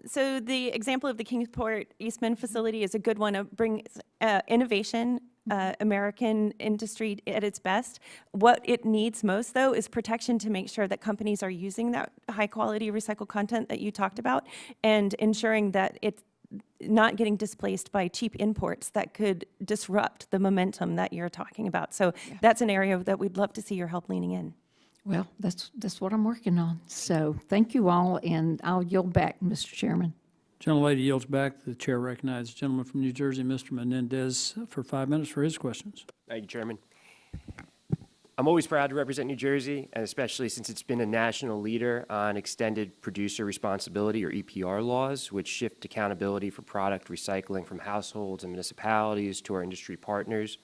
So the example of the Kingsport Eastman facility is a good one. It brings innovation, American industry at its best. What it needs most, though, is protection to make sure that companies are using that high-quality recycled content that you talked about and ensuring that it's not getting displaced by cheap imports that could disrupt the momentum that you're talking about. So that's an area that we'd love to see your help leaning in. Well, that's what I'm working on. So thank you all, and I'll yield back, Mr. Chairman. Gentlelady yields back. The chair recognizes the gentleman from New Jersey, Mr. Menendez, for 5 minutes for his questions. Thank you, Chairman. I'm always proud to represent New Jersey, and especially since it's been a national leader on extended producer responsibility, or EPR laws, which shift accountability for product recycling from households and municipalities to our industry partners.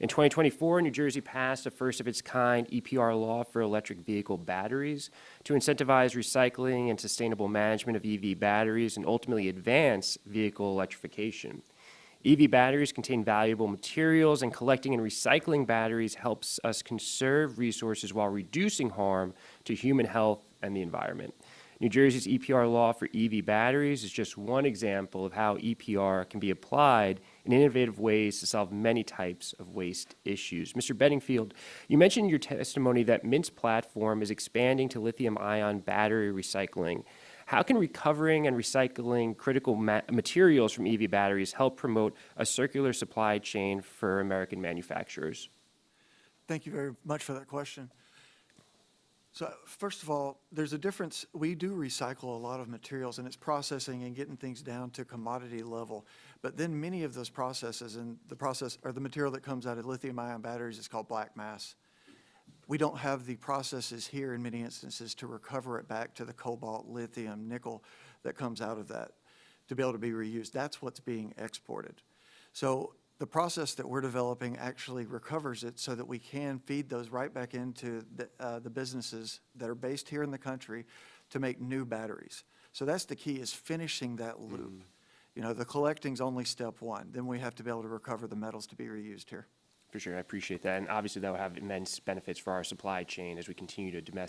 In 2024, New Jersey passed a first-of-its-kind EPR law for electric vehicle batteries to incentivize recycling and sustainable management of EV batteries and ultimately advance vehicle electrification. EV batteries contain valuable materials, and collecting and recycling batteries helps us conserve resources while reducing harm to human health and the environment. New Jersey's EPR law for EV batteries is just one example of how EPR can be applied in innovative ways to solve many types of waste issues. Mr. Bedingfield, you mentioned in your testimony that Mint's platform is expanding to lithium-ion battery recycling. How can recovering and recycling critical materials from EV batteries help promote a circular supply chain for American manufacturers? Thank you very much for that question. So first of all, there's a difference. We do recycle a lot of materials, and it's processing and getting things down to commodity level. But then many of those processes, and the process or the material that comes out of lithium-ion batteries is called black mass. We don't have the processes here in many instances to recover it back to the cobalt, lithium, nickel that comes out of that to be able to be reused. That's what's being exported. So the process that we're developing actually recovers it so that we can feed those right back into the businesses that are based here in the country to make new batteries. So that's the key, is finishing that loop. You know, the collecting's only step one. Then we have to be able to recover the metals to be reused here. For sure, I appreciate that. And obviously, that will have immense benefits for our supply chain as we continue to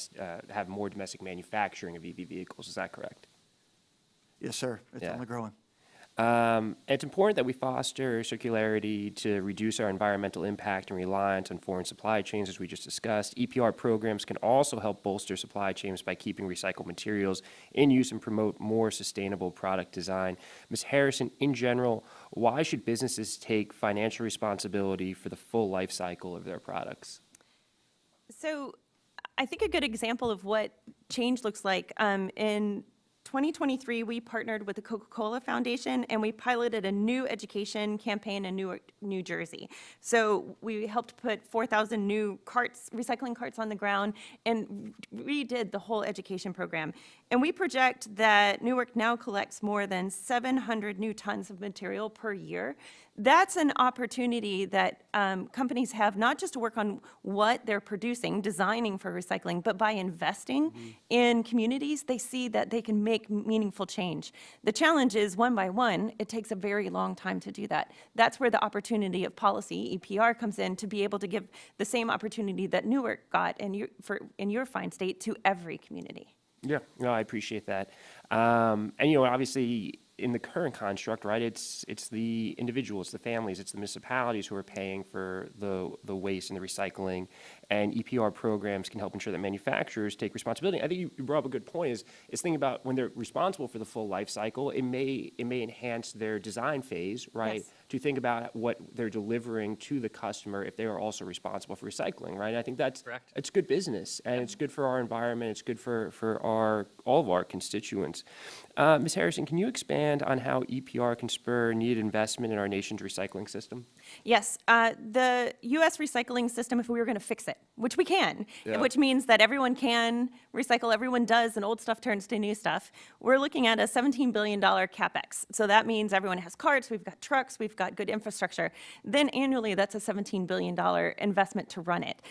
have more domestic manufacturing of EV vehicles. Is that correct? Yes, sir. It's only growing. It's important that we foster circularity to reduce our environmental impact and reliance on foreign supply chains, as we just discussed. EPR programs can also help bolster supply chains by keeping recycled materials in use and promote more sustainable product design. Ms. Harrison, in general, why should businesses take financial responsibility for the full life cycle of their products? So I think a good example of what change looks like, in 2023, we partnered with the Coca-Cola Foundation, and we piloted a new education campaign in Newark, New Jersey. So we helped put 4,000 new carts, recycling carts on the ground, and redid the whole education program. And we project that Newark now collects more than 700 new tons of material per year. That's an opportunity that companies have, not just to work on what they're producing, designing for recycling, but by investing in communities, they see that they can make meaningful change. The challenge is, one by one, it takes a very long time to do that. That's where the opportunity of policy, EPR, comes in, to be able to give the same opportunity that Newark got in your fine state to every community. Yeah, no, I appreciate that. And, you know, obviously, in the current construct, right, it's the individuals, the families, it's the municipalities who are paying for the waste and the recycling, and EPR programs can help ensure that manufacturers take responsibility. I think you brought up a good point, is thinking about when they're responsible for the full life cycle, it may enhance their design phase, right, Yes. to think about what they're delivering to the customer if they are also responsible for recycling, right? And I think that's Correct. It's good business, and it's good for our environment, it's good for all of our constituents. Ms. Harrison, can you expand on how EPR can spur needed investment in our nation's recycling system? Yes, the U.S. recycling system, if we were going to fix it, which we can, which means that everyone can recycle, everyone does, and old stuff turns to new stuff, we're looking at a $17 billion CapEx. So that means everyone has carts, we've got trucks, we've got good infrastructure. Then annually, that's a $17 billion investment to run it.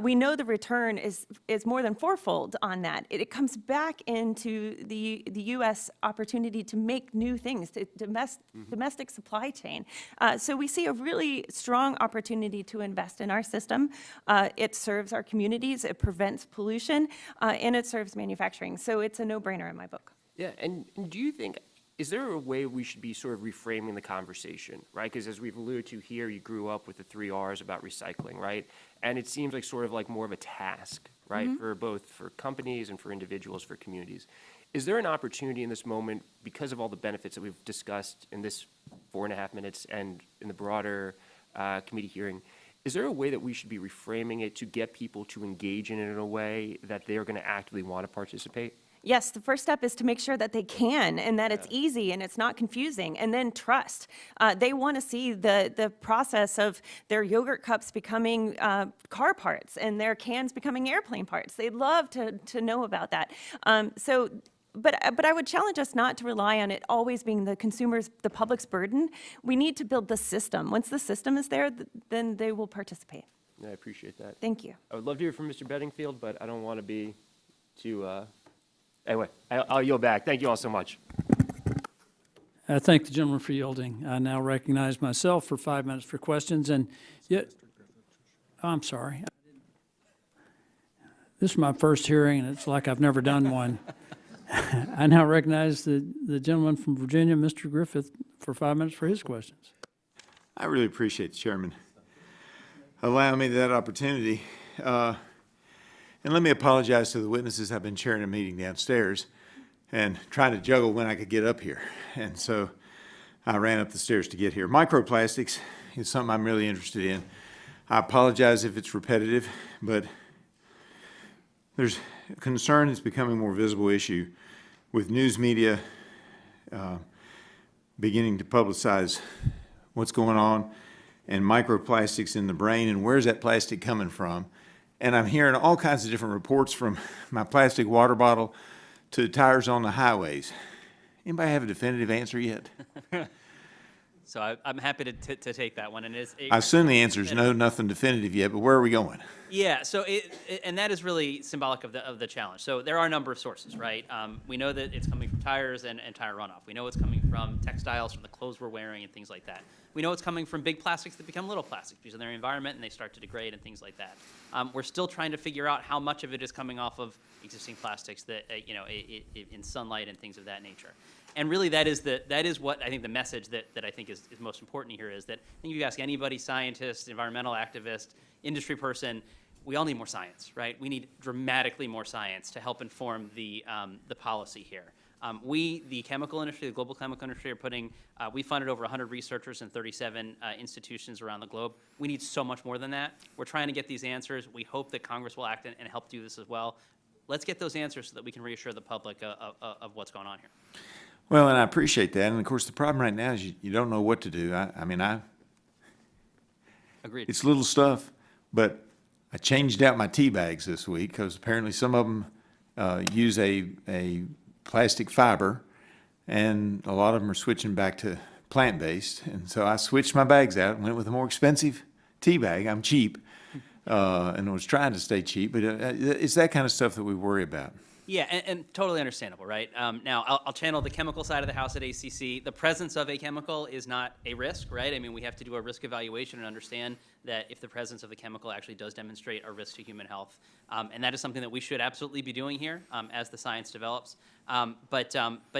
We know the return is more than fourfold on that. It comes back into the U.S. opportunity to make new things, to domestic supply chain. So we see a really strong opportunity to invest in our system. It serves our communities, it prevents pollution, and it serves manufacturing. So it's a no-brainer in my book. Yeah, and do you think, is there a way we should be sort of reframing the conversation, right? Because as we've alluded to here, you grew up with the 3 R's about recycling, right? And it seems like sort of like more of a task, right, for companies and for individuals, for communities. Is there an opportunity in this moment, because of all the benefits that we've discussed in this 4.5 minutes and in the broader committee hearing, is there a way that we should be reframing it to get people to engage in it in a way that they're going to actively want to participate? Yes, the first step is to make sure that they can and that it's easy and it's not confusing, and then trust. They want to see the process of their yogurt cups becoming car parts and their cans becoming airplane parts. They'd love to know about that. But I would challenge us not to rely on it always being the consumer's, the public's burden. We need to build the system. Once the system is there, then they will participate. I appreciate that. Thank you. I would love to hear from Mr. Bedingfield, but I don't want to be too, anyway, I'll yield back. Thank you all so much. I thank the gentleman for yielding. I now recognize myself for 5 minutes for questions, and yet, I'm sorry. This is my first hearing, and it's like I've never done one. I now recognize the gentleman from Virginia, Mr. Griffith, for 5 minutes for his questions. I really appreciate the chairman allowing me that opportunity. And let me apologize to the witnesses. I've been chairing a meeting downstairs and trying to juggle when I could get up here. And so I ran up the stairs to get here. Microplastics is something I'm really interested in. I apologize if it's repetitive, but there's a concern that's becoming a more visible issue with news media beginning to publicize what's going on and microplastics in the brain and where's that plastic coming from. And I'm hearing all kinds of different reports, from my plastic water bottle to tires on the highways. Anybody have a definitive answer yet? So I'm happy to take that one. And I assume the answer is no, nothing definitive yet, but where are we going? Yeah, so and that is really symbolic of the challenge. So there are a number of sources, right? We know that it's coming from tires and tire runoff. We know it's coming from textiles, from the clothes we're wearing and things like that. We know it's coming from big plastics that become little plastics because of their environment and they start to degrade and things like that. We're still trying to figure out how much of it is coming off of existing plastics that, in sunlight and things of that nature. And really that is what I think the message that I think is most important here is that I think if you ask anybody, scientist, environmental activist, industry person, we all need more science, right? We need dramatically more science to help inform the policy here. We, the chemical industry, the global chemical industry, are putting, we funded over 100 researchers in 37 institutions around the globe. We need so much more than that. We're trying to get these answers. We hope that Congress will act and help do this as well. Let's get those answers so that we can reassure the public of what's going on here. Well, and I appreciate that. And of course, the problem right now is you don't know what to do. Agreed. It's little stuff, but I changed out my tea bags this week because apparently some of them use a plastic fiber, and a lot of them are switching back to plant-based. And so I switched my bags out and went with a more expensive tea bag. I'm cheap, and was trying to stay cheap, but it's that kind of stuff that we worry about. Yeah, and totally understandable, right? Now, I'll channel the chemical side of the house at ACC. The presence of a chemical is not a risk, right? I mean, we have to do a risk evaluation and understand that if the presence of the chemical actually does demonstrate a risk to human health. And that is something that we should absolutely be doing here as the science develops. But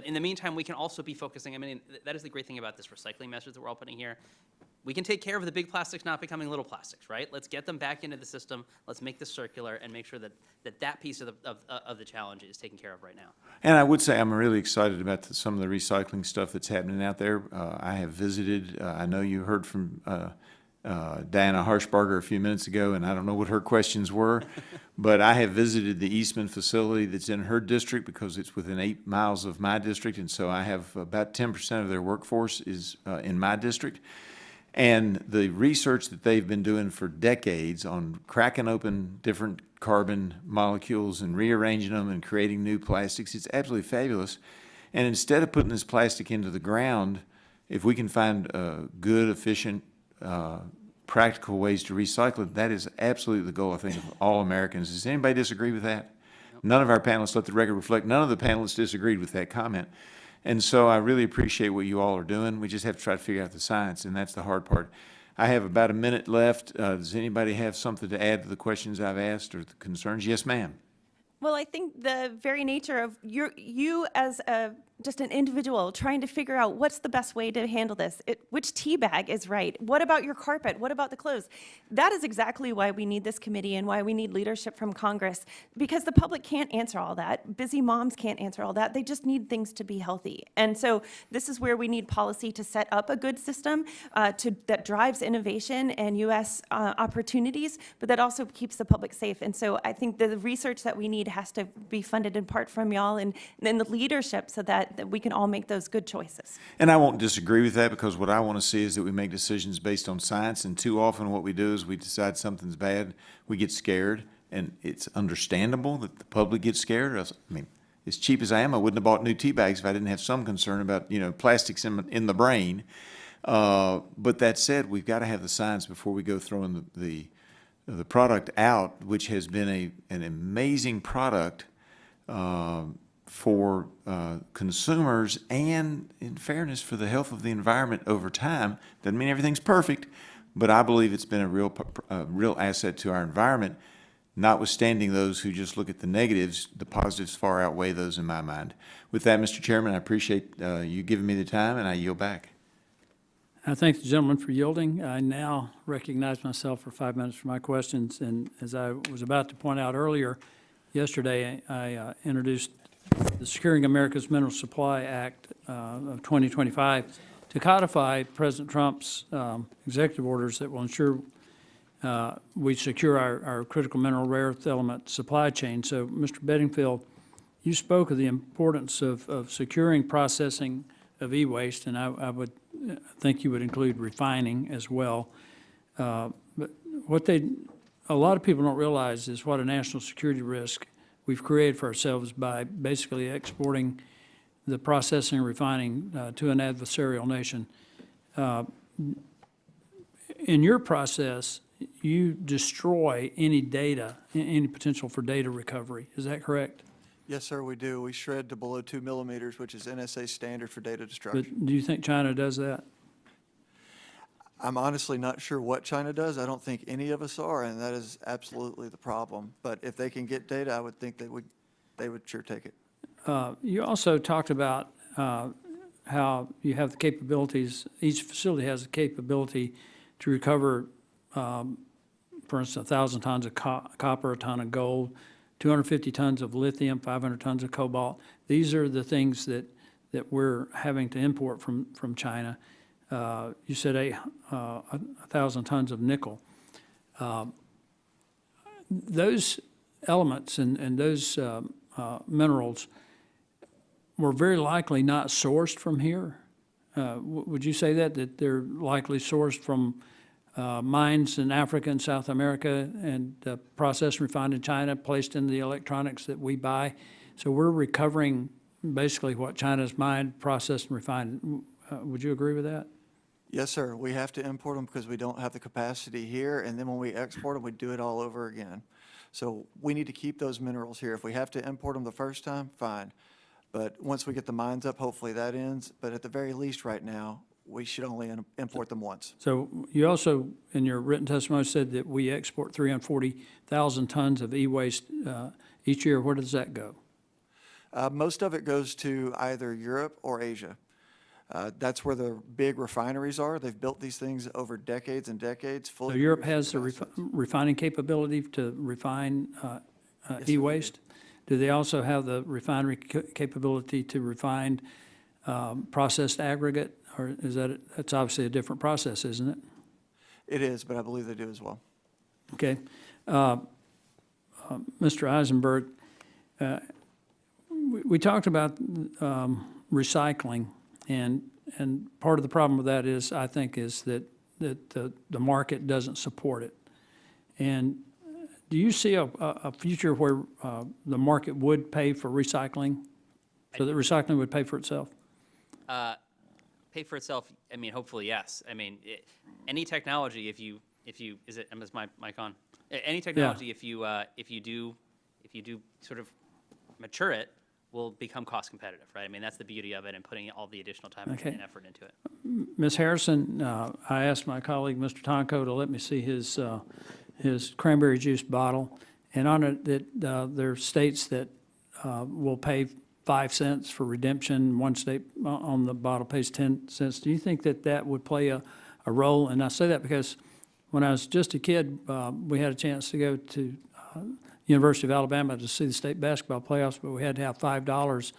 in the meantime, we can also be focusing, I mean, that is the great thing about this recycling message that we're all putting here. We can take care of the big plastics not becoming little plastics, right? Let's get them back into the system. Let's make this circular and make sure that piece of the challenge is taken care of right now. And I would say I'm really excited about some of the recycling stuff that's happening out there. I have visited, I know you heard from Diana Harshbarger a few minutes ago, and I don't know what her questions were, but I have visited the Eastman facility that's in her district because it's within 8 miles of my district, and so I have about 10% of their workforce is in my district. And the research that they've been doing for decades on cracking open different carbon molecules and rearranging them and creating new plastics, it's absolutely fabulous. And instead of putting this plastic into the ground, if we can find good, efficient, practical ways to recycle it, that is absolutely the goal, I think, of all Americans. Does anybody disagree with that? Nope. None of our panelists, let the record reflect, none of the panelists disagreed with that comment. And so I really appreciate what you all are doing. We just have to try to figure out the science, and that's the hard part. I have about a minute left. Does anybody have something to add to the questions I've asked or the concerns? Yes, ma'am. Well, I think the very nature of you as a just an individual trying to figure out what's the best way to handle this. Which tea bag is right? What about your carpet? What about the clothes? That is exactly why we need this committee and why we need leadership from Congress, because the public can't answer all that. Busy moms can't answer all that. They just need things to be healthy. And so this is where we need policy to set up a good system that drives innovation and U.S. Opportunities, but that also keeps the public safe. And so I think the research that we need has to be funded in part from y'all and the leadership so that we can all make those good choices. And I won't disagree with that, because what I want to see is that we make decisions based on science, and too often what we do is we decide something's bad, we get scared, and it's understandable that the public gets scared. I mean, as cheap as I am, I wouldn't have bought new tea bags if I didn't have some concern about, plastics in the brain. But that said, we've got to have the science before we go throwing the product out, which has been an amazing product for consumers and, in fairness, for the health of the environment over time. Doesn't mean everything's perfect, but I believe it's been a real asset to our environment. Notwithstanding those who just look at the negatives, the positives far outweigh those in my mind. With that, Mr. Chairman, I appreciate you giving me the time, and I yield back. I thank the gentleman for yielding. I now recognize myself for 5 minutes for my questions. And as I was about to point out earlier, yesterday I introduced the Securing America's Mineral Supply Act of 2025 to codify President Trump's executive orders that will ensure we secure our critical mineral rare earth element supply chain. So, Mr. Bedingfield, you spoke of the importance of securing processing of e-waste, and I would think you would include refining as well. But a lot of people don't realize is what a national security risk we've created for ourselves by basically exporting the processing and refining to an adversarial nation. In your process, you destroy any data, any potential for data recovery. Is that correct? Yes, sir, we do. We shred to below 2 millimeters, which is NSA standard for data destruction. But do you think China does that? I'm honestly not sure what China does. I don't think any of us are, and that is absolutely the problem. But if they can get data, I would think they would sure take it. You also talked about how you have the capabilities, each facility has the capability to recover, for instance, 1,000 tons of copper, a ton of gold, 250 tons of lithium, 500 tons of cobalt. These are the things that we're having to import from China. You said 1,000 tons of nickel. Those elements and those minerals were very likely not sourced from here. Would you say that they're likely sourced from mines in Africa and South America and processed and refined in China, placed in the electronics that we buy? So we're recovering basically what China's mined, processed, and refined. Would you agree with that? Yes, sir. We have to import them because we don't have the capacity here, and then when we export them, we do it all over again. So we need to keep those minerals here. If we have to import them the first time, fine. But once we get the mines up, hopefully that ends. But at the very least right now, we should only import them once. So you also, in your written testimony, said that we export 340,000 tons of e-waste each year. Where does that go? Most of it goes to either Europe or Asia. That's where the big refineries are. They've built these things over decades and decades. So Europe has the refining capability to refine Yes, e-waste? Do they also have the refinery capability to refine processed aggregate? Or is that's obviously a different process, isn't it? It is, but I believe they do as well. Okay. Mr. Eisenberg, we talked about recycling, and part of the problem with that is, I think, is that the market doesn't support it. And do you see a future where the market would pay for recycling, so that recycling would pay for itself? Pay for itself, I mean, hopefully, yes. I mean, any technology, if you, is my mic on? Any technology, Yeah. if you do sort of mature it, will become cost competitive, right? I mean, that's the beauty of it, and putting all the additional time and effort into it. Ms. Harrison, I asked my colleague, Mr. Tonko, to let me see his cranberry juice bottle, and on it, there states that we'll pay 5 cents for redemption. One state on the bottle pays 10 cents. Do you think that that would play a role? And I say that because when I was just a kid, we had a chance to go to University of Alabama to see the state basketball playoffs, but we had to have $5.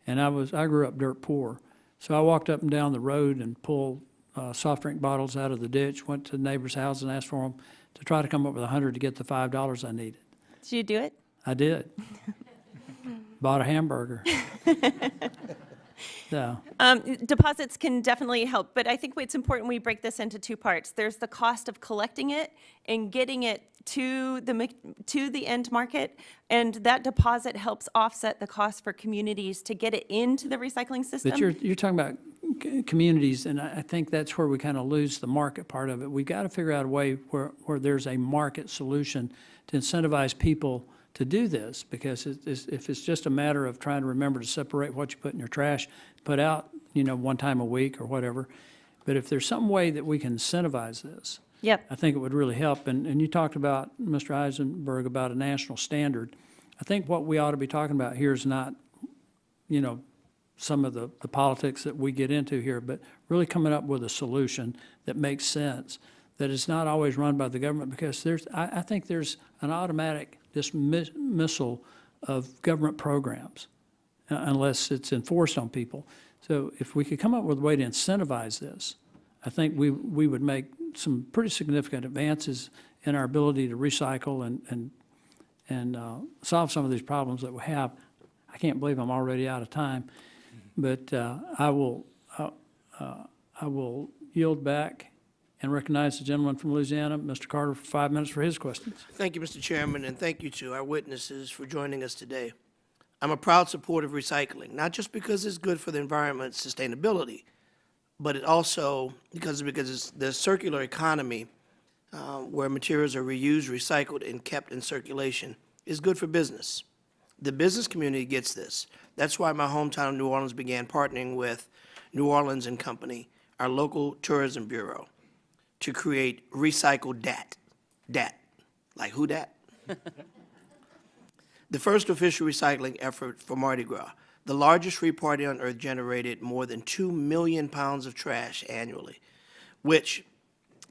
And I grew up dirt poor. So I walked up and down the road and pulled soft drink bottles out of the ditch, went to neighbors' houses and asked for them to try to come up with $100 to get the $5 I needed. Did you do it? I did. Bought a hamburger. So, Deposits can definitely help, but I think it's important we break this into two parts. There's the cost of collecting it and getting it to the end market, and that deposit helps offset the cost for communities to get it into the recycling system. but you're talking about communities, and I think that's where we kind of lose the market part of it. We've got to figure out a way where there's a market solution to incentivize people to do this, because if it's just a matter of trying to remember to separate what you put in your trash, put out, one time a week or whatever, but if there's some way that we can incentivize this, Yep. I think it would really help. And you talked about, Mr. Eisenberg, about a national standard. I think what we ought to be talking about here is not, some of the politics that we get into here, but really coming up with a solution that makes sense, that is not always run by the government, because I think there's an automatic dismissal of government programs unless it's enforced on people. So if we could come up with a way to incentivize this, I think we would make some pretty significant advances in our ability to recycle and solve some of these problems that we have. I can't believe I'm already out of time, but I will yield back and recognize the gentleman from Louisiana, Mr. Carter, for 5 minutes for his questions. Thank you, Mr. Chairman, and thank you to our witnesses for joining us today. I'm a proud supporter of recycling, not just because it's good for the environment sustainability, but it also because it's the circular economy where materials are reused, recycled, and kept in circulation is good for business. The business community gets this. That's why my hometown of New Orleans began partnering with New Orleans and Company, our local tourism bureau, to create Recycle Dat. Dat. Like who dat? The first official recycling effort for Mardi Gras. The largest free party on earth generated more than 2 million pounds of trash annually, which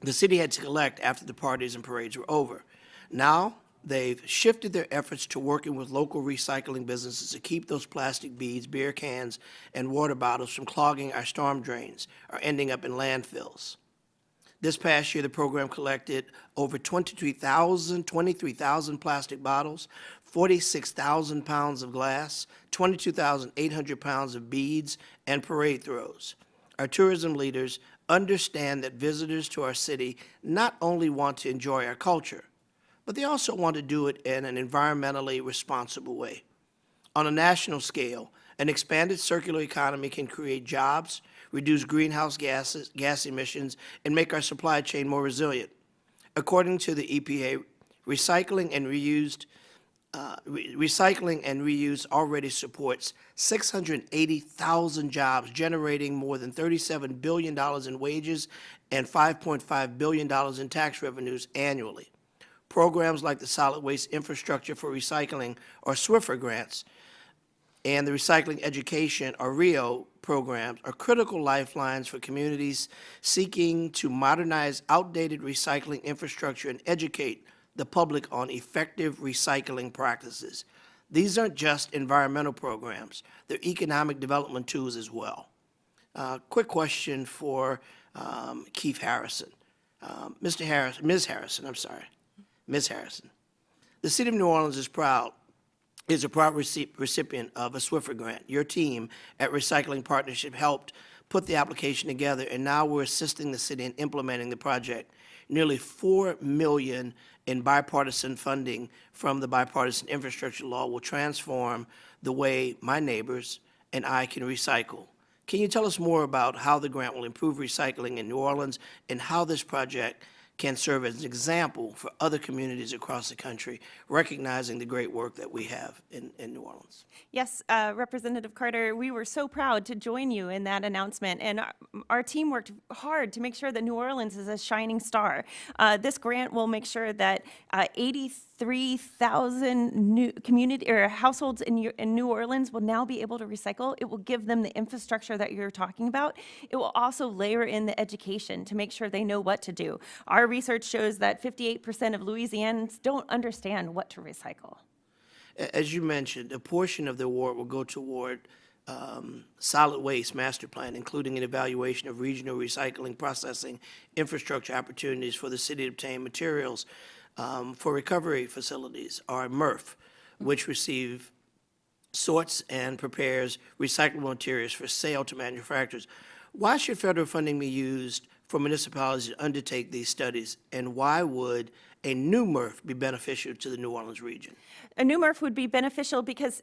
the city had to collect after the parties and parades were over. Now, they've shifted their efforts to working with local recycling businesses to keep those plastic beads, beer cans, and water bottles from clogging our storm drains or ending up in landfills. This past year, the program collected over 23,000 plastic bottles, 46,000 pounds of glass, 22,800 pounds of beads, and parade throws. Our tourism leaders understand that visitors to our city not only want to enjoy our culture, but they also want to do it in an environmentally responsible way. On a national scale, an expanded circular economy can create jobs, reduce greenhouse gas emissions, and make our supply chain more resilient. According to the EPA, recycling and reuse already supports 680,000 jobs, generating more than $37 billion in wages and $5.5 billion in tax revenues annually. Programs like the Solid Waste Infrastructure for Recycling, or SWIFR grants, and the Recycling Education, or RIO, programs are critical lifelines for communities seeking to modernize outdated recycling infrastructure and educate the public on effective recycling practices. These aren't just environmental programs, they're economic development tools as well. Quick question for Keefe Harrison. Ms. Harrison. The City of New Orleans is a proud recipient of a SWIFR grant. Your team at Recycling Partnership helped put the application together, and now we're assisting the city in implementing the project. Nearly $4 million in bipartisan funding from the Bipartisan Infrastructure Law will transform the way my neighbors and I can recycle. Can you tell us more about how the grant will improve recycling in New Orleans and how this project can serve as an example for other communities across the country, recognizing the great work that we have in New Orleans. Yes, Representative Carter, we were so proud to join you in that announcement, and our team worked hard to make sure that New Orleans is a shining star. This grant will make sure that 83,000 new community or households in New Orleans will now be able to recycle. It will give them the infrastructure that you're talking about. It will also layer in the education to make sure they know what to do. Our research shows that 58% of Louisianans don't understand what to recycle. As you mentioned, a portion of the award will go toward solid waste master plan, including an evaluation of regional recycling, processing, infrastructure opportunities for the city to obtain materials for recovery facilities, or MRF, which receive sorts and prepares recyclable materials for sale to manufacturers. Why should federal funding be used for municipalities to undertake these studies, and why would a new MRF be beneficial to the New Orleans region? A new MRF would be beneficial because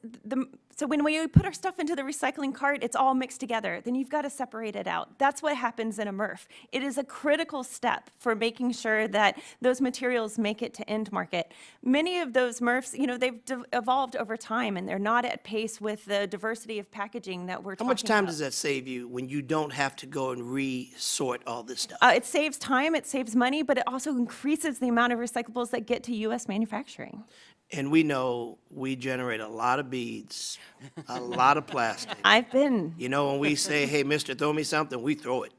so when we put our stuff into the recycling cart, it's all mixed together. Then you've got to separate it out. That's what happens in a MRF. It is a critical step for making sure that those materials make it to end market. Many of those MRFs, they've evolved over time, and they're not at pace with the diversity of packaging that we're talking about. How much time does that save you when you don't have to go and re-sort all this stuff? It saves time, it saves money, but it also increases the amount of recyclables that get to U.S. manufacturing. And we know we generate a lot of beads, a lot of plastic. I've been. When we say, hey, mister, throw me something, we throw it.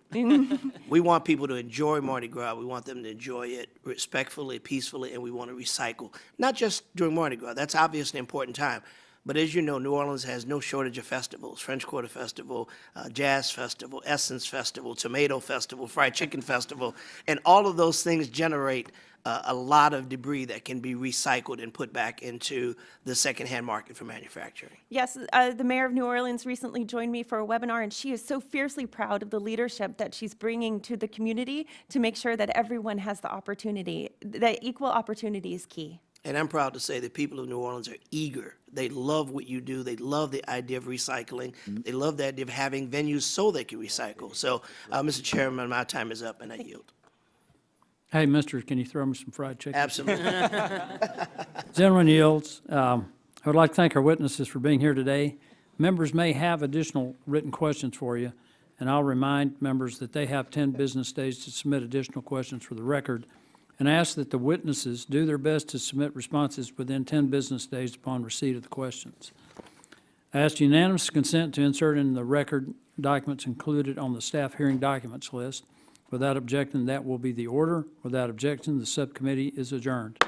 We want people to enjoy Mardi Gras. We want them to enjoy it respectfully, peacefully, and we want to recycle. Not just during Mardi Gras. That's obviously an important time. But as you know, New Orleans has no shortage of festivals: French Quarter Festival, Jazz Festival, Essence Festival, Tomato Festival, Fried Chicken Festival, and all of those things generate a lot of debris that can be recycled and put back into the secondhand market for manufacturing. Yes, the mayor of New Orleans recently joined me for a webinar, and she is so fiercely proud of the leadership that she's bringing to the community to make sure that everyone has the opportunity. That equal opportunity is key. And I'm proud to say the people of New Orleans are eager. They love what you do. They love the idea of recycling. They love the idea of having venues so they can recycle. So, Mr. Chairman, my time is up, and I yield. Hey, mister, can you throw me some fried chicken? Absolutely. Gentleman yields. I would like to thank our witnesses for being here today. Members may have additional written questions for you, and I'll remind members that they have 10 business days to submit additional questions for the record, and ask that the witnesses do their best to submit responses within 10 business days upon receipt of the questions. I ask unanimous consent to insert in the record documents included on the staff hearing documents list. Without objection, that will be the order. Without objection, the subcommittee is adjourned.